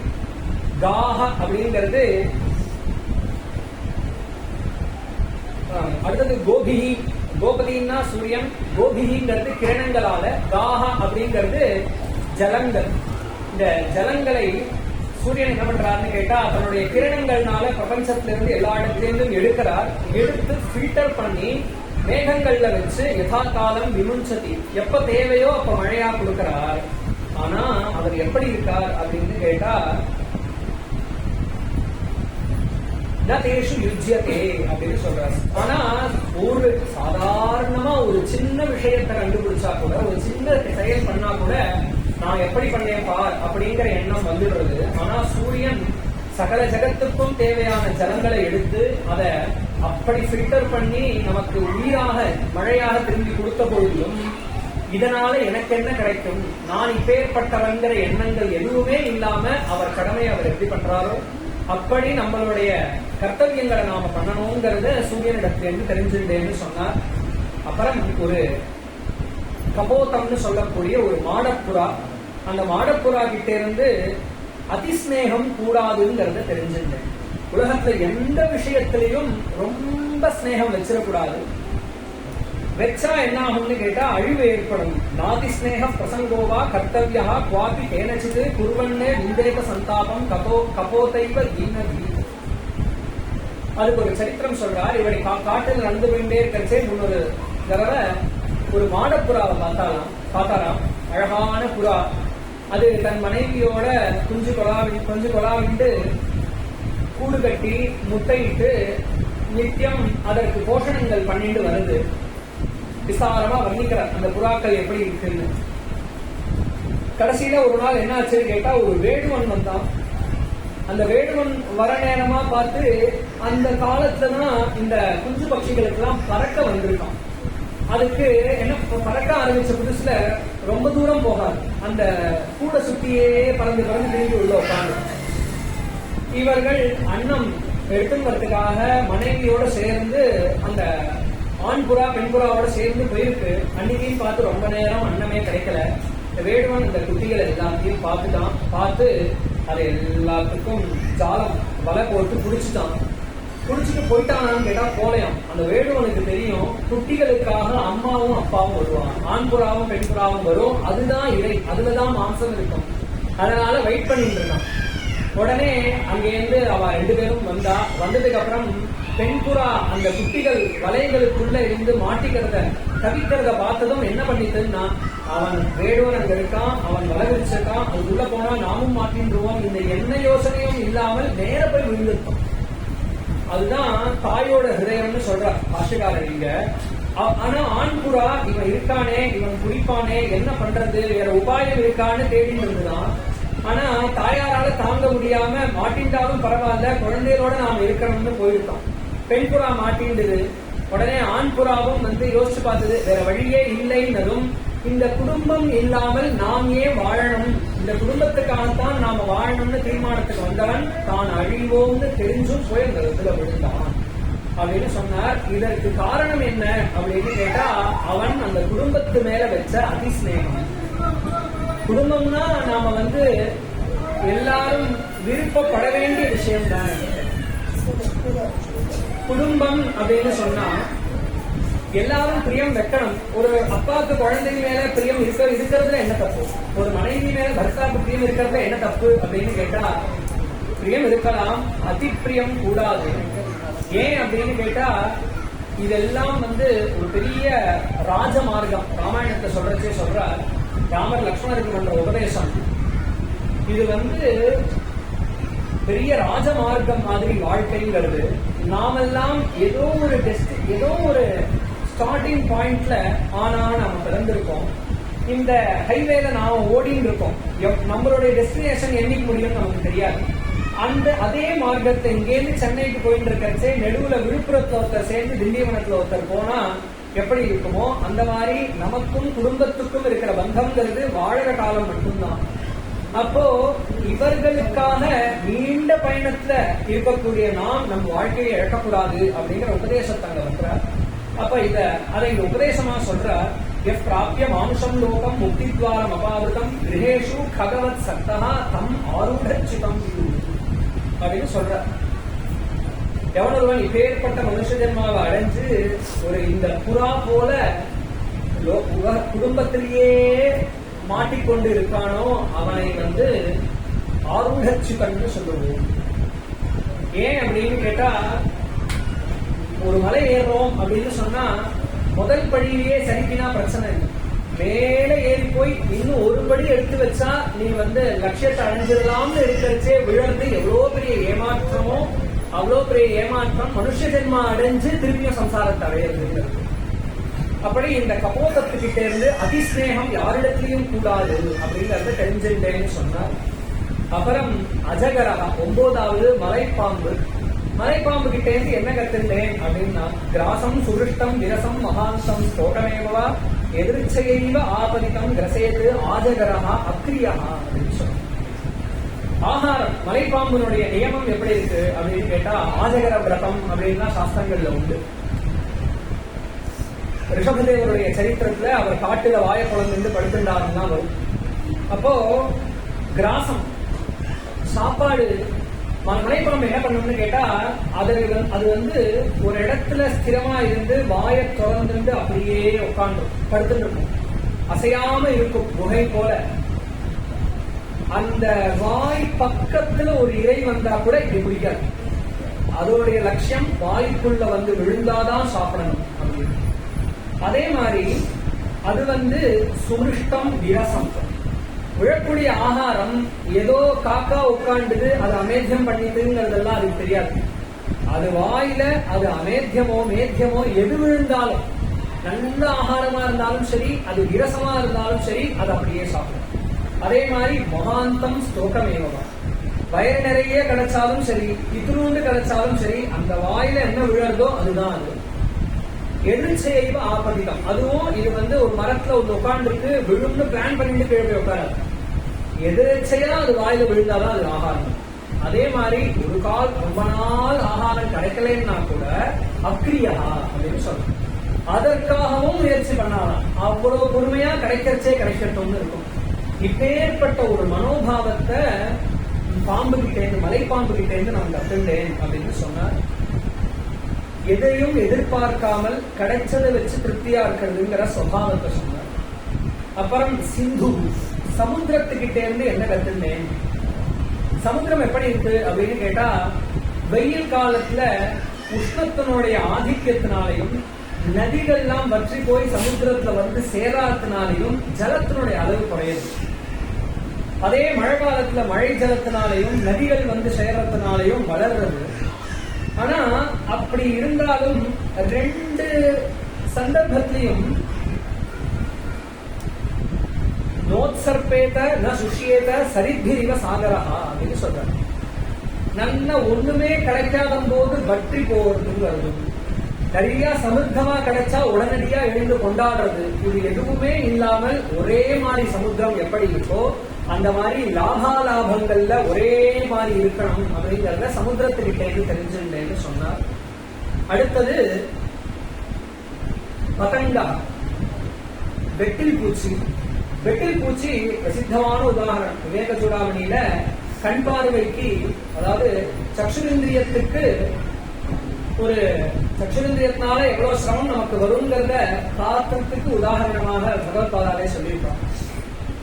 காஹ அப்படிங்கிறது, அடுத்தது கோபிஹி. கோபதினா சூரியன், கோபிஹிங்கிறது கிரணங்களால, காஹ அப்படிங்கிறது ஜலங்கள். இந்த ஜலங்களை சூரியன் என்ன பண்றாருன்னு கேட்டா, தன்னுடைய கிரணங்கள்னால பிரபஞ்சத்திலிருந்து எல்லா இடத்திலிருந்தும் எடுக்கிறார். எடுத்து ஃபில்டர் பண்ணி மேகங்கள்ல வச்சு யதா காலம் விமுஞ்சதி, எப்ப தேவையோ அப்ப மழையா கொடுக்கிறார். ஆனா அவர் எப்படி இருக்கார் அப்படின்னு கேட்டா, நதேஷு யுஜ்யதே அப்படின்னு சொல்றாரு. ஆனா ஒரு சாதாரணமா ஒரு சின்ன விஷயத்தை கண்டுபிடிச்சா கூட, ஒரு சின்ன செயல் பண்ணா கூட நான் எப்படி பண்ணேன் பார் அப்படிங்கிற எண்ணம் வந்துடுறது. ஆனா சூரியன் சகல ஜகத்துக்கும் தேவையான ஜலங்களை எடுத்து அதை அப்படி ஃபில்டர் பண்ணி நமக்கு உயிராக மழையாக திரும்பி கொடுத்த போதிலும் இதனால எனக்கு என்ன கிடைக்கும், நான் இப்பேற்பட்டவங்கிற எண்ணங்கள் எதுவுமே இல்லாம அவர் கடமை அவர் எப்படி பண்றாரோ அப்படி நம்மளுடைய கர்த்தவியங்களை நாம பண்ணணுங்கிறத சூரியனிடத்திலிருந்து தெரிஞ்சுட்டேன்னு சொன்னார். அப்புறம் ஒரு கபோதம்னு சொல்லக்கூடிய ஒரு மாடப்புறா, அந்த மாடப்புறா கிட்ட இருந்து அதிஸ்நேகம் கூடாதுங்கிறத தெரிஞ்சுட்டேன். உலகத்துல எந்த விஷயத்திலையும் ரொம்ப ஸ்நேகம் வச்சிடக்கூடாது. வெச்சா என்ன ஆகும்னு கேட்டா அழிவு ஏற்படும். நாதி ஸ்நேக பிரசங்கோவா கர்த்தவியா குவாபி கேனச்சிது குருவன்னே விந்தேக சந்தாபம் கபோதைவ தீனதி. அதுக்கு ஒரு சரித்திரம் சொல்றார். இவரை காட்டில் நடந்து கொண்டே இருக்கிறச்சே முன்னொரு தடவை ஒரு மாடப்புறாவை பார்த்தாராம். அழகான புறா. அது தன் மனைவியோட குஞ்சு கொலாவிட்டு கூடு கட்டி முட்டையிட்டு நித்தியம் அதற்கு போஷணங்கள் பண்ணிட்டு வருது. விசாரமா வர்ணிக்கிறார் அந்த புறாக்கள் எப்படி இருக்குன்னு. கடைசியில ஒரு நாள் என்ன ஆச்சுன்னு கேட்டா, ஒரு வேடுவன் வந்தான். அந்த வேடுவன் வர நேரமா பார்த்து அந்த காலத்துலதான் இந்த குஞ்சு பட்சிகளுக்கு எல்லாம் பறக்க வந்திருக்கான். அதுக்கு என்ன பறக்க ஆரம்பிச்ச புதுசுல ரொம்ப தூரம் போகாது, அந்த கூட சுத்தியே பறந்து திரும்பி உள்ள உட்காந்து. இவர்கள் அன்னம் எடுத்துக்கிறதுக்காக மனைவியோட சேர்ந்து அந்த ஆண் புறா பெண் புறாவோட சேர்ந்து போயிருக்கு. அன்னைக்கையும் பார்த்து ரொம்ப நேரம் அன்னமே கிடைக்கல. வேடுவன் இந்த குட்டிகள் எல்லாத்தையும் பார்த்து அதை எல்லாத்துக்கும் ஜாலம் வலை போட்டு புடிச்சிட்டு போயிட்டானான்னு கேட்டா போலையாம். அந்த வேடுவனுக்கு தெரியும் குட்டிகளுக்காக அம்மாவும் அப்பாவும் வருவாங்க, ஆண் புறாவும் பெண் புறாவும் வரும், அதுதான் இறை, அதுலதான் மாம்சம் இருக்கும். அதனால வெயிட் பண்ணிட்டு இருக்கான். உடனே அங்கேருந்து அவ 2 பேரும் வந்ததுக்கு அப்புறம் பெண் புறா அந்த குட்டிகள் வலைகளுக்குள்ள இருந்து தவிக்கிறத பார்த்ததும் என்ன பண்ணிட்டுன்னா, அவன் வேடுவன் அங்க இருக்கான், அவன் வலை விரிச்சிருக்கான், அதுக்குள்ள போனா நாமும் மாட்டின்றுவோம், இந்த என்ன யோசனையும் இல்லாமல் நேர போய் விழுந்திருக்கோம். அதுதான் தாயோட ஹிருதயம்னு சொல்றார் பாஷகாரர் இங்க. ஆனா ஆண் புறா இவன் இருக்கானே, இவன் குடிப்பானே, என்ன பண்றது, வேற உபாயம் இருக்கான்னு தேடின்னு இருந்துதான். ஆனா தாயாரால தாங்க முடியாம மாட்டின்றாலும் பரவாயில்ல, குழந்தைகளோட நாம இருக்கணும்னு போயிருக்கோம். பெண் புறா மாட்டின்றது. உடனே ஆண் புறாவும் யோசிச்சு பார்த்தது, வேற வழியே இல்லைன்னதும் இந்த குடும்பம் இல்லாமல் நாம் ஏன் வாழணும், இந்த குடும்பத்துக்காகத்தான் நாம வாழணும்னு தீர்மானத்துக்கு வந்தவன் தான் அழிவோம்னு தெரிஞ்சும் போய் அந்த இடத்துல விழுந்தான் அப்படின்னு சொன்னார். இதற்கு காரணம் என்ன அப்படின்னு கேட்டா, அவன் அந்த குடும்பத்து மேல வச்ச அதிஸ்நேகம். குடும்பம்னா நாம எல்லாரும் விருப்பப்பட வேண்டிய விஷயம் தான். குடும்பம் அப்படின்னு சொன்னா எல்லாரும் பிரியம் வைக்கணும். ஒரு அப்பாவுக்கு குழந்தை மேல பிரியம் இருக்கிறதுல என்ன தப்பு, ஒரு மனைவி மேல பர்த்தாவுக்கு பிரியம் இருக்கிறதுல என்ன தப்பு அப்படின்னு கேட்டா, பிரியம் இருக்கலாம், அதிப்பிரியம் கூடாது. ஏன் அப்படின்னு கேட்டா, இதெல்லாம் ஒரு பெரிய ராஜமார்க்கம். ராமாயணத்தை சொல்றார் ராமர் லக்ஷ்மணருக்கு பண்ற உபதேசம். இது பெரிய ராஜமார்க்கம் மாதிரி வாழ்க்கைங்கிறது. நாமெல்லாம் ஏதோ ஒரு ஸ்டார்டிங் பாயிண்ட்ல நாம பிறந்திருக்கோம். இந்த ஹைவேல நாம ஓடின்னு இருக்கோம். நம்மளுடைய டெஸ்டினேஷன் என்னைக்கு முடியும் நமக்கு தெரியாது. அதே மார்க்கத்தை இங்கேருந்து சென்னைக்கு போயிட்டு இருக்கிறச்சே நெடுவுல விழுப்புரத்துல ஒருத்தர் சேர்ந்து திண்டிவனத்துல ஒருத்தர் போனா எப்படி இருக்குமோ அந்த மாதிரி நமக்கும் குடும்பத்துக்கும் இருக்கிற பந்தம்ங்கிறது வாழற காலம் மட்டும்தான். அப்போ இவர்களுக்காக நீண்ட பயணத்துல இருக்கக்கூடிய நாம் நம் வாழ்க்கையை இழக்கக்கூடாது அப்படிங்கிற உபதேசத்தை அங்க வைக்கிறார். அப்ப அதை இங்க உபதேசமா சொல்றார். பிராப்திய மானுஷம் லோகம் முக்தித்வாரம் அபாவிருதம் கிரகேஷு பகவத் சக்தா தம் ஆரூடச்சிதம் அப்படின்னு சொல்றார். எவனொருவன் இப்பேற்பட்ட மனுஷ ஜென்மாவை அடைஞ்சு இந்த புறா போல குடும்பத்திலேயே மாட்டிக்கொண்டு இருக்கானோ அவனை ஆரூடச்சிதம்னு சொல்லுவோம். ஏன் அப்படின்னு கேட்டா, ஒரு மலை ஏறுறோம் அப்படின்னு சொன்னா முதல் படியிலேயே சரிக்கினா பிரச்சனை இல்லை. மேல ஏறி போய் இன்னும் ஒரு படி எடுத்து வச்சா நீ லட்சியத்தை அடைஞ்சிடலாம்னு இருக்கிறச்சே விழுறது எவ்வளவு பெரிய ஏமாற்றமோ அவ்வளோ பெரிய ஏமாற்றம் மனுஷ ஜென்மா அடைஞ்சு திருப்பியும் சம்சாரத்தை அடையிறது. அப்படி இந்த கபோதத்துக்கிட்ட இருந்து அதிஸ்நேகம் யாரிடத்திலையும் கூடாது அப்படிங்கறத தெரிஞ்சுட்டேன்னு சொன்னார். அப்புறம் அஜகரகா 9வது மலைப்பாம்பு. மலைப்பாம்பு கிட்ட இருந்து என்ன கத்துட்டேன் அப்படின்னா, கிராசம் சுருஷ்டம் விரசம் மகாந்தம் ஸ்போட்டமேவா எதிர்ச்சையைவ ஆபதிதம் கிரசேது ஆஜகரகா அக்ரியா அப்படின்னு சொன்னார். ஆகாரம், மலைப்பாம்புனுடைய நியமம் எப்படி இருக்கு அப்படின்னு கேட்டா, ஆஜகர விரதம் அப்படின்னா சாஸ்திரங்கள்ல உண்டு. ரிஷபதேவருடைய சரித்திரத்துல அவர் காட்டுல வாய குழந்தை படுத்துட்டாருன்னு தான் வரும். அப்போ கிராசம் சாப்பாடு, மலைப்பாம்பு என்ன பண்ணணும்னு கேட்டா, அது ஒரு இடத்துல ஸ்திரமா இருந்து வாய திறந்து அப்படியே உட்காந்து படுத்துட்டு இருக்கும், அசையாம இருக்கும் குகை போல. அந்த வாய் பக்கத்துல ஒரு இறை வந்தா கூட இப்படி பிடிக்காது. அதோடைய லட்சியம் வாய்க்குள்ள வந்து விழுந்தாதான் சாப்பிடணும் அப்படின்னு. அதே மாதிரி அது வந்து சுமிருஷ்டம் விரசம். விழக்கூடிய ஆகாரம் ஏதோ காக்கா உட்காண்டுது அது அமேத்தியம் பண்ணிட்டுங்கிறதெல்லாம் அதுக்கு தெரியாது. அது வாயில அது அமேத்தியமோ மேத்தியமோ எது விழுந்தாலும், நல்ல ஆகாரமா இருந்தாலும் சரி, அது விரசமா இருந்தாலும் சரி, அது அப்படியே சாப்பிடும். அதே மாதிரி மகாந்தம் ஸ்தோகமேவா, வயிறு நிறைய கிடைச்சாலும் சரி, இத்தினூண்டு கிடைச்சாலும் சரி, அந்த வாயில என்ன விழறதோ அதுதான் அது. எதிர்ச்சையைவ ஆபதிகம். அதுவும் இது வந்து ஒரு மரத்துல ஒன்று உட்காந்துருக்கு, விழுந்து பிளான் பண்ணிட்டு கீழே உட்காராது. எதிர்ச்சையா அது வாயில விழுந்தாதான் அது ஆகாரம். அதே மாதிரி ஒரு கால் ரொம்ப நாள் ஆகாரம் கிடைக்கலன்னா கூட அக்ரியா அப்படின்னு சொல்றோம். அதற்காகவும் முயற்சி பண்ணலாம். அவ்வளவு பொறுமையா கிடைக்கிறச்சே கிடைக்கட்டும்னு இருக்கும். இப்பேற்பட்ட ஒரு மனோபாவத்தை பாம்பு கிட்டேந்து, மலைப்பாம்பு கிட்டேந்து நான் கத்துண்டேன் அப்படின்னு சொன்னார். எதையும் எதிர்பார்க்காமல் கிடைச்சதை வச்சு திருப்தியா இருக்கிறதுங்கிற சுபாவத்தை சொன்னார். அப்புறம் சிந்து, சமுத்திரத்துக்கிட்டே இருந்து என்ன கத்துண்டேன். சமுத்திரம் எப்படி இருக்கு அப்படின்னு கேட்டா, வெயில் காலத்துல உஷ்ணத்தினுடைய ஆதிக்கத்தினாலையும் நதிகள்லாம் வற்றி போய் சமுத்திரத்துல வந்து சேராத்தினாலையும் ஜலத்தினுடைய அளவு குறையுது. அதே மழை காலத்துல மழை ஜலத்தினாலையும் நதிகள் வந்து சேரத்தினாலையும் வளர்றது. ஆனா அப்படி இருந்தாலும் ரெண்டு சந்தர்ப்பத்திலையும் நோத்சர்பேத ந சுஷியேத சரித்திரிவ சாகரஹா அப்படின்னு சொல்றாங்க. நல்ல ஒண்ணுமே கிடைக்காத போது வற்றி போறதுன்னு வருது. நிறைய சமுத்திரமா கிடைச்சா உடனடியா எழுந்து கொண்டாடுறது. இது எதுவுமே இல்லாமல் ஒரே மாதிரி சமுத்திரம் எப்படி இருக்கோ அந்த மாதிரி லாபாலாபங்கள்ல ஒரே மாதிரி இருக்கணும் அப்படிங்கறத சமுத்திரத்துக்கிட்டே தெரிஞ்சுட்டேன்னு சொன்னார். அடுத்தது பதங்கா, வெட்டில் பூச்சி. வெட்டில் பூச்சி பிரசித்தமான உதாரணம். விவேக சூடாமணியில கண் பார்வைக்கு, அதாவது சக்ஷுரேந்திரியத்துக்கு, ஒரு சக்ஷுரேந்திரியத்தினால எவ்வளவு சிரமம் நமக்கு வருங்கிறத காத்தத்துக்கு உதாரணமாக பகவத்பாதாலே சொல்லியிருப்பார்.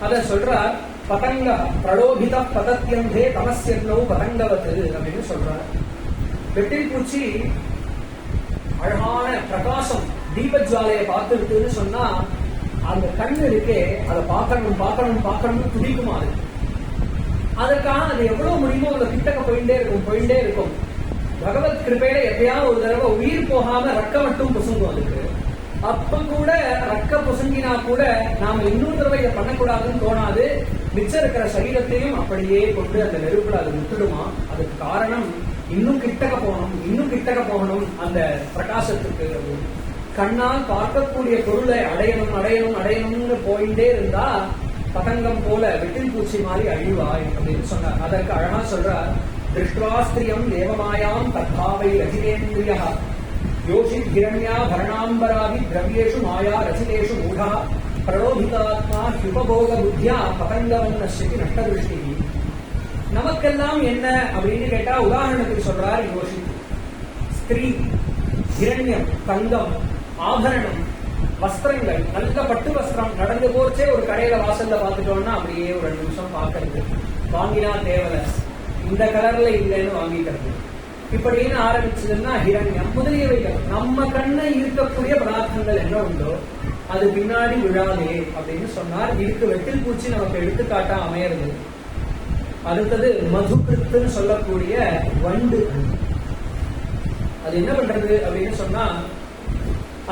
அத சொல்றார். பதங்க பிரலோபித பதத்தியந்தே தமசியோ பதங்கவத்து அப்படின்னு சொல்றார். வெட்டில் பூச்சி அழகான பிரகாசம் தீபஜ்வாலையை பார்த்துருக்குன்னு சொன்னா அந்த கண்ணு இருக்கே அதை பார்க்கணும் பார்க்கணும் பார்க்கணும்னு துடிக்குமா. அது அதற்காக அது எவ்வளவு முடியுமோ அந்த கிட்டக்க போயிட்டே இருக்கும். பகவத் கிருபையில எப்பயாவது ஒரு தடவை உயிர் போகாம ரக்க மட்டும் புசுங்கும். அதுக்கு அப்ப கூட ரக்க புசுங்கினா கூட நாம இன்னொரு தடவை இதை பண்ணக்கூடாதுன்னு தோணாது. மிச்சம் இருக்கிற சரீரத்தையும் அப்படியே கொண்டு அந்த நெருப்புல அது விட்டுடுமா. அதுக்கு காரணம் இன்னும் கிட்டக்க போகணும், இன்னும் கிட்டக்க போகணும் அந்த பிரகாசத்துக்கு. கண்ணால் பார்க்கக்கூடிய பொருளை அடையணும் அடையணும் அடையணும்னு போயிட்டே இருந்தா பதங்கம் போல வெட்டில் பூச்சி மாதிரி அழிவாய் அப்படின்னு சொன்னார். அதற்கு அழகா சொல்றார். திருஷ்டுவாஸ்திரியம் தேவமாயாம் தத்தாவை ரசிதேந்திரியா யோஷித் ஹிரண்யா பரணாம்பராதி திரவியேஷு மாயா ரசிதேஷு மூடா பிரலோபிதாத்மா ஹிபபோக புத்தியா பதங்கவம் நஷ்யதி நஷ்டதிருஷ்டி. நமக்கெல்லாம் என்ன அப்படின்னு கேட்டா உதாரணத்துக்கு சொல்றார் யோஷித். ஸ்திரீ, ஹிரண்யம், தங்கம், ஆபரணம், வஸ்திரங்கள், நல்ல பட்டு வஸ்திரம், நடந்து போச்சே ஒரு கடையில வாசல்ல பாத்துட்டோம்னா அப்படியே ஒரு 2 நிமிஷம் பாக்குறது, வாங்கினா தேவலை, இந்த கலர்ல இல்லைன்னு வாங்கிக்கிறது, இப்படின்னு ஆரம்பிச்சதுன்னா ஹிரண்யம் முதலியவைகள். நம்ம கண்ணை இருக்கக்கூடிய பதார்த்தங்கள் என்ன உண்டோ அது பின்னாடி விழாதே அப்படின்னு சொன்னார். இதுக்கு வெட்டில் பூச்சி நமக்கு எடுத்துக்காட்டா அமையிறது. அடுத்தது மதுகிருத்துன்னு சொல்லக்கூடிய வண்டு. அது என்ன பண்றது அப்படின்னு சொன்னா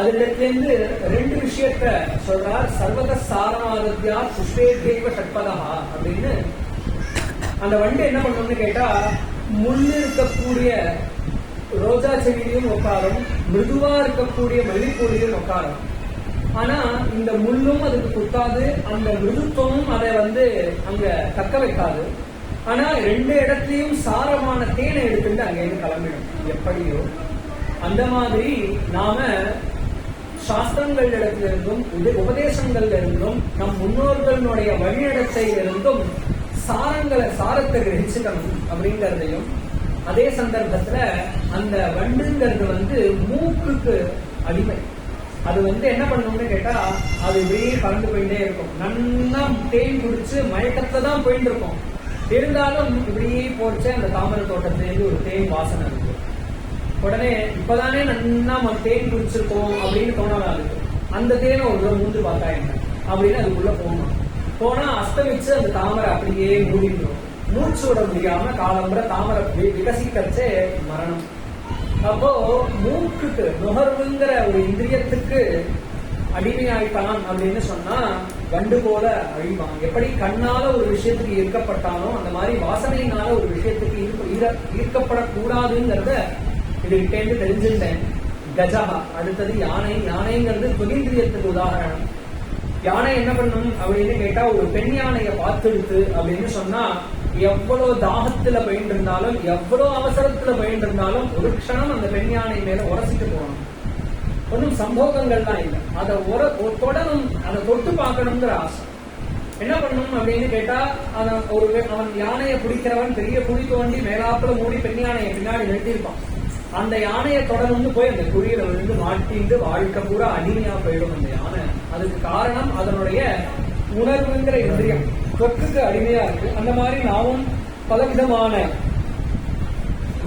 அதுலேருந்து 2 விஷயத்த சொல்றார். சர்வத சாரமாதத்யா புஷ்பேத்யைவ ஷட்பதா அப்படின்னு. அந்த வண்டு என்ன பண்ணணும்னு கேட்டா முள்ளு இருக்கக்கூடிய ரோஜா செடியிலையும் உட்காரும், மிருதுவா இருக்கக்கூடிய மல்லிப்பூடியும் உட்காரும். ஆனா இந்த முள்ளும் அதுக்கு குத்தாது, அந்த மிருதுத்துவமும் அதை அங்க தக்க வைக்காது. ஆனா 2 இடத்துலயும் சாரமான தேனை எடுத்துட்டு அங்கேருந்து கிளம்பிடும். எப்படியோ அந்த மாதிரி நாம சாஸ்திரங்கள் இடத்திலிருந்தும் உபதேசங்கள்ல இருந்தும் நம் முன்னோர்களுடைய வழிநடத்தையிலிருந்தும் சாரத்தை கிரகிச்சுக்கணும் அப்படிங்கறதையும், அதே சந்தர்ப்பத்துல அந்த வண்டுங்கிறது மூக்குக்கு அடிமை. அது என்ன பண்ணணும்னு கேட்டா அது இப்படியே பறந்து போயிட்டே இருக்கும். நல்லா தேன் குடிச்சு மயக்கத்துல தான் போயிட்டு இருக்கும். இருந்தாலும் இப்படியே போச்சு அந்த தாமரை தோட்டத்திலேருந்து ஒரு தேன் வாசனை இருக்கு. உடனே இப்பதானே நன்னா தேன் குடிச்சிருக்கோம் அப்படின்னு தோணாது. அந்த தேனை ஒரு மூந்து பார்த்தா என்ன அப்படின்னு அதுக்குள்ள போகணும். போனா அஸ்தமிச்சு அந்த தாமரை அப்படியே மூடிடும். மூச்சு விட முடியாம காலம்புற தாமரை விகசிக்கச்சே மரணம். அப்போ மூக்குக்கு நுகர்வுங்கிற ஒரு இந்திரியத்துக்கு அடிமையாயிட்டான் அப்படின்னு சொன்னா வண்டு போல அழிவான். எப்படி கண்ணால ஒரு விஷயத்துக்கு ஈர்க்கப்பட்டானோ அந்த மாதிரி வாசனையினால ஒரு விஷயத்துக்கு ஈர்க்கப்படக்கூடாதுங்கிறத இதுகிட்டேந்து தெரிஞ்சுட்டேன். கஜகா அடுத்தது யானை. யானைங்கிறது தொழிந்திரியத்துக்கு உதாரணம். யானை என்ன பண்ணும் அப்படின்னு கேட்டா ஒரு பெண் யானையை பார்த்துடுத்து அப்படின்னு சொன்னா எவ்வளவு தாகத்துல பயின்று இருந்தாலும் எவ்வளவு அவசரத்துல பயின்று இருந்தாலும் ஒரு க்ஷணம் அந்த பெண் யானை மேல உரசிட்டு போகணும். ஒன்றும் சம்போகங்கள்லாம் இல்லை. அதை தொடரும், அதை தொட்டு பார்க்கணுங்கிற ஆசை. என்ன பண்ணணும் அப்படின்னு கேட்டா அவன் யானையை பிடிக்கிறவன் பெரிய குழி தோண்டி மேலாப்புல மூடி பெண் யானையை பின்னாடி நிறுத்திருப்பான். அந்த யானையை தொடர்ந்து போய் அந்த குழியில விழுந்து மாட்டிட்டு வாழ்க்கை பூரா அடிமையா போயிடும் அந்த யானை. அதுக்கு காரணம் அதனுடைய உணர்வுங்கிற இந்திரியம் தொற்றுக்கு அடிமையா இருக்கு. அந்த மாதிரி நாமும் பலவிதமான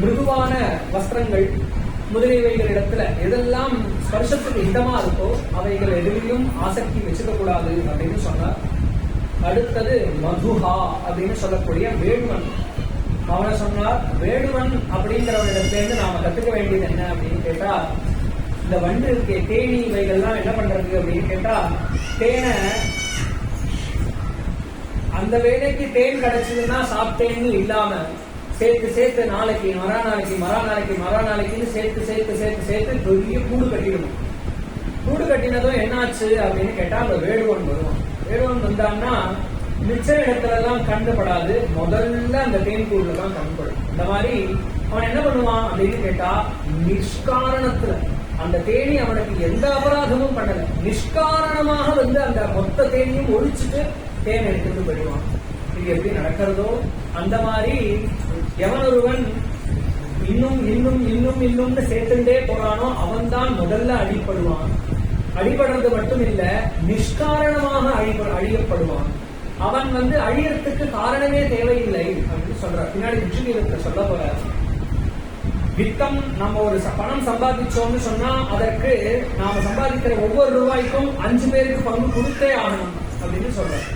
மிருதுவான வஸ்திரங்கள் முதலியவைகளிடத்துல எதெல்லாம் ஸ்பர்ஷத்துக்கு இதமா இருக்கோ அவைகள் எதிலையும் ஆசக்தி வச்சுக்க கூடாது அப்படின்னு சொன்னார். அடுத்தது மதுஹா அப்படின்னு சொல்லக்கூடிய வேடுவன். அவனை சொன்னார், வேடுவன் அப்படிங்கிறவனிடத்திலிருந்து நாம கத்துக்க வேண்டியது என்ன அப்படின்னு கேட்டா, இந்த வண்டு இருக்கே தேனி இவைகள்லாம் என்ன பண்றது அப்படின்னு கேட்டா, தேனை அந்த வேலைக்கு தேன் கிடைச்சதுன்னா சாப்பிட்டேன்னு இல்லாம சேர்த்து நாளைக்கு மறாநாளைக்குன்னு சேர்த்து பெரிய கூடு கட்டிடணும். கூடு கட்டினதும் என்னாச்சு அப்படின்னு கேட்டா அந்த வேடுவன் வருவான். வேடுவன் வந்தான்னா மிச்ச இடத்துல எல்லாம் கண்டுபடாது, முதல்ல அந்த தேன் கூடுல தான் கண்டுபடும். இந்த மாதிரி அவன் என்ன பண்ணுவான் அப்படின்னு கேட்டா, நிஷ்காரணத்துல அந்த தேனி அவனுக்கு எந்த அபராதமும் பண்ணல, நிஷ்காரணமாக வந்து அந்த மொத்த தேனியும் ஒழிச்சுட்டு தேன் எடுத்துட்டு போயிடுவான். இது எப்படி நடக்கிறதோ அந்த மாதிரி எவன் ஒருவன் இன்னும்னு சேர்த்துட்டே போறானோ அவன் தான் முதல்ல அடிப்படுவான். அடிபடுறது மட்டும் இல்ல, நிஷ்காரணமாக அழியப்படுவான். அவன் வந்து அழியறதுக்கு காரணமே தேவையில்லை அப்படின்னு சொல்றார். பின்னாடி விஷ்ணுகீதத்துல சொல்ல போற வித்தம். நம்ம ஒரு பணம் சம்பாதிச்சோம்னு சொன்னா அதற்கு நாம சம்பாதிக்கிற ஒவ்வொரு ரூபாய்க்கும் 5 பேருக்கு பங்கு கொடுத்தே ஆகணும் அப்படின்னு சொல்றார்.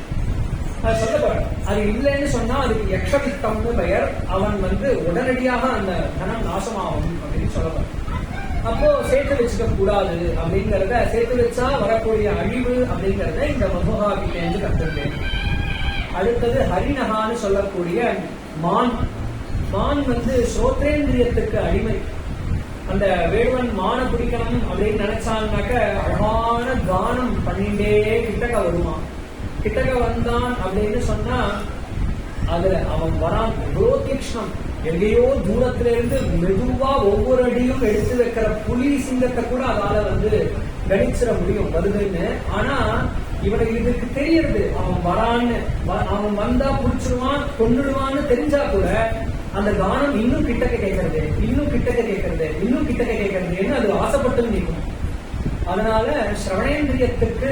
அது சொல்ல போற அது இல்லைன்னு சொன்னா அதுக்கு யக்ஷவித்தம்னு பெயர். அவன் வந்து உடனடியாக அந்த தனம் நாசமாகும் அப்படின்னு சொல்ல போற. அப்போ சேர்த்து வச்சுக்க கூடாது அப்படிங்கறத, சேர்த்து வச்சா வரக்கூடிய அழிவு அப்படிங்கறத இந்த மதுஹாவிலேருந்து கத்துட்டேன். அடுத்தது ஹரிணகான்னு சொல்லக்கூடிய மான். மான் வந்து ஸ்ரோத்ரேந்திரியத்துக்கு அடிமை. அந்த வேடுவன் மானை பிடிக்கணும் அப்படின்னு நினைச்சான்னாக்க அழகான கானம் பண்ணிட்டே கிட்டக்க வருவான். கிட்டக்க வந்தான் அப்படின்னு சொன்னா அதுல அவன் வரான் தீக்ஷ்ணம். எங்கேயோ தூரத்துல இருந்து மெதுவா ஒவ்வொரு அடியும் எடுத்து வைக்கிற புலி சிங்கத்தை கூட அதால வந்து கணிச்சிட முடியும் வருதுன்னு. ஆனா இவனுக்கு இதுக்கு தெரியறது அவன் வரான்னு, அவன் வந்தா புடிச்சிருவான் கொன்னுடுவான்னு தெரிஞ்சா கூட அந்த கானம் இன்னும் கிட்டக்க கேட்கறது அது ஆசைப்பட்டு நிற்கும். அதனால சிரவணேந்திரியத்துக்கு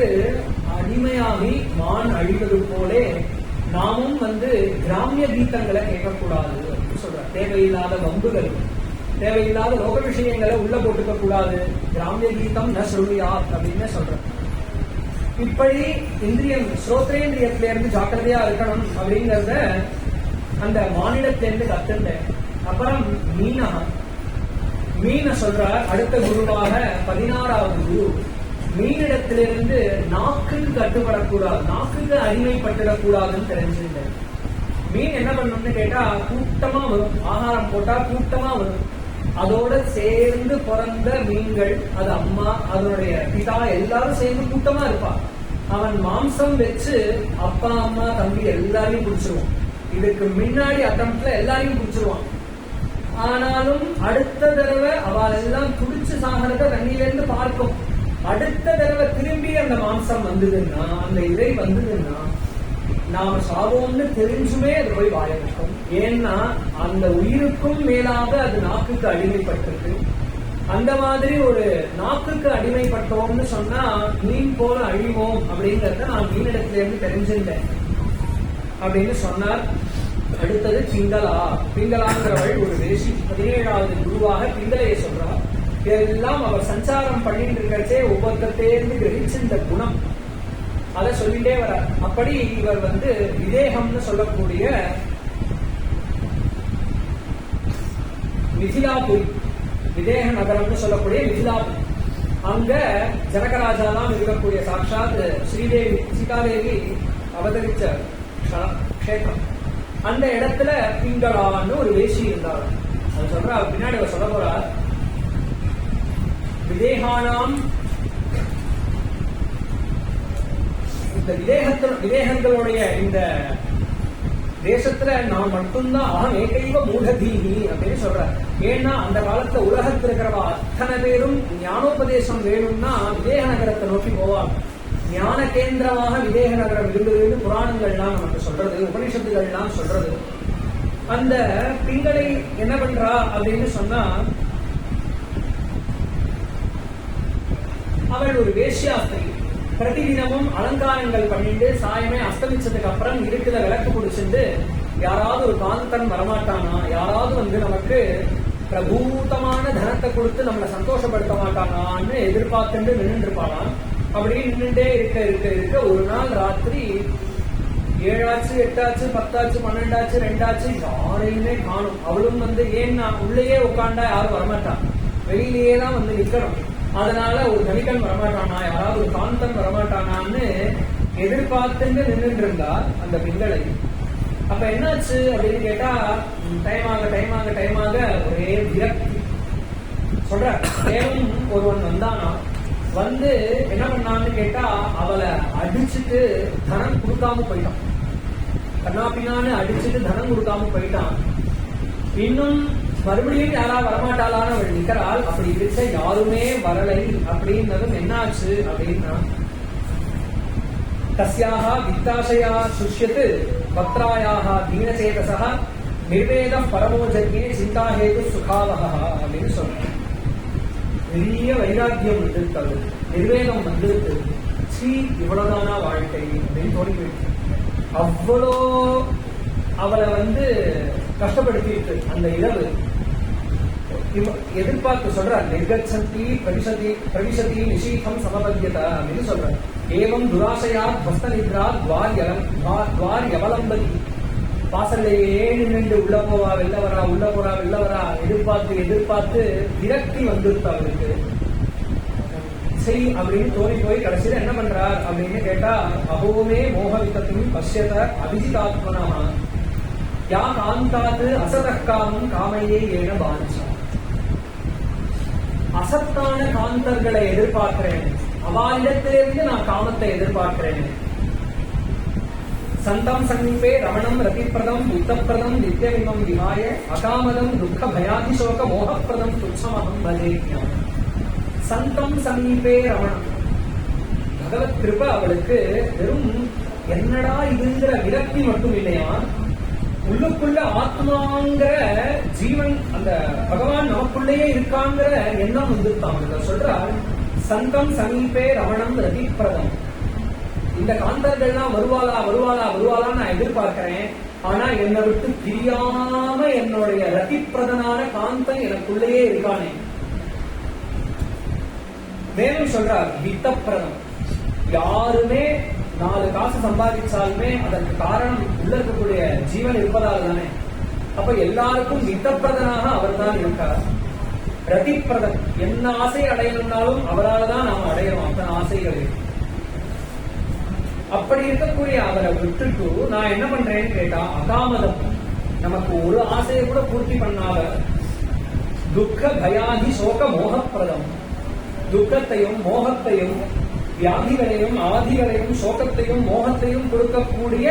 அடிமையாகி மான் அழிவது போலே நாமும் வந்து கிராமிய கீதங்களை கேட்கக்கூடாது அப்படின்னு சொல்ற. தேவையில்லாத வம்புகள், தேவையில்லாத லோக விஷயங்களை உள்ள போட்டுக்க கூடாது. கிராமிய கீதம் ந சொல்லியார் அப்படின்னு சொல்ற. இப்படி இந்திரியம் ஸ்ரோத்ரேந்திரியத்திலிருந்து ஜாக்கிரதையா இருக்கணும் அப்படிங்கறத அந்த மாநிலத்திலிருந்து கத்துட்டேன். அப்புறம் மீன சொல்றார் அடுத்த குருவாக 16வது குரு. மீனிடத்திலிருந்து நாக்குக்கு கட்டுப்படக்கூடாது, நாக்குக்கு அடிமைப்பட்டுடக்கூடாதுன்னு தெரிஞ்சுட்டேன். மீன் என்ன பண்ணணும்னு கேட்டா கூட்டமா வரும், ஆகாரம் போட்டா கூட்டமா வரும். அதோட சேர்ந்து பிறந்த மீன்கள், அது அம்மா அதனுடைய பிதா எல்லாரும் சேர்ந்து கூட்டமா இருப்பா. அவன் மாம்சம் வச்சு அப்பா அம்மா தம்பி எல்லாரையும் பிடிச்சிருவான். இதுக்கு முன்னாடி அட்டம்ப்ட்ல எல்லாரையும் பிடிச்சிருவான். ஆனாலும் அடுத்த தடவை அவள் எல்லாம் துடிச்சு சாகிறத தண்ணியிலிருந்து பார்க்கும். அடுத்த தடவை திரும்பி அந்த மாம்சம் வந்ததுன்னா, அந்த இறை வந்ததுன்னா நாம சாவோம்னு தெரிஞ்சுமே அது போய் வாய வைக்கும். ஏன்னா அந்த உயிருக்கும் மேலாக அது நாக்குக்கு அடிமைப்பட்டிருக்கு. அந்த மாதிரி ஒரு நாக்குக்கு அடிமைப்பட்டோம்னு சொன்னா மீன் போல அழிவோம் அப்படிங்கறத நான் மீனிடத்துல இருந்து தெரிஞ்சிருந்தேன் அப்படின்னு சொன்னார். அடுத்தது பிங்களா. பிங்களாங்கிறவள் ஒரு வேசி. 17வது குருவாக பிங்களையை சொல்றார். இதெல்லாம் அவர் சஞ்சாரம் பண்ணிட்டு இருக்கிறச்சே ஒவ்வொருத்தேர்ந்து கிரகிச்சு இந்த குணம் அதை சொல்லிட்டே வர. அப்படி இவர் விதேகம்னு சொல்லக்கூடிய மிதிலாபுரி, விதேக நகரம்னு சொல்லக்கூடிய மிதிலாபுரி, அங்க ஜனகராஜாலாம் இருக்கக்கூடிய சாட்சாத் ஸ்ரீதேவி சீதாதேவி அவதரிச்ச கஷேத்திரம். அந்த இடத்துல பிங்களான்னு ஒரு வேசி இருந்தார். அது சொல்ற பின்னாடி அவர் சொல்ல போறார். விதேகானாம், இந்த விதேகங்களுடைய இந்த தேசத்துல நான் மட்டும்தான் அகம் ஏகைவ மூடதீஹி அப்படின்னு சொல்ற. ஏன்னா அந்த காலத்துல உலகத்தில் இருக்கிறவா அத்தனை பேரும் ஞானோபதேசம் வேணும்னா விதேக நகரத்தை நோக்கி போவாங்க. ஞான கேந்திரமாக விதேக நகரம் இருந்ததுன்னு புராணங்கள்லாம் நமக்கு சொல்றது, உபனிஷத்துகள்லாம் சொல்றது. அந்த பிங்களை என்ன பண்றா அப்படின்னு சொன்னா, அவள் ஒரு வேஷ்யாஸ்திரி. பிரதிதினமும் அலங்காரங்கள் பண்ணிட்டு சாயமே அஸ்தமிச்சதுக்கு அப்புறம் இருட்டுல விளக்கு குடிச்சுட்டு யாராவது ஒரு காந்தன் வரமாட்டானா, யாராவது நமக்கு பிரபூதமான தனத்தை கொடுத்து நம்மளை சந்தோஷப்படுத்த மாட்டானான்னு எதிர்பார்த்துட்டு நின்று இருப்பாளாம். அப்படி நின்றுட்டே இருக்க இருக்க இருக்க ஒரு நாள் ராத்திரி 7 ஆச்சு, 8 ஆச்சு, 10 ஆச்சு, 12 ஆச்சு, 2 ஆச்சு, யாரையுமே காணும். அவளும் ஏன்னா உள்ளேயே உட்காண்டா யாரும் வரமாட்டான், வெளியிலேயே தான் நிக்கணும். அதனால ஒரு தனிக்கன் வரமாட்டானா, யாராவது ஒரு காந்தன் வரமாட்டானான்னு எதிர்பார்த்துட்டு நின்றுட்டு இருந்தா அந்த பிங்களை. அப்ப என்னாச்சு அப்படின்னு கேட்டா, டைம் ஆக ஒரே விரக்தி. சொல்ற தேவன் ஒருவன் வந்தானா, என்ன பண்ணான்னு கேட்டா அவளை அடிச்சுட்டு தனம் கொடுக்காம போயிட்டான். கண்ணாப்பினான்னு அடிச்சுட்டு தனம் கொடுக்காம போயிட்டான். இன்னும் மறுபடியும் யாராவது வரமாட்டாளான்னு அவள் நிற்கிறாள். அப்படி இருக்க யாருமே வரலை. அப்படின்னதும் என்னாச்சு அப்படின்னா, தஸ்யாக வித்தாசையா சுஷ்யத்து பத்ராயாக தீனச்சேதசா நிர்வேதம் பரமோஜன்யே சிந்தாஹேது சுகாவகா அப்படின்னு சொல்றேன். பெரிய வைராக்கியம் வந்துருக்காது, நிர்வேதம் வந்துருக்கு. இவ்வளவுதானா வாழ்க்கை அப்படின்னு தோணி போயிட்டு அவ்வளோ அவளை கஷ்டப்படுத்தி இருக்கு அந்த இரவு. எதிர்பார்த்து சொல்ற நிர்கச்சந்தி பிரவிசதி நிஷீகம் சமபத்தியதா அப்படின்னு சொல்ற. ஏவம் துராசையா பஸ்த நித்ரா துவார் எவலம்பதி. வாசல்லையே நின்று உள்ள போவா வெளில வரா எதிர்பார்த்து விரக்தி வந்துருத்து அவருக்கு. சரி அப்படின்னு தோணி போய் கடைசியில என்ன பண்றார் அப்படின்னு கேட்டா, அபோமே மோகவிதத்தும் பஷ்யத அபிஜிதாத்மனா யா காந்தாது அசதக்காமும் காமையே ஏன பாதிச்சா. அசத்தான காந்தர்களை எதிர்பார்க்கிறேன், அவளிடத்திலிருந்து நான் காமத்தை எதிர்பார்க்கிறேன். சந்தம் சமீபே ரமணம் ரதிப்பிரதம் புத்தப்பிரதம் நித்தியமிமம் விஹாய அகாமதம் துக்க பயாதிசோக மோகப்பிரதம் துச்சமகம் பதேக்ஞானம். சந்தம் சமீபே ரமணம், பகவத் கிருப அவளுக்கு வெறும் என்னடா இதுங்கிற விரக்தி மட்டும் இல்லையா, உள்ளுக்குள்ள ஆத்மாங்கிற ஜீவன் அந்த பகவான் நமக்குள்ளேயே இருக்காங்கிற எண்ணம் வந்துருத்தான். சொல்றார் சந்தம் சமீபே ரமணம் ரதிப்பிரதம். இந்த காந்தர்கள்லாம் வருவாளா நான் எதிர்பார்க்கிறேன். ஆனா என்னை விட்டு பிரியாம என்னுடைய ரதிப்பிரதனான காந்தன் எனக்குள்ளேயே இருக்கானே. மேலும் சொல்றார் வித்தப்பிரதம். யாருமே 4 காசு சம்பாதிச்சாலுமே அதற்கு காரணம் உள்ள இருக்கக்கூடிய ஜீவன் இருப்பதால் தானே. அப்ப எல்லாருக்கும் வித்தப்பிரதனாக அவர் தான் இருக்கார். ரதிப்பிரதன், என்ன ஆசை அடையணும்னாலும் அவரால் தான் நாம் அடையணும் அத்தனை ஆசைகள். அப்படி இருக்கக்கூடிய அவரை விட்டுட்டு நான் என்ன பண்றேன்னு கேட்டா, அகாமதம், நமக்கு ஒரு ஆசையை கூட பூர்த்தி பண்ணாத துக்க பயாதி சோக மோகப்பிரதம், துக்கத்தையும் மோகத்தையும் வியாதிகளையும் ஆதிகளையும் சோகத்தையும் மோகத்தையும் கொடுக்கக்கூடிய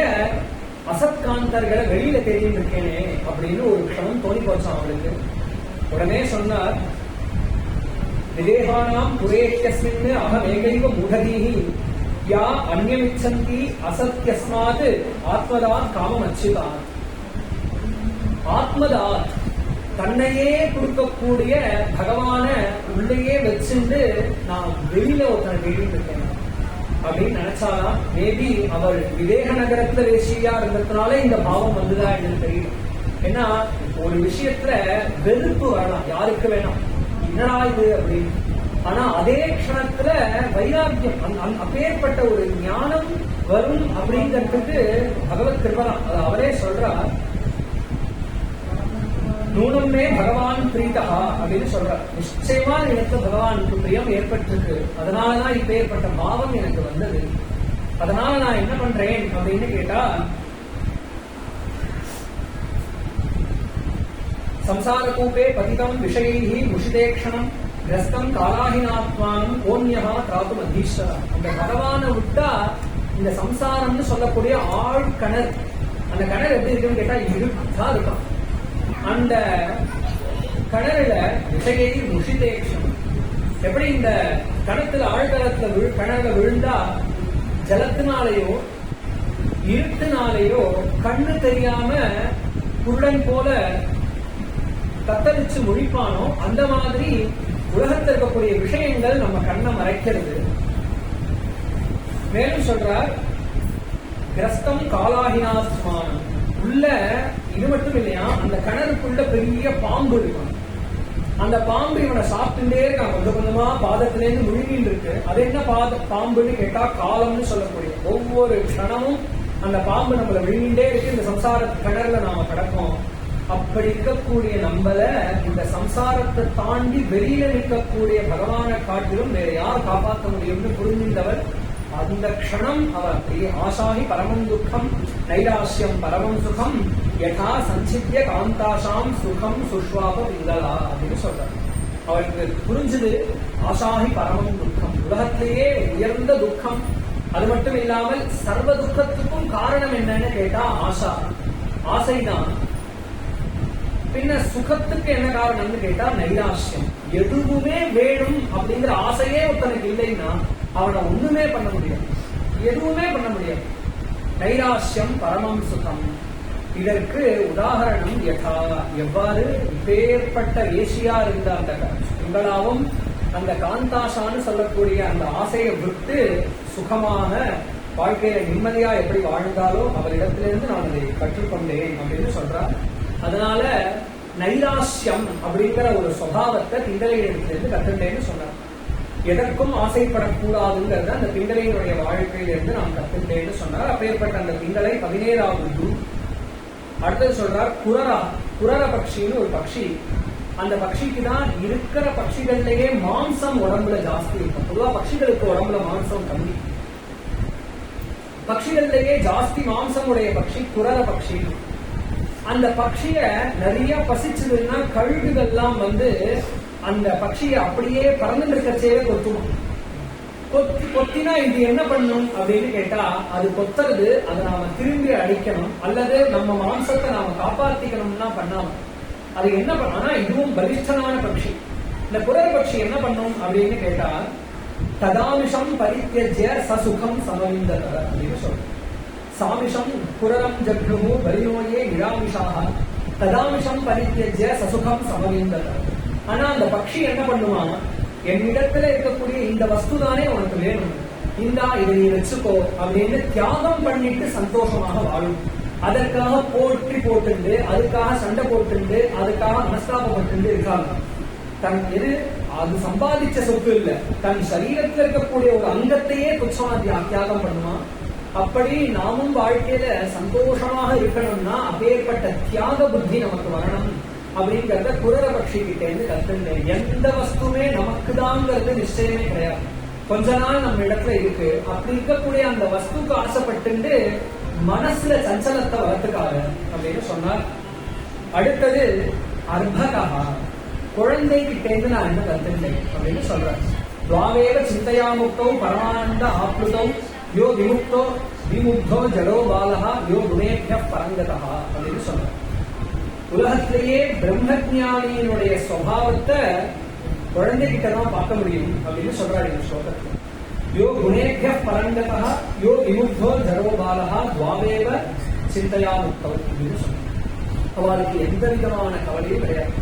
அசத்காந்தர்களை வெளியில தேடிட்டு இருக்கேனே அப்படின்னு ஒரு க்ஷணம் தோணி போச்சான் அவளுக்கு. உடனே சொன்னார், விதேகானாம் புரேக்கியஸ்மின் அகமேகைவ மூடதீஹி யா அந்யமிச்சந்தி அசத்யஸ்மாத் ஆத்மதாத் காமம் அச்சுதான். ஆத்மதாத், தன்னையே கொடுக்கக்கூடிய பகவான உள்ளேயே வச்சுட்டு நான் வெளியில ஒருத்தனை தேடிட்டு இருக்கேன். அப்படின்னு நினைச்சாலாம். மேபி அவள் விவேக நகரத்துல வேசியா இருந்ததுனால இந்த பாவம் வந்துதா என்று தெரியல. ஏன்னா ஒரு விஷயத்துல வெறுப்பு வரலாம், யாருக்கு வேணாம், என்னடா இது அப்படின்னு. ஆனா அதே க்ஷணத்துல வைராக்கியம், அப்பேற்பட்ட ஒரு ஞானம் வரும் அப்படிங்கிறதுக்கு பகவத் கிருபதான். அது அவரே சொல்றார், நூனமே பகவான் பிரீதா அப்படின்னு சொல்றார். நிச்சயமா எனக்கு பகவானுக்கு பிரியம் ஏற்பட்டிருக்கு, அதனாலதான் இப்ப ஏற்பட்ட பாவம் எனக்கு வந்தது. அதனால நான் என்ன பண்றேன் அப்படின்னு கேட்டா, சம்சார கூப்பே பதிதம் விஷயைஹி முஷிதேக்ஷணம் கிரஸ்தம் காலாஹினாத்மானம் ஓன்யஹா திராத்தும் அதீஸ்வரா. அந்த பகவானை விட்டா இந்த சம்சாரம்னு சொல்லக்கூடிய ஆழ்கணர், அந்த கணர் எப்படி இருக்குன்னு கேட்டா இருட்டா இருக்கான். அந்த கடலில விஷயை முஷிதேக்ஷம், எப்படி இந்த கணத்துல ஆழ்கலத்துல கணல விழுந்தா ஜலத்தினாலேயோ இருட்டுனாலேயோ கண்ணு தெரியாம குருடன் போல தத்தளிச்சு முழிப்பானோ, அந்த மாதிரி உலகத்தில் இருக்கக்கூடிய விஷயங்கள் நம்ம கண்ணை மறைக்கிறது. மேலும் சொல்றார், கிரஸ்தம் காலாஹினாஸ்மானம், உள்ள இது மட்டும் இல்லையா, அந்த கிணறுக்குள்ள பெரிய பாம்பு இருக்கும். அந்த பாம்பு இவனை சாப்பிட்டுட்டே இருக்கான், கொஞ்சம் கொஞ்சமா பாதத்திலேருந்து முழுகின்னு இருக்கு. அது என்ன பாம்புன்னு கேட்டா காலம்னு சொல்லக்கூடிய, ஒவ்வொரு க்ஷணமும் அந்த பாம்பு நம்மள விழுங்கிட்டே இருக்கு. இந்த சம்சார கிணறுல நாம கிடப்போம். அப்படி இருக்கக்கூடிய நம்மள இந்த சம்சாரத்தை தாண்டி வெளியில நிற்கக்கூடிய பகவானை காட்டிலும் வேற யார் காப்பாற்ற முடியும்னு புரிந்திருந்தவர். அந்த க்ஷணம் அவர் ஆசாஹி பரமம் துக்கம் நைராசியம் பரமம் சுகம் யதா சஞ்சித்ய காந்தாசாம் சுகம் சுஷ்வாப பிங்களா அப்படின்னு சொல்றார். அவருக்கு புரிஞ்சது ஆசாஹி பரமம் துக்கம், உலகத்திலேயே உயர்ந்த துக்கம். அது மட்டும் இல்லாமல் சர்வ துக்கத்துக்கும் காரணம் என்னன்னு கேட்டா ஆசா, ஆசைதான். பின்ன சுகத்துக்கு என்ன காரணம்னு கேட்டா நைராசியம். எதுவுமே வேணும் அப்படிங்கிற ஆசையே ஒருத்தனுக்கு இல்லைன்னா அவனை ஒண்ணுமே பண்ண முடியாது, எதுவுமே பண்ண முடியாது. நைராசியம் பரமம் சுகம். இதற்கு உதாரணம் யதா, எவ்வாறு இப்பேற்பட்ட ஏசியா இருந்த அந்த உங்களாவும் அந்த காந்தாசான்னு சொல்லக்கூடிய அந்த ஆசையை விட்டு சுகமான வாழ்க்கையில நிம்மதியா எப்படி வாழ்ந்தாலோ அவரிடத்திலிருந்து நான் அதை கற்றுக்கொண்டேன் அப்படின்னு சொல்றார். அதனால நைராசியம் அப்படிங்கிற ஒரு சுபாவத்தை பிங்களையிடத்திலிருந்து கற்றுட்டேன்னு சொன்னார். எதற்கும் ஆசைப்படக்கூடாதுங்கிறத அந்த பிங்களையினுடைய வாழ்க்கையிலிருந்து நாம் கற்றுட்டேன்னு சொன்னார். அப்பேற்பட்ட அந்த பிங்களை 17வது. அடுத்தது சொல்றார் குரரா, குரர பட்சின்னு ஒரு பட்சி. அந்த பட்சிக்கு தான் இருக்கிற பட்சிகள்லயே மாம்சம் உடம்புல ஜாஸ்தி இருக்கும். பொதுவா பட்சிகளுக்கு உடம்புல மாம்சம் கம்மி. பட்சிகள்லயே ஜாஸ்தி மாம்சம் உடைய பட்சி குரர பட்சி. அந்த பட்சிய நிறைய பசிச்சதுன்னா கழுகுகள்லாம் அந்த பட்சியை அப்படியே பறந்து இருக்கச்சே கொத்துமா. கொத்தினா இது என்ன பண்ணும் அப்படின்னு கேட்டா, அது கொத்துறது அதை நாம திரும்பி அடிக்கணும் அல்லது நம்ம மாம்சத்தை நாம காப்பாத்திக்கணும்னா பண்ணாம அது என்ன பண்ண. ஆனா இதுவும் பலிஷ்டமான பட்சி. இந்த குரர பட்சி என்ன பண்ணும் அப்படின்னு கேட்டா, ததாமிஷம் பரித்யஜ்ய சசுகம் சமவிந்தத அப்படின்னு சொல்றோம். சாமிஷம் குரரம் ஜக்ருமு பலினோயே நிராமிஷாக ததாமிஷம் பரித்யஜ்ய சசுகம் சமவிந்தத. ஆனா அந்த பட்சி என்ன பண்ணுமா, என்னிடத்துல இருக்கக்கூடிய இந்த வஸ்து தானே உனக்கு வேணும், இந்தா இதை நீ வச்சுக்கோ அப்படின்னு தியாகம் பண்ணிட்டு சந்தோஷமாக வாழும். அதற்காக போற்றி போட்டு, அதுக்காக சண்டை போட்டு, அதுக்காக மனஸ்தாபப்பட்டு இருக்காங்க. தன் எது அது சம்பாதிச்ச சொத்து இல்ல, தன் சரீரத்தில் இருக்கக்கூடிய ஒரு அங்கத்தையே துச்சமா தியாகம் பண்ணுமா. அப்படி நாமும் வாழ்க்கையில சந்தோஷமாக இருக்கணும்னா அப்பேற்பட்ட தியாக புத்தி நமக்கு வரணும் அப்படிங்கறத குரர பட்சி கிட்ட இருந்து கத்துட்டேன். எந்த வஸ்துமே நமக்கு தான்ங்கிறது நிச்சயமே கிடையாது. கொஞ்ச நாள் நம்ம இடத்துல இருக்கு, அப்படி இருக்கக்கூடிய அந்த வஸ்துக்கு ஆசைப்பட்டு மனசுல சஞ்சலத்தை வளர்த்துக்காரு அப்படின்னு சொன்னார். அடுத்தது அர்ப்பகா, குழந்தை கிட்ட இருந்து நான் என்ன கத்துட்டேன் அப்படின்னு சொல்றேன். துவாவேவ சிந்தையாமுக்தோ பரமானந்த ஆப்ளுதோ யோ விமுக்தோ விமுக்தோ ஜடோ பாலஹா யோ குணேபிய பரங்கதா அப்படின்னு சொல்றேன். உலகத்திலேயே பிரம்மஜானியினுடைய சுவாவத்தை குழந்தைகிட்ட தான் பார்க்க முடியும் அப்படின்னு சொல்றாரு இந்த ஸ்லோகத்தில். யோ குணேபிய பரங்கதா யோ விமுக்தோ ஜடோ பாலஹா துவாவேவ சிந்தையாமுக்தோ அப்படின்னு சொல்றாரு. அவளுக்கு எந்த விதமான கவலையும் கிடையாது.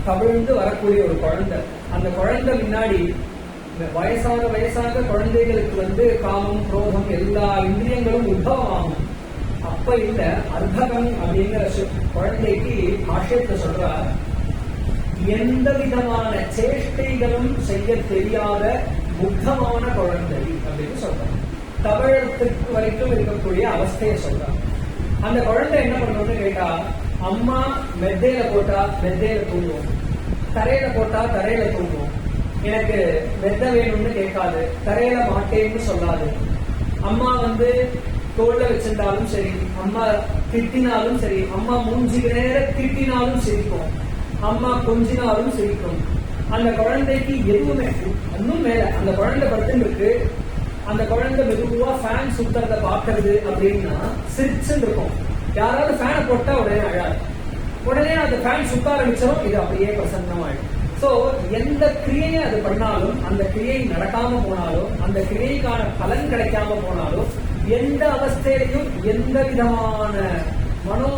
கவிழ்ந்து வரக்கூடிய ஒரு குழந்தை, அந்த குழந்தை முன்னாடி வயசாக குழந்தைகளுக்கு காமம் குரோதம் எல்லா இந்திரியங்களும் உத்பவமாகும். அப்ப இல்ல அர்த்தகம் அப்படிங்கிற குழந்தைக்கு பாஷ்யத்தை சொல்றார், எந்த விதமான சேஷ்டைகளும் செய்ய தெரியாத முக்தமான குழந்தை அப்படின்னு சொல்றாங்க. தவழத்துக்கு வரைக்கும் இருக்கக்கூடிய அவஸ்தையை சொல்றாங்க. அந்த குழந்தை என்ன பண்ணணும்னு கேட்டா, அம்மா மெத்தையில போட்டா மெத்தையில தூங்குவோம், தரையில போட்டா தரையில தூங்குவோம். எனக்கு மெத்தை வேணும்னு கேட்காது, தரையில மாட்டேன்னு சொல்லாது. அம்மா தோல்ல வச்சிருந்தாலும் சரி, அம்மா திட்டினாலும் சரி, அம்மா மூஞ்சிக்கு நேர திட்டினாலும் சிரிக்கும், அம்மா கொஞ்சினாலும் சிரிக்கும். அந்த குழந்தைக்கு எதுவுமே இன்னும் மேல அந்த குழந்தை படுத்துருக்கு, அந்த குழந்தை மெதுவா ஃபேன் சுத்துறத பாக்குறது அப்படின்னா சிரிச்சுன்னு இருக்கும். யாராவது ஃபேனை போட்டா உடனே அழாது, உடனே அந்த ஃபேன் சுத்த ஆரம்பிச்சோம், இது அப்படியே பிரசன்னமாயிடும். சோ எந்த கிரியையை அது பண்ணாலும், அந்த கிரியை நடக்காம போனாலும், அந்த கிரியைக்கான பலன் கிடைக்காம போனாலும், எந்த அவஸ்தையிலையும் எந்த விதமான மனோ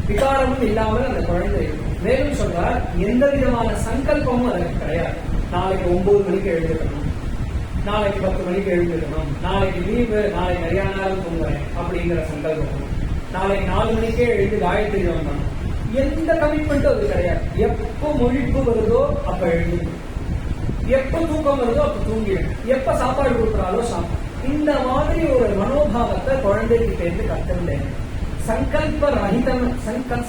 விகாரமும் இல்லாமல் அந்த குழந்தை இருக்கும். மேலும் சொல்றார், எந்த விதமான சங்கல்பமும் அதற்கு கிடையாது. நாளைக்கு 9 மணிக்கு எழுந்திருக்கணும், நாளைக்கு 10 மணிக்கு எழுந்திருக்கணும், நாளைக்கு லீவு, நாளைக்கு நிறைய நேரம் தூங்குறேன் அப்படிங்கிற சங்கல்பம், நாளைக்கு 4 மணிக்கே எழுந்து காயத்ரி பண்ணணும், எந்த கமிட்மெண்ட்டும் அது கிடையாது. எப்போ முழிப்பு வருதோ அப்ப எழுந்து, எப்ப தூக்கம் வருதோ அப்ப தூங்கிடும், எப்ப சாப்பாடு கொடுக்குறாலோ சாப்பிடும். இந்த மாதிரி ஒரு மனோபாவத்தை குழந்தைகிட்ட இருந்து கத்துட்டேன். சங்கல்ப ரஹிதம்,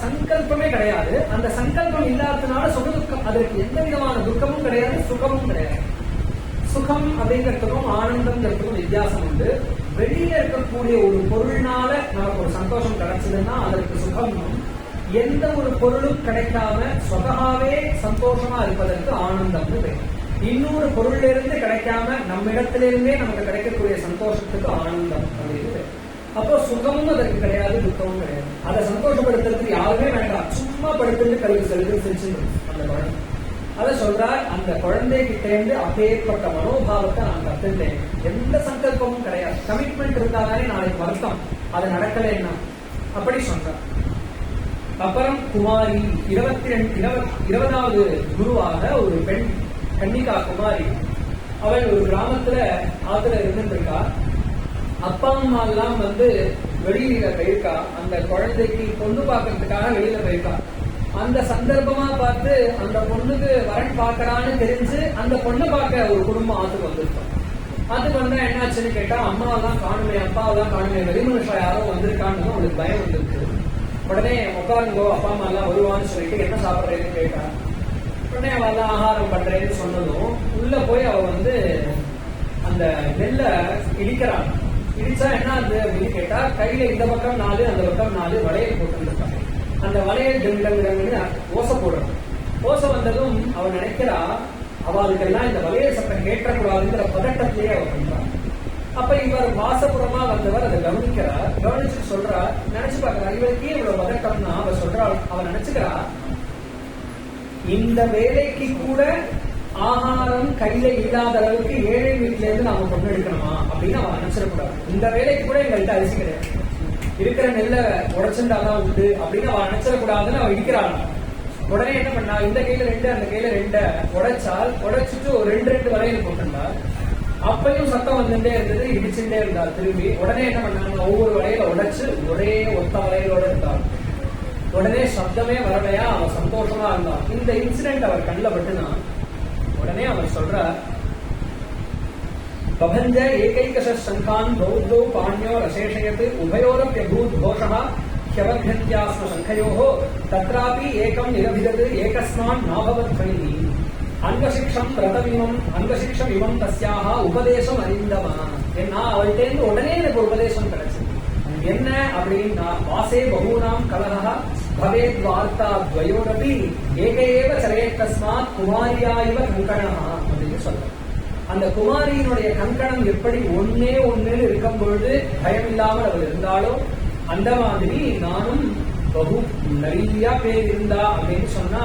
சங்கல்பமே கிடையாது. அந்த சங்கல்பம் இல்லாததுனால சுகதுக்கம், அதற்கு எந்த விதமான துக்கமும் கிடையாது, சுகமும் கிடையாது. சுகம் அப்படிங்கிறதுக்கும் ஆனந்தம்ங்கிறதுக்கும் வித்தியாசம் உண்டு. வெளியில இருக்கக்கூடிய ஒரு பொருள்னால நமக்கு ஒரு சந்தோஷம் கிடைச்சதுன்னா அதற்கு சுகம். எந்த ஒரு பொருளும் கிடைக்காம சுகமாவே சந்தோஷமா இருப்பதற்கு ஆனந்தம்னு பேர். இன்னொரு பொருள்ல இருந்து கிடைக்காம நம்மிடத்திலிருந்தே நமக்கு கிடைக்கக்கூடிய சந்தோஷத்துக்கு ஆனந்தம் அப்படின்னு. அப்போ சுகமும் அதற்கு கிடையாது, துக்கமும் கிடையாது. அதை சந்தோஷப்படுத்துறதுக்கு யாருமே வேண்டாம், சும்மா படுத்துட்டு கல்வி செலுத்து அந்த குழந்தை. அதை சொல்றார், அந்த குழந்தைகிட்ட இருந்து அப்பேற்பட்ட மனோபாவத்தை நான் கத்துட்டேன். எந்த சங்கல்பமும் கிடையாது, கமிட்மெண்ட் இருந்தாலே நாளைக்கு வருத்தம், அது நடக்கலைன்னா அப்படி சொல்றார். அப்புறம் குமாரி 20வது குருவாக ஒரு பெண் கன்னிகா குமாரி. அவள் ஒரு கிராமத்துல ஆத்துல இருந்துருக்கா. அப்பா அம்மா எல்லாம் வெளியில போயிருக்கா, அந்த குழந்தைக்கு பொண்ணு பார்க்கறதுக்காக வெளியில போயிருக்கா. அந்த சந்தர்ப்பமா பார்த்து அந்த பொண்ணுக்கு வரன் பார்க்கறான்னு தெரிஞ்சு அந்த பொண்ணு பார்க்க ஒரு குடும்பம் ஆத்துக்கு வந்திருக்கோம். அதுக்கு வந்தா என்னாச்சுன்னு கேட்டா, அம்மாவெல்லாம் காணுமே, அப்பாவெல்லாம் காணுமே, வெளிமனுஷா யாரோ வந்திருக்கான்னு அவளுக்கு பயம் வந்துருக்கு. உடனே உட்காருங்கோ, அப்பா அம்மா எல்லாம் வருவான்னு சொல்லிட்டு என்ன சாப்பிட்றேன்னு கேட்டா. உடனே அவெல்லாம் ஆகாரம் பண்றேன்னு சொன்னதும் உள்ள போய் அவ அந்த நெல்ல இடிக்கிறான். இடிச்சா என்ன ஆகுது அப்படின்னு கேட்டா, கையில இந்த பக்கம் 4 அந்த பக்கம் 4 வளையல் போட்டுருக்காங்க. அந்த வளையல் டங்குன்னு ஓசை போடுறான். ஓசை வந்ததும் அவன் நினைக்கிறா, அவளுக்கெல்லாம் இந்த வளையல் சத்தம் கேட்டக்கூடாதுங்கிற பதட்டத்திலேயே அவ பண்றான். அப்ப இவர் வாசப்புறமா வந்தவர் அதை கவனிக்கிறார். கவனிச்சு சொல்றார், நினைச்சு பாக்குறா, இவருக்கே இவ்வளவு பதட்டம்னா அவ சொல்றாள். அவன் நினைச்சுக்கிறா, இந்த வேலைக்கு கூட ஆகாரம் கையில இல்லாத அளவுக்கு ஏழை வீட்டுல இருந்து நாம பொண்ணு எடுக்கணுமா அப்படின்னு அவன் நினைச்சிடக்கூடாது. இந்த வேலைக்கு கூட எங்கள்கிட்ட அரிசி கிடையாது, இருக்கிற நெல்ல உடைச்சுட்டாதான் உண்டு அப்படின்னு அவன் நினைச்சிடக்கூடாதுன்னு அவன் இடிக்கிறாள். உடனே என்ன பண்ணா, இந்த கையில 2 அந்த கையில 2 உடைச்சால், உடைச்சிட்டு ஒரு 2 வளையல் போட்டுருந்தார். அப்பையும் சத்தம் வந்துட்டே இருந்தது, இடிச்சுட்டே இருந்தார் திரும்பி. உடனே என்ன பண்ணாங்க, ஒவ்வொரு வளையல உடைச்சு ஒரே ஒத்த வளையலோட இருந்தார். உடனே சப்தமே வரலையா, அவன் சந்தோஷமா இருந்தான். இந்த இன்சிடென்ட் அவர் கண்ணில் பட்டுனா உடனே அவர் சொல்றார், பபஞ்ச ஏகைகச சங்கான் பௌத்தோ பாண்யோ ரசேஷயத் உபயோரப்யபூத் கோஷா ஹ்யவத்யஸ்ம சங்கயோஹ தத்ராபி ஏகம் நிரபிதத் ஏகஸ்மான் நாபவத் ஃபலிஹி அங்கசிக்ஷம் ரதமிமம் அங்கசிக்ஷம் இமம் தஸ்யாக உபதேசம் அறிந்தமா. என்ன அவள்கிட்ட உடனே எனக்கு உபதேசம் கிடைச்சது. என்ன அப்படின்னா, வாசே பகூனாம் கலஹ பவேத் வார்த்தா துவயோரபி ஏகையேவ சரேத் தஸ்மாத் குமாரியாயிவ கங்கணஹ அப்படின்னு சொல்றார். அந்த குமாரியினுடைய கங்கணம் எப்படி ஒன்னே இருக்கும் பொழுது பயம் இல்லாமல் அவள் இருந்தாலும், அந்த மாதிரி நானும் பகு நிறைய பேர் இருந்தா அப்படின்னு சொன்னா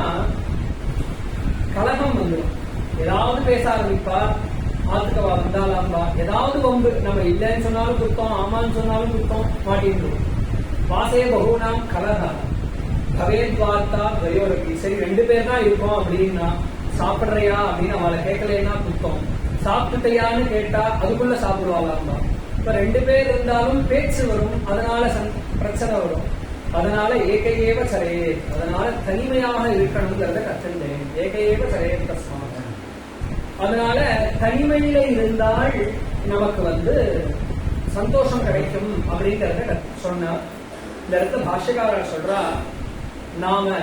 கலகம் வந்துடும். ஏதாவது பேச ஆரம்பிப்பா, ஆத்துக்கவா வந்தாலாம்பா, ஏதாவது வம்பு, நம்ம இல்லைன்னு சொன்னாலும் குத்தம், ஆமான்னு சொன்னாலும் குத்தம், மாட்டிருந்தோம். வாசே பகுனாம் கலகா பவேத் வார்த்தா துவயோரபி. சரி 2 பேர் தான் இருக்கோம் அப்படின்னா, சாப்பிட்றியா அப்படின்னு அவளை கேட்கலன்னா குத்தம், சாப்பிட்டுட்டையான்னு கேட்டா அதுக்குள்ள சாப்பிடுவாங்களாம். இப்ப 2 பேர் இருந்தாலும் பேச்சு வரும், அதனால பிரச்சனை வரும். அதனால ஏகையேவ சரே, அதனால தனிமையாக இருக்கணுங்கிறத கற்றுண்டேன். ஏகையேவ சரே தஸ்மாத். அதனால தனிமையில இருந்தால் நமக்கு சந்தோஷம் கிடைக்கும் அப்படிங்கறத சொன்னார். இந்த இடத்துல பாஷ்யக்காரர் சொல்றா, நாம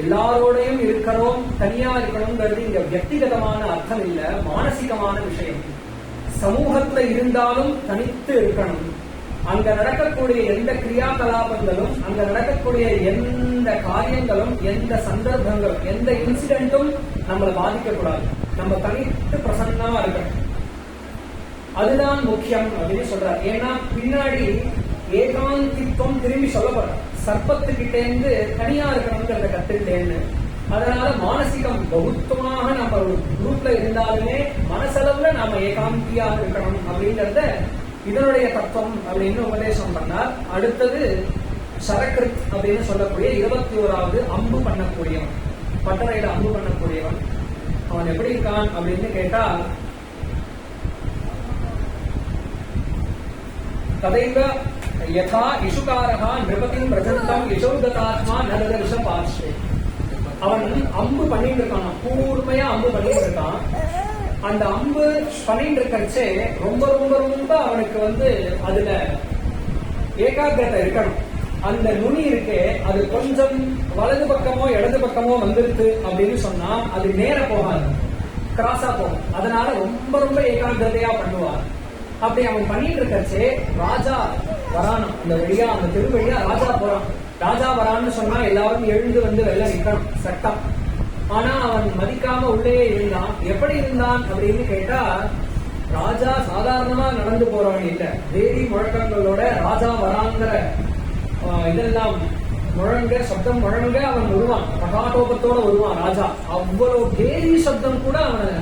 எல்லாரோடையும் இருக்கிறோம், தனியா இருக்கணும்ங்கிறது இங்க வியக்திகதமான அர்த்தம் இல்ல, மானசிகமான விஷயம். சமூகத்துல இருந்தாலும் தனித்து இருக்கணும். அங்க நடக்கக்கூடிய எந்த கிரியாகலாபங்களும், அங்க நடக்கக்கூடிய எந்த காரியங்களும், எந்த சந்தர்ப்பங்களும், எந்த இன்சிடென்ட்டும் நம்மளை பாதிக்க கூடாது. நம்ம தனித்து பிரசன்னமா இருக்கணும், அதுதான் முக்கியம் அப்படின்னு சொல்றாரு. ஏன்னா பின்னாடி ஏகாந்தித்துவம் திரும்பி சொல்லப்படுற சர்ப்பத்துக்கிட்ட இருந்து தனியா இருக்கணும்ங்கிறத கத்துக்கிட்டேன்னு. அதனால மானசிகம் பௌத்தமாக நம்ம ஒரு குரூப்ல இருந்தாலுமே மனசளவுல நாம ஏகாந்தியா இருக்கணும் அப்படிங்கறத இதனுடைய தத்துவம் அப்படின்னு உபதேசம் பண்ணார். அடுத்தது சரக்கிருத் அப்படின்னு சொல்லக்கூடிய 21வது அம்பு பண்ணக்கூடியவன், பட்டறையில அம்பு பண்ணக்கூடியவன். அவன் எப்படி இருக்கான் அப்படின்னு கேட்டா, ததைவ யதா இசுகாரஹா நிருபதிம் பிரஜந்தம் யசோததாத்மா நரதர்ஷ பார்ஷ்வே. அவன் அம்பு பண்ணிட்டு இருக்கான், கூர்மையா அம்பு பண்ணிட்டு இருக்கான். அந்த அம்பு பண்ணிட்டு இருக்கச்சே ரொம்ப ரொம்ப ரொம்ப அவனுக்கு அதுல ஏகாகிரதை இருக்கணும். அந்த நுனி இருக்கே அது கொஞ்சம் வலது பக்கமோ இடது பக்கமோ வந்துருக்கு அப்படின்னு சொன்னா அது நேர போகாது, கிராஸா போகும். அதனால ரொம்ப ரொம்ப ஏகாகிரதையா பண்ணுவார். அப்படி அவன் பண்ணிட்டு இருக்கச்சே ராஜா வரானும், அந்த வழியா அந்த தெரு வழியா ராஜா போறான். ராஜா வரான்னு சொன்னா எல்லாரும் எழுந்து வெளில நிக்கணும் சட்டம். ஆனா அவன் மதிக்காம உள்ளே இருந்தான். எப்படி இருந்தான் அப்படின்னு கேட்டா, ராஜா சாதாரணமா நடந்து போறவன் இல்ல, தேவி முழக்கங்களோட ராஜா வராங்கிற இதெல்லாம் முழங்க சப்தம் முழங்க அவன் வருவான், பகாட்டோபத்தோட வருவான் ராஜா. அவ்வளவு தேவி சப்தம் கூட அவனை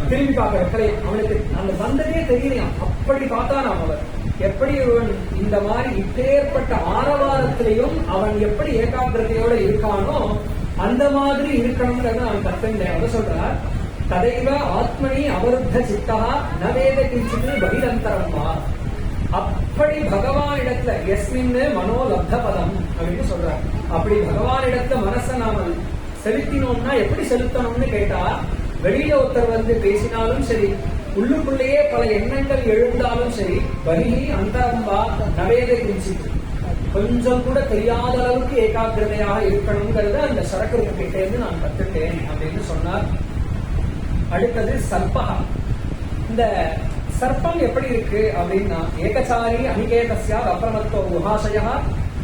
திரும்பி பார்க்க வைக்கலையும், அவனுக்கு அந்த வந்ததே தெரியலையாம். அப்படி பார்த்தான் அவன். எப்படி இவன் இந்த மாதிரி இப்பேற்பட்ட ஆரவாரத்திலையும் அவன் எப்படி ஏகாகிரதையோட இருக்கானோ அந்த மாதிரி இருக்கணும்ங்கிறத அவன் கத்துண்டேன். அதை சொல்றார், ததைவ ஆத்மனி அவருத்த சித்தா நவேத கிஞ்சித்து பகிரந்தரம்பா. அப்படி பகவானிடத்துல எஸ்மின்னு மனோலப்த பதம் அப்படின்னு சொல்றார். அப்படி பகவானிடத்துல மனசை நாம செலுத்தினோம்னா எப்படி செலுத்தணும்னு கேட்டா, வெளியில ஒருத்தர் பேசினாலும் சரி, உள்ளுக்குள்ளேயே பல எண்ணங்கள் எழுந்தாலும் சரி, பகிரி அந்தரம்பா நவேத கிஞ்சித்து, கொஞ்சம் கூட தெரியாத அளவுக்கு ஏகாகிரதையாக இருக்கணுங்கிறத அந்த சரக்கு கிட்ட இருந்து நான் கத்துட்டேன் அப்படின்னு சொன்னார். அடுத்தது சர்ப்பகா. இந்த சர்ப்பம் எப்படி இருக்கு அப்படின்னா, ஏகசாரி அனிகேதஸ்யா அப்ரமத்தோ குஹாசயா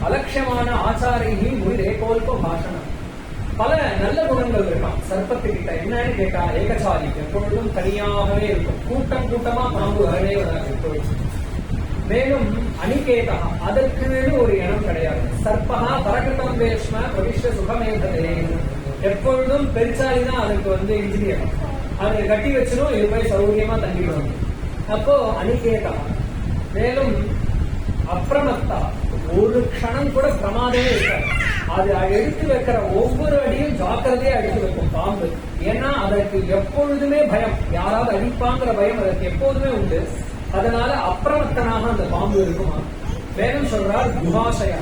அலட்சியமான ஆச்சாரைகி முடி ஏகோல்ப பாஷணம். பல நல்ல குணங்கள் இருக்கான் சர்ப்பத்துக்கிட்ட. என்னன்னு கேட்டா, ஏகசாரி எப்பொழுதும் தனியாகவே இருக்கும், கூட்டம் கூட்டமா பாம்பு வரவே வராது எப்பொழுதும். மேலும் அனிகேதா, அதற்கு ஒரு இடம் கிடையாது. சர்ப்பகா பரகதம் வேஷ்ம பிரவிஷ்ட சுகமேதே, எப்பொழுதும் பெருசாலிதான் அதுக்கு இன்ஜினியர், அதை கட்டி வச்சிடும், இது போய் சௌகரியமா தங்கிடும். அப்போ அனிகேதா. மேலும் அப்ரமத்தா, ஒரு க்ஷணம் கூட பிரமாதமே இருக்காது. அது எடுத்து வைக்கிற ஒவ்வொரு அடியும் ஜாக்கிரதையா எடுத்து வைக்கும் பாம்பு. ஏன்னா அதற்கு எப்பொழுதுமே பயம், யாராவது அடிப்பாங்கிற பயம் அதற்கு எப்போதுமே உண்டு. அதனால அப்ரமத்தனாக அந்த பாம்பு இருக்குமா. மேலும் சொல்றார் குஹாசயா,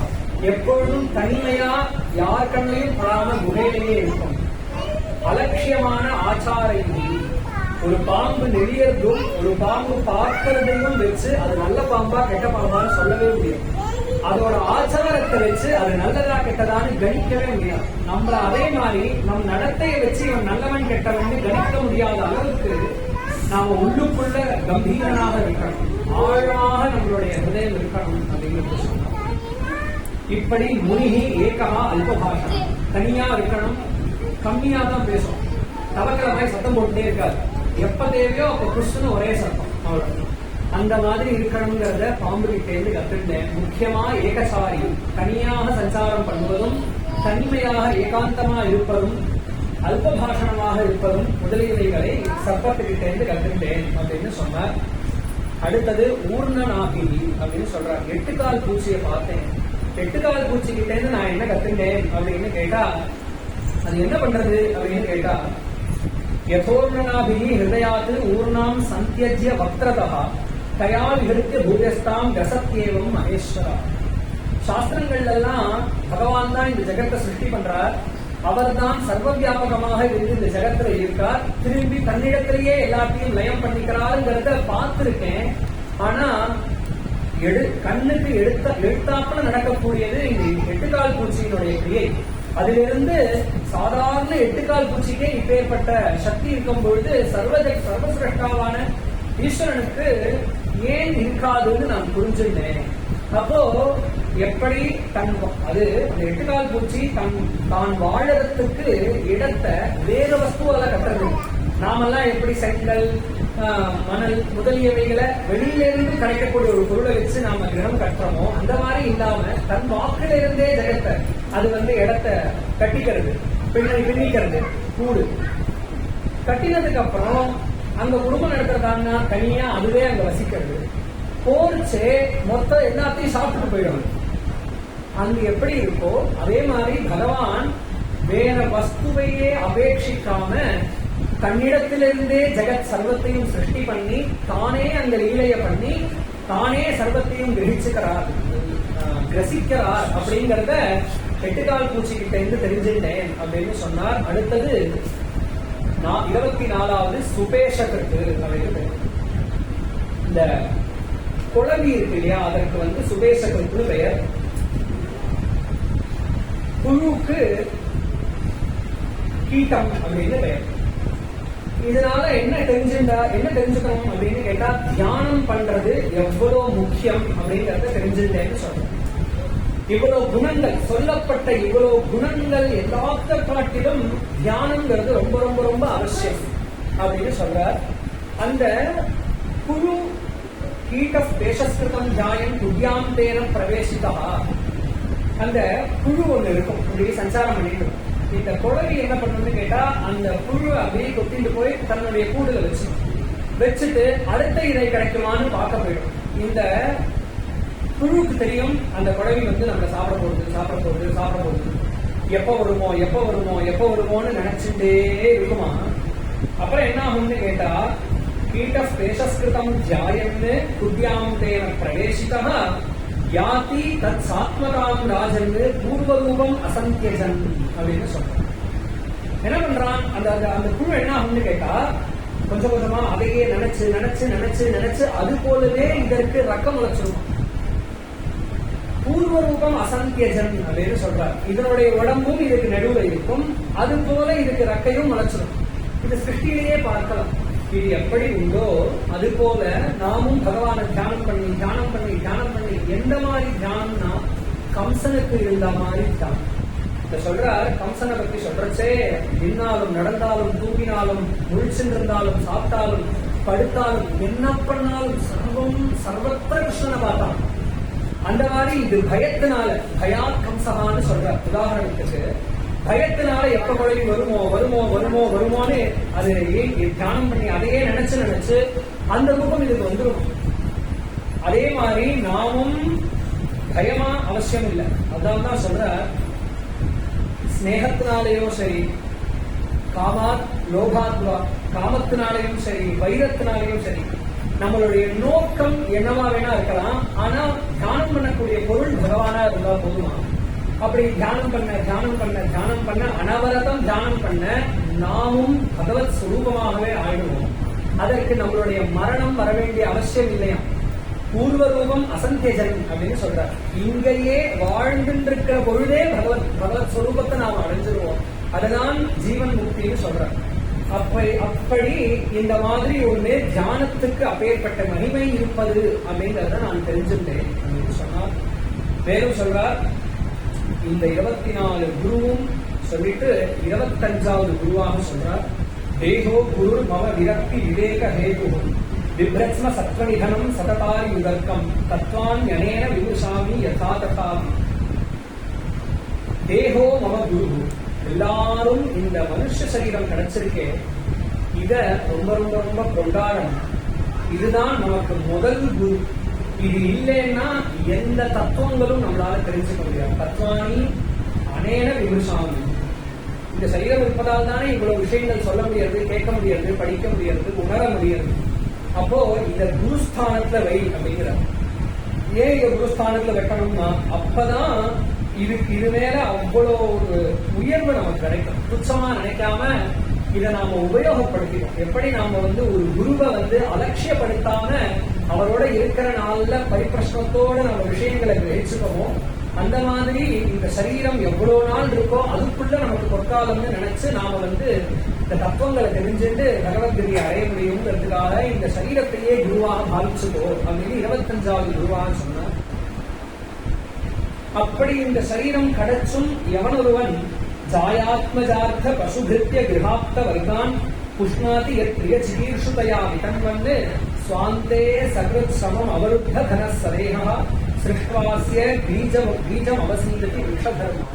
எப்பொழுதும் தனிமையா யார் கண்ணையும் படாம குகையிலேயே இருக்கும். அலட்சியமான ஆச்சாரையும், ஒரு பாம்பு நெறியதும் ஒரு பாம்பு பார்க்கிறதையும் வச்சு அது நல்ல பாம்பா கெட்ட பாம்பான்னு சொல்லவே முடியும். அதோட ஆச்சாரத்தை வச்சு அது நல்லதா கெட்டதான்னு கணிக்கவே முடியாது. நம்மள அதே மாதிரி நம் நடத்தையை வச்சு இவன் நல்லவன் கெட்டவன் கணிக்க முடியாத அளவுக்கு நாம உள்ளுக்குள்ள கம்பீரனாக இருக்கணும், ஆழமாக நம்மளுடைய ஹிருதயம் இருக்கணும் அப்படிங்கிறது சொன்னார். இப்படி முனிகி ஏகமா அல்பபாஷம், தனியா இருக்கணும், கம்மியா தான் பேசும், தவக்கிற மாதிரி சத்தம் போட்டுட்டே இருக்காது. எப்ப தேவையோ அப்ப குஷ்னு ஒரே சத்தம், அவ்வளவு. அந்த மாதிரி இருக்கணுங்கிறத பாம்பு கிட்டேருந்து கத்துட்டேன். முக்கியமா ஏகசாரி, தனியாக சஞ்சாரம் பண்ணுவதும், தனிமையாக ஏகாந்தமா இருப்பதும், அல்பபாஷணமாக இருப்பதும் முதலியவைகளை சர்ப்பத்துக்கிட்டேருந்து கத்துட்டேன் அப்படின்னு சொன்னார். அடுத்தது ஊர்ணநாகி அப்படின்னு சொல்றார். 8 கால் பூச்சியை பார்த்தேன். 8 கால் பூச்சி கிட்ட இருந்து நான் என்ன கத்துட்டேன் அப்படின்னு கேட்டா, அது என்ன பண்றது அப்படின்னு கேட்டா, யதோர்ணனாபிஹி ஹிருதயாத் ஊர்ணாம் சந்தியஜ்ய வக்ரதः தயா விஹிருத்ய பூயஸ்தாம் கசத்யேவம் மகேஸ்வரா. சாஸ்திரங்கள்ல எல்லாம் பகவான் தான் இந்த ஜெகத்தை சிருஷ்டி பண்றார். அவர் தான் சர்வ வியாபகமாக இருந்து இந்த ஜெகத்துல இருக்கார். திரும்பி தன்னிடத்திலேயே எல்லாத்தையும் லயம் பண்ணிக்கிறாருங்கிறத பார்த்திருக்கேன். ஆனா கண்ணுக்கு எழுத்தாப்புல நடக்கக்கூடியது இந்த எட்டுக்கால் பூச்சியினுடைய கிரியை. அதிலிருந்து சாதாரண எட்டுக்கால் பூச்சிக்கே இப்பேற்பட்ட சக்தி இருக்கும் பொழுது சர்வசிரஷ்டாவான ஈஸ்வரனுக்கு ஏன் இருக்காதுன்னு நான் புரிஞ்சுட்டேன். அப்போ எப்படி அது அந்த எட்டுக்கால் பூச்சி தான் வாழறதுக்கு இடத்தை வேற வஸ்துவால கட்டுறது. நாமெல்லாம் எப்படி செங்கல் மணல் முதலியவைகளை வெளியிலிருந்து கிடைக்கக்கூடிய ஒரு பொருளை வச்சு நாம கிரகம் கட்டுறோமோ அந்த மாதிரி இல்லாம தன் வாக்குல இருந்தே ஜெகத்தை அது இடத்தை கட்டிக்கிறது, பின்னிக்கிறது. கூடு கட்டினதுக்கு அப்புறம் அங்க குடும்பம் நடத்துறதான்னா தனியா அதுவே அங்க வசிக்கிறது. போர்ச்சே மொத்தம் எல்லாத்தையும் சாப்பிட்டு போயிடும். அங்க எப்படி இருக்கோ அதே மாதிரி பகவான் வேற வஸ்துவையே அபேட்சிக்காம தன்னிடத்திலிருந்தே ஜெகத் சர்வத்தையும் சிருஷ்டி பண்ணி தானே அந்த லீலைய பண்ணி தானே சர்வத்தையும் கிரசிக்கிறார் அப்படிங்கறத எட்டுக்கால் பூச்சி கிட்ட இருந்து தெரிஞ்சுட்டேன் அப்படின்னு சொன்னார். அடுத்தது 24வது சுபேஷகருக்கு அப்படின்னு இந்த குழவி இருக்கு இல்லையா, அதற்கு சுபேஷகருக்கு பெயர். புழுக்கு கீட்டம் அப்படின்னு பெயர். இதனால என்ன தெரிஞ்சுக்கணும் அப்படின்னு கேட்டா தியானம் பண்றது எவ்வளவு முக்கியம் அப்படிங்கறத தெரிஞ்சுட்டேன்னு சொல்றேன். இவ்வளவு குணங்கள் சொல்லப்பட்ட இவ்வளவு குணங்கள் எல்லாத்த காட்டிலும் தியானம்ங்கிறது ரொம்ப ரொம்ப ரொம்ப அவசியம் அப்படின்னு சொல்றார். அந்த குழு கீட்ட பேஷஸ்கிருதம் தியாயம் துர்யாம் தேன பிரவேசிதா. அந்த புழு ஒண்ணு இருக்கும், அப்படியே சஞ்சாரம் பண்ணிட்டு இருக்கும். இந்த குழவி என்ன பண்ணணும்னு கேட்டா அந்த புழு அப்படியே கொத்திட்டு போய் தன்னுடைய கூடுல வச்சுட்டு அடுத்த இதை கிடைக்குமான்னு பார்க்க போயிடும். இந்த புழுக்கு தெரியும் அந்த குழவி நம்ம சாப்பிட போகுது, எப்ப வருமோன்னு நினைச்சுட்டே இருக்குமா. அப்புறம் என்ன ஆகும்னு கேட்டா கீட்ட பேஷஸ்கிருதம் தியாயம்னு குத்யாம் தேன பிரவேசிதா யாதி தத் சாத்மதாம் ராஜன் பூர்வரூபம் அசந்தியஜன் அப்படின்னு சொல்றான். என்ன பண்றான் அந்த குழு என்ன ஆகும்னு கேட்டா கொஞ்சம் கொஞ்சமா அதையே நினைச்சு அது போலவே இதற்கு ரக்கம் முளைச்சிருக்கும். பூர்வரூபம் அசந்தியஜன் அப்படின்னு சொல்றார். இதனுடைய உடம்பும் இதுக்கு நடுவுல இருக்கும், அது போல இதுக்கு ரக்கையும் முளைச்சிடும். இது சிருஷ்டியிலேயே பார்க்கலாம். இது எப்படி உண்டோ அது போல நாமும் பகவானை தியானம் பண்ணி எந்த மாதிரி தியானம்னா கம்சனுக்கு இருந்த மாதிரி தியானம். சொல்றார் கம்சனை பத்தி சொல்றச்சே நின்னாலும் நடந்தாலும் தூங்கினாலும் முழிச்சிருந்தாலும் சாப்பிட்டாலும் படுத்தாலும் என்ன பண்ணாலும் சர்வத்திர கிருஷ்ணனை பார்த்தான். அந்த மாதிரி இது பயாத் கம்சகான்னு சொல்றார். உதாரணத்துக்கு பயத்தினால எப்ப குழந்தை வருமோன்னு அது தியானம் பண்ணி அதையே நினைச்சு அந்த ரூபம் இதுக்கு வந்துடும். அதே மாதிரி நாமும் பயமா அவசியம் இல்லை. அதான் தான் சொல்ற ஸ்நேகத்தினாலேயும் சரி, காமத்தினாலேயும் சரி, வைரத்தினாலேயும் சரி, நம்மளுடைய நோக்கம் என்னவா வேணா இருக்கலாம். ஆனா தியானம் பண்ணக்கூடிய பொருள் பகவானா இருந்தா போதுமா. அப்படி தியானம் பண்ண அனவரதம் தியானம் பண்ண நாமும் பகவத் சுரூபமாகவே ஆயிடுவோம். அதற்கு நம்மளுடைய மரணம் வர வேண்டிய அவசியம் இல்லையா. பூர்வரூபம் அசந்தியஜன் அப்படின்னு சொல்றார். இங்கேயே வாழ்ந்துருக்கிற பொழுதே பகவத் சுரூபத்தை நாம் அடைஞ்சிருவோம். அதுதான் ஜீவன் முக்தின்னு சொல்றார். அப்படி இந்த மாதிரி ஒண்ணு தியானத்துக்கு அப்பேற்பட்ட மகிமை இருப்பது அப்படிங்கறத நான் தெரிஞ்சுட்டேன் அப்படின்னு சொன்னார். மேலும் சொல்றார் இந்த 24 குருவும் சொல்லிட்டு 25வது குருவாக சொல்றார். தேகோ குரு மம விரக்தி விவேக ஹேது விப்ரத்ம சத்வநிதனம் சததாரி உதர்க்கம் தத்வான் யனேன விமுஷாமி யதா ததா. தேகோ மம குரு. எல்லாரும் இந்த மனுஷ சரீரம் கிடைச்சிருக்கே, இத ரொம்ப ரொம்ப ரொம்ப கொண்டாடணும். இதுதான் நமக்கு முதல் குரு. இது இல்லைன்னா எந்த தத்துவங்களும் நம்மளால தெரிஞ்சுக்க முடியாது. தத்துவானி அனேன விமர்சாமி. இந்த சரீரம் இருப்பதால் தானே இவ்வளவு விஷயங்கள் சொல்ல முடியாது, கேட்க முடியாது, படிக்க முடியாது, உணர முடியாது. அப்போ இந்த குருஸ்தானத்துல வை அப்படிங்கிறார். ஏன் இந்த குருஸ்தானத்துல வைக்கணும்னா அப்பதான் இது மேல அவ்வளோ ஒரு உயர்வு நமக்கு கிடைக்கும். துச்சமா நினைக்காம இதை நாம உபயோகப்படுத்தினோம். எப்படி நாம ஒரு குருவை அலட்சியப்படுத்தாம அவரோட இருக்கிற நாள்ல பரிப்பிரஷ்னத்தோட நம்ம விஷயங்களை கிரகிச்சுக்கோமோ, அந்த மாதிரி இந்த சரீரம் எவ்வளவு நாள் இருக்கோ அதுக்குள்ள நமக்கு பொற்காலம்னு நினைச்சு நாம இந்த தத்துவங்களை தெரிஞ்சுட்டு பகவத்கீதையை அடைய முடியுங்கிறதுக்காக இந்த சரீரத்தையே குருவாக பாவிச்சுக்கோ அப்படின்னு 25வது குருவாக சொன்னார். அப்படி இந்த சரீரம் கிடைச்சும் எவனொருவன் ஜாயாத்மஜார்த்த பசுகிருத்திய கிரகாப்த வர்கான் புஷ்ணாதி பிரிய சிகீர்ஷுதையா விதன் சுவாந்தே சகிருத் சமம் அவருத்த தனசதேகா சிருஷ்டாசிய பீஜம் அவசீதத்தி விஷதர்மா.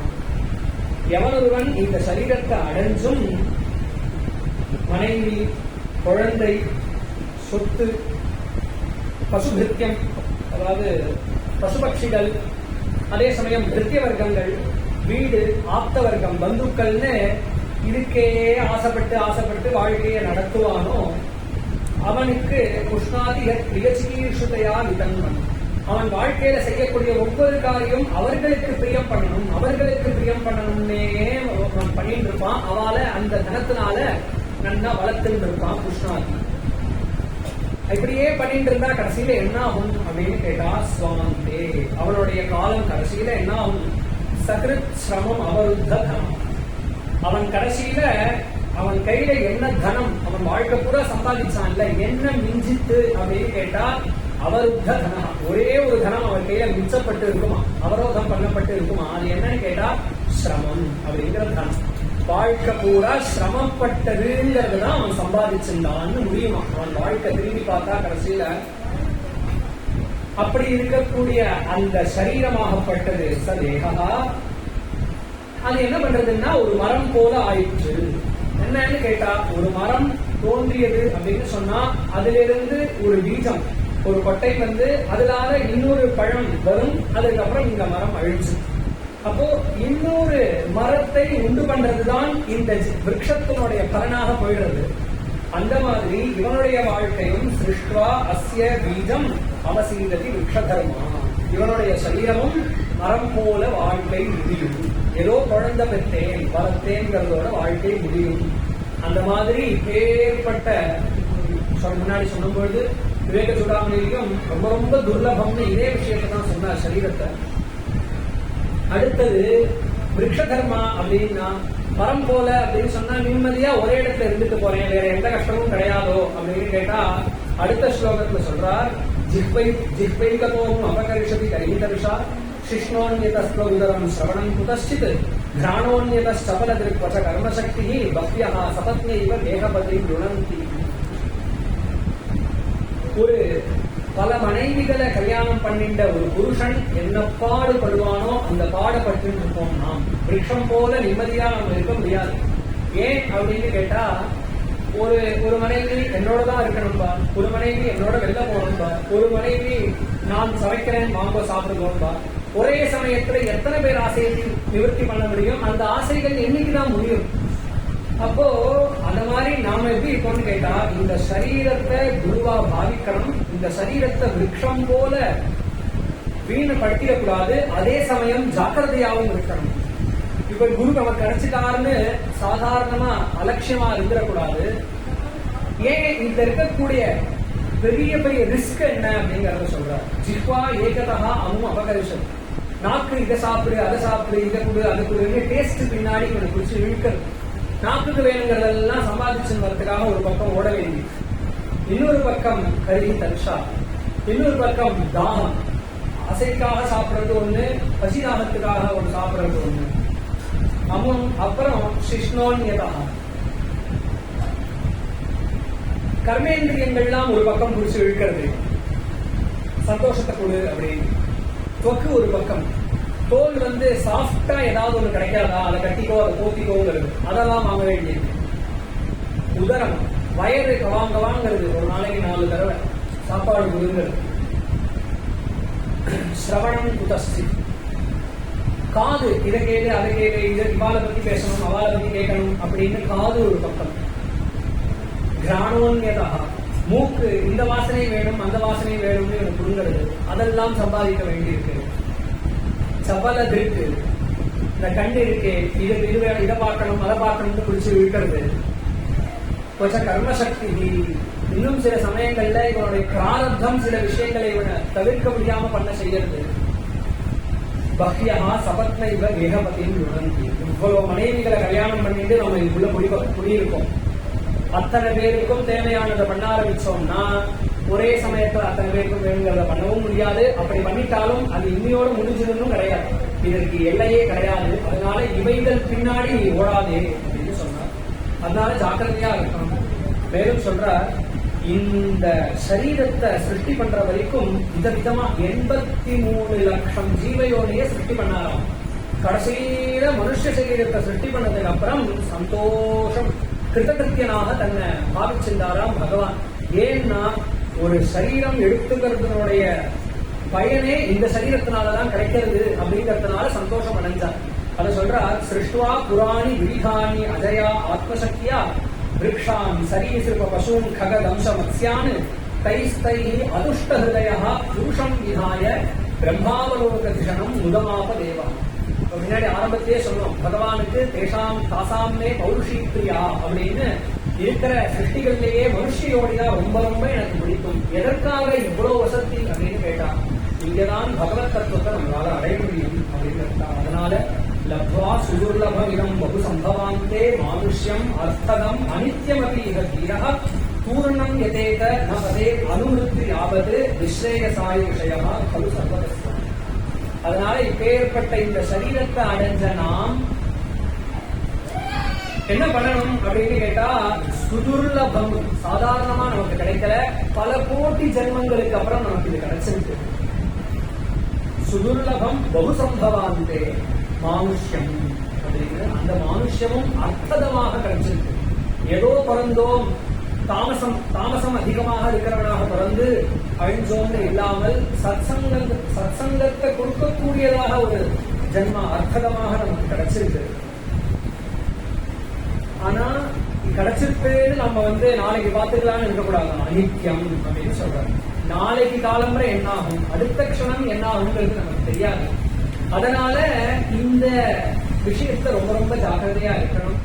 எவனொருவன் இந்த சரீரத்தை அடைஞ்சும் மனைவி, குழந்தை, சொத்து, பசுகிருத்தியம் அதாவது பசுபட்சிகள், அதே சமயம் கிருத்திய வர்க்கங்கள், வீடு, ஆப்த வர்க்கம், பந்துக்கள்னு இதுக்கே ஆசைப்பட்டு வாழ்க்கையை நடத்துவானோ அவனுக்கு புஷ்ணாதி பிரியசிகீர்ஷுதையா விதன்மன். அவன் வாழ்க்கையில செய்யக்கூடிய ஒவ்வொரு காரியம் அவர்களுக்கு பிரியம் பண்ணணும்னே பண்ணிட்டு இருப்பான். அவளை அந்த தனத்தினால நன்னா வளர்த்துட்டு இருப்பான் புஷ்ணாதி. இப்படியே பண்ணிட்டு இருந்தா கடைசியில என்ன ஆகும் அப்படின்னு கேட்டா சுவாந்தே அவனுடைய காலம் கடைசியில என்ன ஆகும்? சகிருத் சிரமம் அவருத்த தனம். அவன் கடைசியில அவன் கையில என்ன தனம், அவன் வாழ்க்கை பூரா சம்பாதிச்சான்ல என்ன மிஞ்சித்து அப்படின்னு கேட்டா அவருத்த தனம். ஒரே ஒரு தனம் அவன் கையில மிச்சப்பட்டு இருக்குமா, அவரோதம் பண்ணப்பட்டு இருக்குமா. அது என்னன்னு கேட்டா சிரமம் அப்படிங்கிற தனம். வாழ்க்கை பூரா சிரமப்பட்டதுங்கிறது தான் அவன் சம்பாதிச்சிருந்தான்னு முடியுமா. அவன் வாழ்க்கை திரும்பி பார்த்தா கடைசியில அப்படி இருக்கக்கூடிய அந்த சரீரமாகப்பட்டது சதேகா அது என்ன பண்றதுன்னா ஒரு மரம் போல ஆயிடுச்சு. என்னன்னு கேட்டா ஒரு மரம் தோன்றியது அப்படின்னு சொன்னா அதுல இருந்து ஒரு பீஜம், ஒரு கொட்டை அதனால இன்னொரு பழம் வரும். அதுக்கப்புறம் இந்த மரம் அழிச்சு. அப்போ இன்னொரு மரத்தை உண்டு பண்றதுதான் இந்த விருட்சத்தினுடைய பலனாக போயிடுறது. அந்த மாதிரி இவனுடைய வாழ்க்கையும் சிருஷ்டுவா அஸ்ய பீஜம் அவசீததி விருட்சதர்மா. இவனுடைய சரீரமும் மரம் போல வாழ்க்கை முடியும். ஏதோ குழந்தை பெற்றேன் வளர்த்தேங்கிறதோட வாழ்க்கை முடியும். அந்த மாதிரி ஏற்பட்ட முன்னாடி சொல்லும்பொழுது விவேக சூடாமணியும் ரொம்ப ரொம்ப துர்லபம்னு இதே விஷயத்தை தான் சொன்னார் சரீரத்தை. அடுத்தது விருட்சதர்மா அப்படின்னா மரம் போல அப்படின்னு சொன்னா நிம்மதியா ஒரே இடத்துல இருந்துட்டு போறேன், வேற எந்த கஷ்டமும் கிடையாதோ அப்படின்னு கேட்டா அடுத்த ஸ்லோகத்துல சொல்றார் ஜிஹ்வைகதோம் அபகரிஷதி கரிதர்ஷா சிஷ்ணோன்யதஸ்லோதரம் சிரவணம் குதச்சித் கிராணோன்யதஸ்சபல திருக்வச கர்மசக்தி பக்தியா சபத்னைவ தேகபதி ருணந்தி. ஒரு பல மனைவிகளை கல்யாணம் பண்ணிட்ட ஒரு புருஷன் என்ன பாடுபடுவானோ அந்த பாடுபட்டு இருப்போம். நாம் விருட்சம் போல நிம்மதியா நம்ம இருக்க முடியாது. ஏன் அப்படின்னு கேட்டா ஒரு மனைவி என்னோட தான் இருக்கணும்பா, ஒரு மனைவி என்னோட வெளில போகணும்பா, ஒரு மனைவி நான் சமைக்கிறேன் வாங்க சாப்பிடுவோம்பா. ஒரே சமயத்துல எத்தனை பேர் ஆசையை நிவர்த்தி பண்ண முடியும்? அந்த ஆசைகள் என்னைக்குதான் முடியும்? அப்போ அந்த மாதிரி நாம எப்படி இருக்கோம்னு கேட்டா இந்த சரீரத்தை குருவா பாவிக்கணும். இந்த சரீரத்தை விருட்சம் போல வீணப்படுத்திடக்கூடாது. அதே சமயம் ஜாக்கிரதையாகவும் இருக்கணும். இப்ப குரு நமக்கு கிடைச்சிட்டாருன்னு சாதாரணமா அலட்சியமா இருந்துடக்கூடாது. ஏன் இந்த இருக்கக்கூடிய பெரிய பெரிய ரிஸ்க் என்ன அப்படிங்கறத சொல்றாரு. ஜிஹ்வா ஏகதா அமும் அபகரிஷம். நாக்கு இதை சாப்பிடு அதை சாப்பிடு இதை கொடு அதை கொடு டேஸ்ட் பின்னாடி கொஞ்சம் குடிச்சு இழுக்கிறது. நாக்குக்கு வேணுங்கிறதெல்லாம் சம்பாதிச்சு வரதுக்காக ஒரு பக்கம் ஓட வேண்டி, இன்னொரு பக்கம் கரி தர்ஷா, இன்னொரு பக்கம் தாகம். ஆசைக்காக சாப்பிடுறது ஒண்ணு, பசிதாகத்துக்காக ஒன்று சாப்பிடுறது ஒண்ணு. அப்புறம் சிஷ்ணோன்யதா கர்மேந்திரியங்கள்லாம் ஒரு பக்கம் குடிச்சு இழுக்கிறது, சந்தோஷத்தை கொடு அப்படின்னு. தொக்கு ஒரு பக்கம், தோல் சாஃப்டா ஏதாவது ஒண்ணு கிடைக்காதா அதை கட்டிக்கோ அதை போத்திக்கோங்கிறது, அதெல்லாம் வாங்க வேண்டியது. உதரம் வயது வாங்கிறது, ஒரு நாளைக்கு 4 தடவை சாப்பாடு கொடுங்கிறது. சிரவணம் குதஸ்தி காது இதை கேளு அதை கேளு, இதை இவாளை பத்தி பேசணும் அவளை பத்தி கேட்கணும் அப்படின்னு காது ஒரு பக்கம். கிராணோன்யதா மூக்கு இந்த வாசனை வேணும் அந்த வாசனை வேணும்னு எனக்கு புரிகிறது, அதெல்லாம் சம்பாதிக்க வேண்டியிருக்கு. சபல திருட்டு இந்த கண்ணு இருக்கு, இது வேணும் இதை பார்க்கணும் அதை பார்க்கணும்னு பிடிச்சி இருக்கிறது. கொஞ்சம் கர்மசக்தி, இன்னும் சில சமயங்கள்ல இவனுடைய பிராரப்தம் சில விஷயங்களை இவனை தவிர்க்க முடியாம பண்ண செய்யறது. பக்யா சபத்ன இவ ஏகபதியும் உணர்ந்தி, இவ்வளவு மனைவிகளை கல்யாணம் பண்ணிட்டு நம்ம இதுக்குள்ள குடியிருக்கோம். அத்தனை பேருக்கும் தேவையானதை பண்ண ஆரம்பிச்சோம்னா ஒரே சமயத்துல அத்தனை பேருக்கும் வேணுங்கிறத பண்ணவும் முடியாது. அப்படி பண்ணிட்டாலும் அது இன்னையோட முடிஞ்சதுன்னு கிடையாது, இதற்கு எல்லையே கிடையாது. அதனால இவைகள் பின்னாடி நீ ஓடாதே அப்படின்னு சொன்னார். அதனால ஜாக்கிரதையா இருக்கணும். மேலும் சொல்ற இந்த சரீரத்தை சிருஷ்டி பண்ற வரைக்கும் விதவிதமா 83 லட்சம் ஜீவயோனைய சிருஷ்டி பண்ணாராம். கடைசியில மனுஷ சரீரத்தை சிருஷ்டி பண்ணதுக்கு அப்புறம் சந்தோஷம் கிருத்தகிருத்தியனாக தன்னை பாவிச்சிருந்தாராம் பகவான். ஏன்னா ஒரு சரீரம் எடுத்துக்கிறதுனுடைய பயனே இந்த சரீரத்தினாலதான் கிடைக்கிறது அப்படிங்கறதுனால சந்தோஷம் அடைஞ்சார். அதை சொல்றார், சிருஷ்டுவா புராணி விவிதானி அஜயா ஆத்மசக்தியா விருக்ஷான் சரீசிருப பசூன் கக தம்ச மத்ஸ்யான் தைஸ்தைஹி அதுஷ்ட ஹிருதயா புருஷம் விதாய பிரம்மாவலோக திஷனம் முதமாப தேவா. முன்னாடி ஆரம்பத்திலே சொன்னோம், பகவானுக்கு தேசாம் தாசாம்னே பௌருஷி பிரியா அப்படின்னு இருக்கிற சிருஷ்டிகள்லேயே மனுஷியோடிதான் ரொம்ப ரொம்ப எனக்கு பிடிக்கும். எதற்காக இவ்வளவு வசதி அப்படின்னு கேட்டா, இங்கதான் பகவத் தத்துவத்தை நம்மளால அடைய முடியும் அப்படின்னு. அதனால லப்வா சுதுர்லபம் இடம் பகு சம்பவாந்தே மானுஷ்யம் அர்த்ததம் அனித்யமபி இக தீரः பூர்ணம் யதேத ந பதே அனுமிருத்தி யாவது விஸ்ரேயசாய விஷயா கலு சர்வதஸ்வம். அதனால இப்பேற்பட்ட இந்த சரீரத்தை அடைஞ்ச நாம் என்ன பண்ணணும் அப்படின்னு கேட்டா, சுதுர்லபம் சாதாரணமா நமக்கு கிடைக்கல, பல கோடி ஜென்மங்களுக்கு அப்புறம் நமக்கு இது கிடைச்சிருக்கு. சுதுர்லபம் பகுசம்பவாந்தே மானுஷ்யம் அப்படின்னு அந்த மானுஷ்யமும் அற்புதமாக கிடைச்சிருக்கு. ஏதோ பிறந்தோம் தாமசம் அதிகமாக இருக்கிறவனாக பிறந்து அழிஞ்சோம்னு இல்லாமல் சத்சங்கத்தை கொடுக்கக்கூடியதாக ஒரு ஜென்மா அற்புதமாக நமக்கு கிடைச்சிருக்கு. ஆனா கிடைச்சிருப்பேன்னு நம்ம நாளைக்கு பார்த்துக்கலாம்னு இருக்கக்கூடாது. அனித்யம் அப்படின்னு சொல்றாங்க. நாளைக்கு காலம்பரை என்ன ஆகும், அடுத்த க்ஷணம் என்ன ஆகுங்கிறது நமக்கு தெரியாது. அதனால இந்த விஷயத்த ரொம்ப ரொம்ப ஜாக்கிரதையா இருக்கணும்.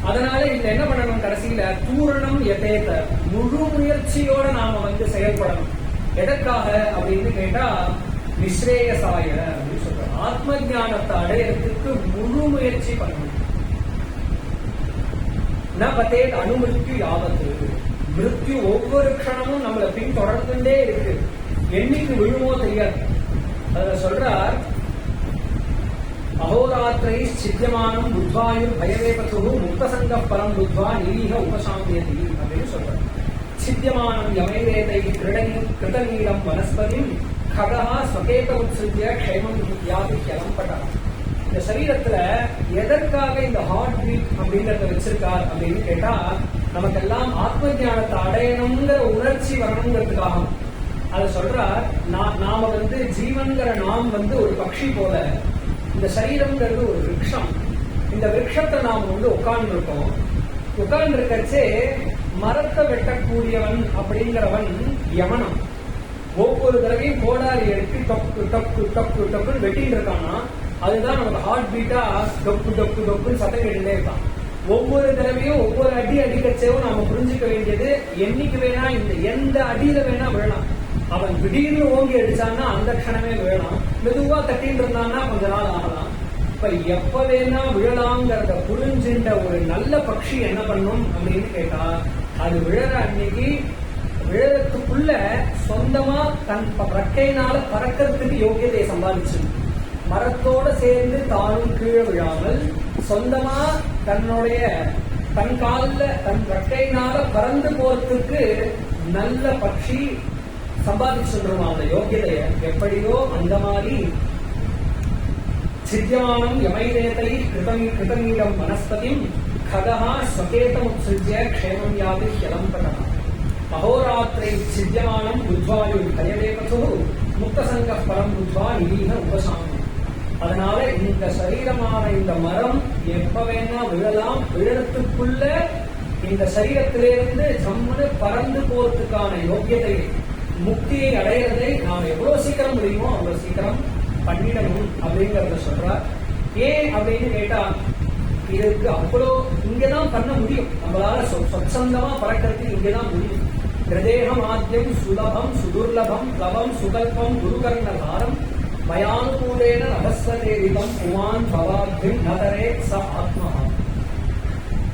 அதனால இந்த என்ன பண்ணணும், கடைசியில பூரணம் யதேத முழு முயற்சியோட நாம செயல்படணும். எதற்காக அப்படின்னு கேட்டா, நிஸ்ரேயசாய அப்படின்னு சொல்றோம். ஆத்ம ஞானத்தை அடையறதுக்கு முழு முயற்சி பண்ணணும். ந பதேத் அனுமிருத்தி யாவத்து, மிருத்யு ஒவ்வொரு க்ஷணமும் நம்மளை பின் தொடர்ந்துட்டே இருக்கு, என்னைக்கு விழுமோ தெரியாது. அதுல சொல்றார், அஹோராத்திரை சித்தியமானம் புத்வாயுர் பயவே பசு முக்தசங்க பரம் புத்வா நீலீக உபசாமியதி அப்படின்னு சொல்றார். சித்தியமானம் யமைவேதை கிருதநீலம் வனஸ்பதி ககா ஸ்வகேத உத்சித்திய க்ஷேமம் யாதி கிளம்பட்டா. இந்த சரீரத்துல எதற்காக இந்த ஹார்ட் பீட் அப்படிங்கறத வச்சிருக்கார் அப்படின்னு கேட்டா, நமக்கெல்லாம் ஆத்ம ஞானத்தை அடையணுங்கிற உணர்ச்சி வரணுங்கிறதுக்காக. அதை சொல்றார், நாம ஜீவன்கிற நாம் ஒரு பட்சி போல, இந்த சரீரம்ங்கிறது ஒரு விருட்சம். இந்த விருட்சத்தை நாம உட்கார்ந்து இருக்கோம். உட்கார்ந்து இருக்கச்சே மரத்தை வெட்டக்கூடியவன் அப்படிங்கிறவன் யமனம். ஒவ்வொரு தடவையும் கோடாரி எடுத்து டொக்கு டொக்கு டொக்கு டொக்குன்னு வெட்டிட்டு இருக்கான்னா, அதுதான் நமக்கு ஹார்ட் பீட்டா டொக்கு டொக்கு டொக்குன்னு சத்தம் கேட்டுட்டே இருக்கான். ஒவ்வொரு தடவையும் ஒவ்வொரு அடி அடிக்கச்சேவும் நாம புரிஞ்சுக்க வேண்டியது, என்னைக்கு வேணா எந்த அடியில வேணா விழலாம். அவன் திடீர்னு ஓங்கி அடிச்சான்னா அந்த க்ஷணமே விழலாம், மெதுவா தட்டின்னு இருந்தான்னா கொஞ்ச நாள் ஆகலாம். இப்ப எப்ப வேணா விழலாங்கிறத புரிஞ்சுட்ட ஒரு நல்ல பட்சி என்ன பண்ணும் அப்படின்னு கேட்டா, அது விழற அன்னைக்கு விழறதுக்குள்ள சொந்தமா தன் ரெக்கையினால பறக்கிறதுக்கு யோகியதையை சம்பாதிச்சு, மரத்தோட சேர்ந்து தானும் கீழே விழாமல் சொந்தமா தன் காலில் தன் ரெக்கையினால பறந்து போறதுக்கு நல்ல பட்சி சம்பாதிச்சுருமா அந்த யோகியதைய. எப்படியோ அந்த மாதிரி சித்தியமானம் யமைதேதை கிருதநீலம் வனஸ்பதிம் ககா ஸ்வகேதமுத்ஸ்ருஜ்ய க்ஷேமம் யாதி ஹ்யலம்படா. அஹோராத்திரை சித்தியமானம் புத்வாயுர் கயவே பசு முக்தசங்க பரம் புத்வா நிலீக உபசாமி. அதனால இந்த சரீரமான இந்த மரம் எப்ப வேணா விழலாம், விழறதுக்குள்ள இந்த சரீரத்திலிருந்து ஜம்முன்னு பறந்து போறதுக்கான யோக்கியத்தை, முக்தியை அடையிறதை நாம் எவ்வளவு சீக்கிரம் முடியுமோ அவ்வளவு சீக்கிரம் பண்ணிடணும் அப்படிங்கறத சொல்றார். ஏன் அப்படின்னு கேட்டா, இதுக்கு அவ்வளோ இங்கதான் பண்ண முடியும். நம்மளால சொச்சந்தமா பறக்கிறதுக்கு இங்கதான் முடியும். ஹிருதேகம் ஆத்யம் சுலபம் சுதுர்லபம் லபம் சுகல்பம் குருகர்ணகாரம் மயானுகூலேன நபஸ்வதேவிதம் உமான் பவாத்யம் நகரே ச ஆத்மா.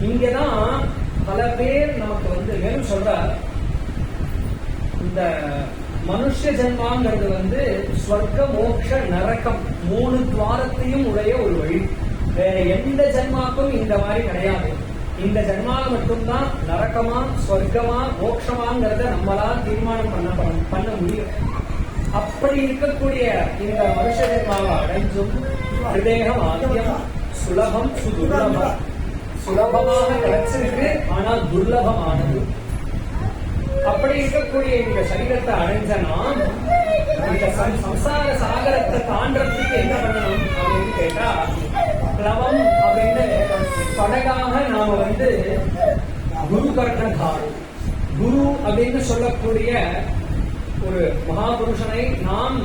இங்கதான் பல பேர் நமக்கு மேலும் சொல்ற, இந்த மனுஷ ஜென்மாங்கிறது ஸ்வர்க்க மோக்ஷ நரகம் 3 துவாரத்தையும் உடைய ஒரு வழி. வேற எந்த ஜென்மாக்கும் இந்த மாதிரி கிடையாது. இந்த ஜென்மால மட்டும்தான் நரகமா ஸ்வர்க்கமா மோட்சமாங்கிறத நம்மளால் தீர்மானம் பண்ண முடியும். அப்படி இருக்கக்கூடிய இந்த மனுஷ ஜென்மாவை அடைஞ்சும் ஹிருதேகம் ஆத்யம் சுலபம் சுதுர்லபம், சுலபமாக கிடைச்சிருக்கு ஆனால் துர்லபமானது. அப்படி இருக்கக்கூடிய இந்த சரீரத்தை அடைஞ்ச நாம் இந்த சம்சார சாகரத்தை தாண்டறதுக்கு என்ன பண்ணணும் அப்படின்னு கேட்டா, பிளவம் அப்படின்னு படகாக நாம குரு கர்ணகார், குரு அப்படின்னு சொல்லக்கூடிய ஒரு மகாபுருஷனை நாம்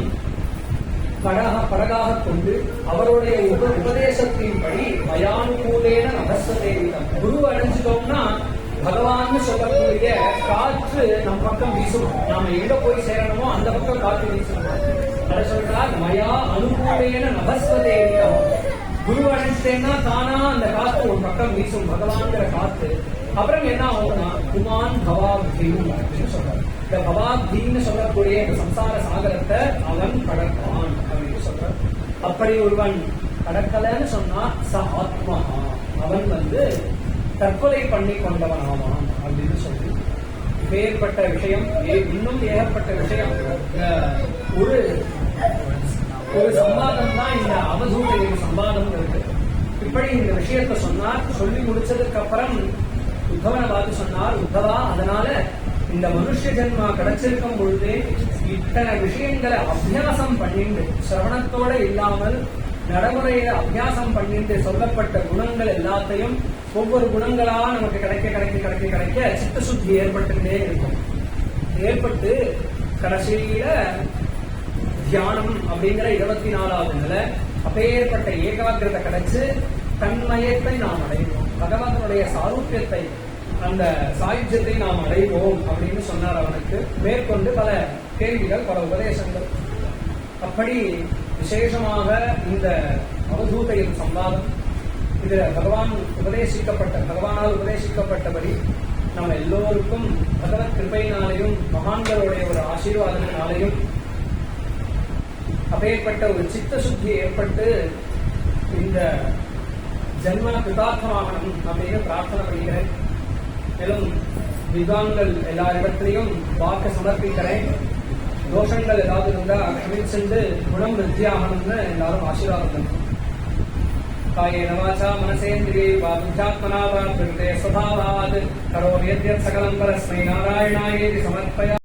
படகாக கொண்டு அவருடைய உபதேசத்தின்படி மயானுகூலேன நபஸ்வதேவிதம், குரு அடைஞ்சிட்டோம்னா பகவான் சொல்லக்கூடிய காற்று நம் பக்கம் வீசும். நாம எங்க போய் சேரணுமோ அந்த பக்கம் காற்று வீசணும். அதை சொல்றார் மயா அனுகூலேன நபஸ்வதேவிதம். குரு அடைஞ்சிட்டேன்னா தானா அந்த காற்று ஒரு பக்கம் வீசும், பகவான்கிற காற்று. அப்புறம் என்ன ஆகும்னா குமான் பவாப்தீம் அப்படின்னு சொல்றாரு. இந்த பவாப்தீன்னு சொல்லக்கூடிய இந்த சம்சார சாகரத்தை அவன் கடப்பான் அப்படின்னு சொல்றார். அப்படி ஒருவன் கடக்கலன்னு சொன்னா ச ஆத்மா, அவன் தற்கொலை பண்ணி கொண்டவன் ஆவான் அப்படின்னு சொல்லி ஏற்பட்ட விஷயம். இன்னும் ஏகப்பட்ட விஷயம். ஒரு ஒரு சம்பாதம் தான் இந்த அவதூத சம்பாதம் இருக்கு. இப்படி இந்த விஷயத்த சொன்னார். சொல்லி முடிச்சதுக்கு அப்புறம் உத்தவனை பார்த்து சொன்னார், உத்தவா, அதனால இந்த மனுஷ ஜென்மா கிடைச்சிருக்கும் பொழுது இத்தனை விஷயங்களை அபியாசம் பண்ணிட்டு, சிரவணத்தோட இல்லாமல் நடைமுறையில அபியாசம் பண்ணிட்டு சொல்லப்பட்ட குணங்கள் எல்லாத்தையும் ஒவ்வொரு குணங்களா நமக்கு கிடைக்க கிடைக்க கிடைக்க கிடைக்க சித்த சுத்தி ஏற்பட்டுட்டே இருக்கும். ஏற்பட்டு கடைசியில தியானம் அப்படிங்கிற 24வது நிலை, அப்பேற்பட்ட ஏகாகிரதை கிடைச்சு தன்மயத்தை நாம் அடைவோம், பகவானுடைய சாரூபியத்தை, அந்த சாயுஜ்யத்தை நாம் அடைவோம் அப்படின்னு சொன்னார். அவனுக்கு மேற்கொண்டு பல கேள்விகள், பல உபதேசங்கள். அப்படி விசேஷமாக இந்த அவதூதையின் சம்பாதம், இதுல பகவானால் உபதேசிக்கப்பட்டபடி நம்ம எல்லோருக்கும் பகவத் கிருபையினாலையும் மகான்களுடைய ஒரு ஆசீர்வாதத்தினாலையும் அப்பேற்பட்ட ஒரு சித்த சுத்தி ஏற்பட்டு இந்த ஜென்ம கிருதார்த்தமாகணும் அப்படின்னு பிரார்த்தனை பண்ணுகிறேன். மேலும் வித்வான்கள் எல்லாரிடத்திலையும் வாக்கு சமர்ப்பிக்கிறேன். தோஷங்கள் ஏதாவது இருந்தா க்ஷமிச்சென்று குணம் விருத்தியாகணும்னு எல்லாரும் ஆசீர்வாதம். காயேன வாசா மனசேந்திரியை வா புத்தியாத்மனா வா பிரகிருதே ஸ்வபாவாத் கரோமி யத்யத் சகலம் பரஸ்மை நாராயணாயேதி சமர்ப்பயாமி.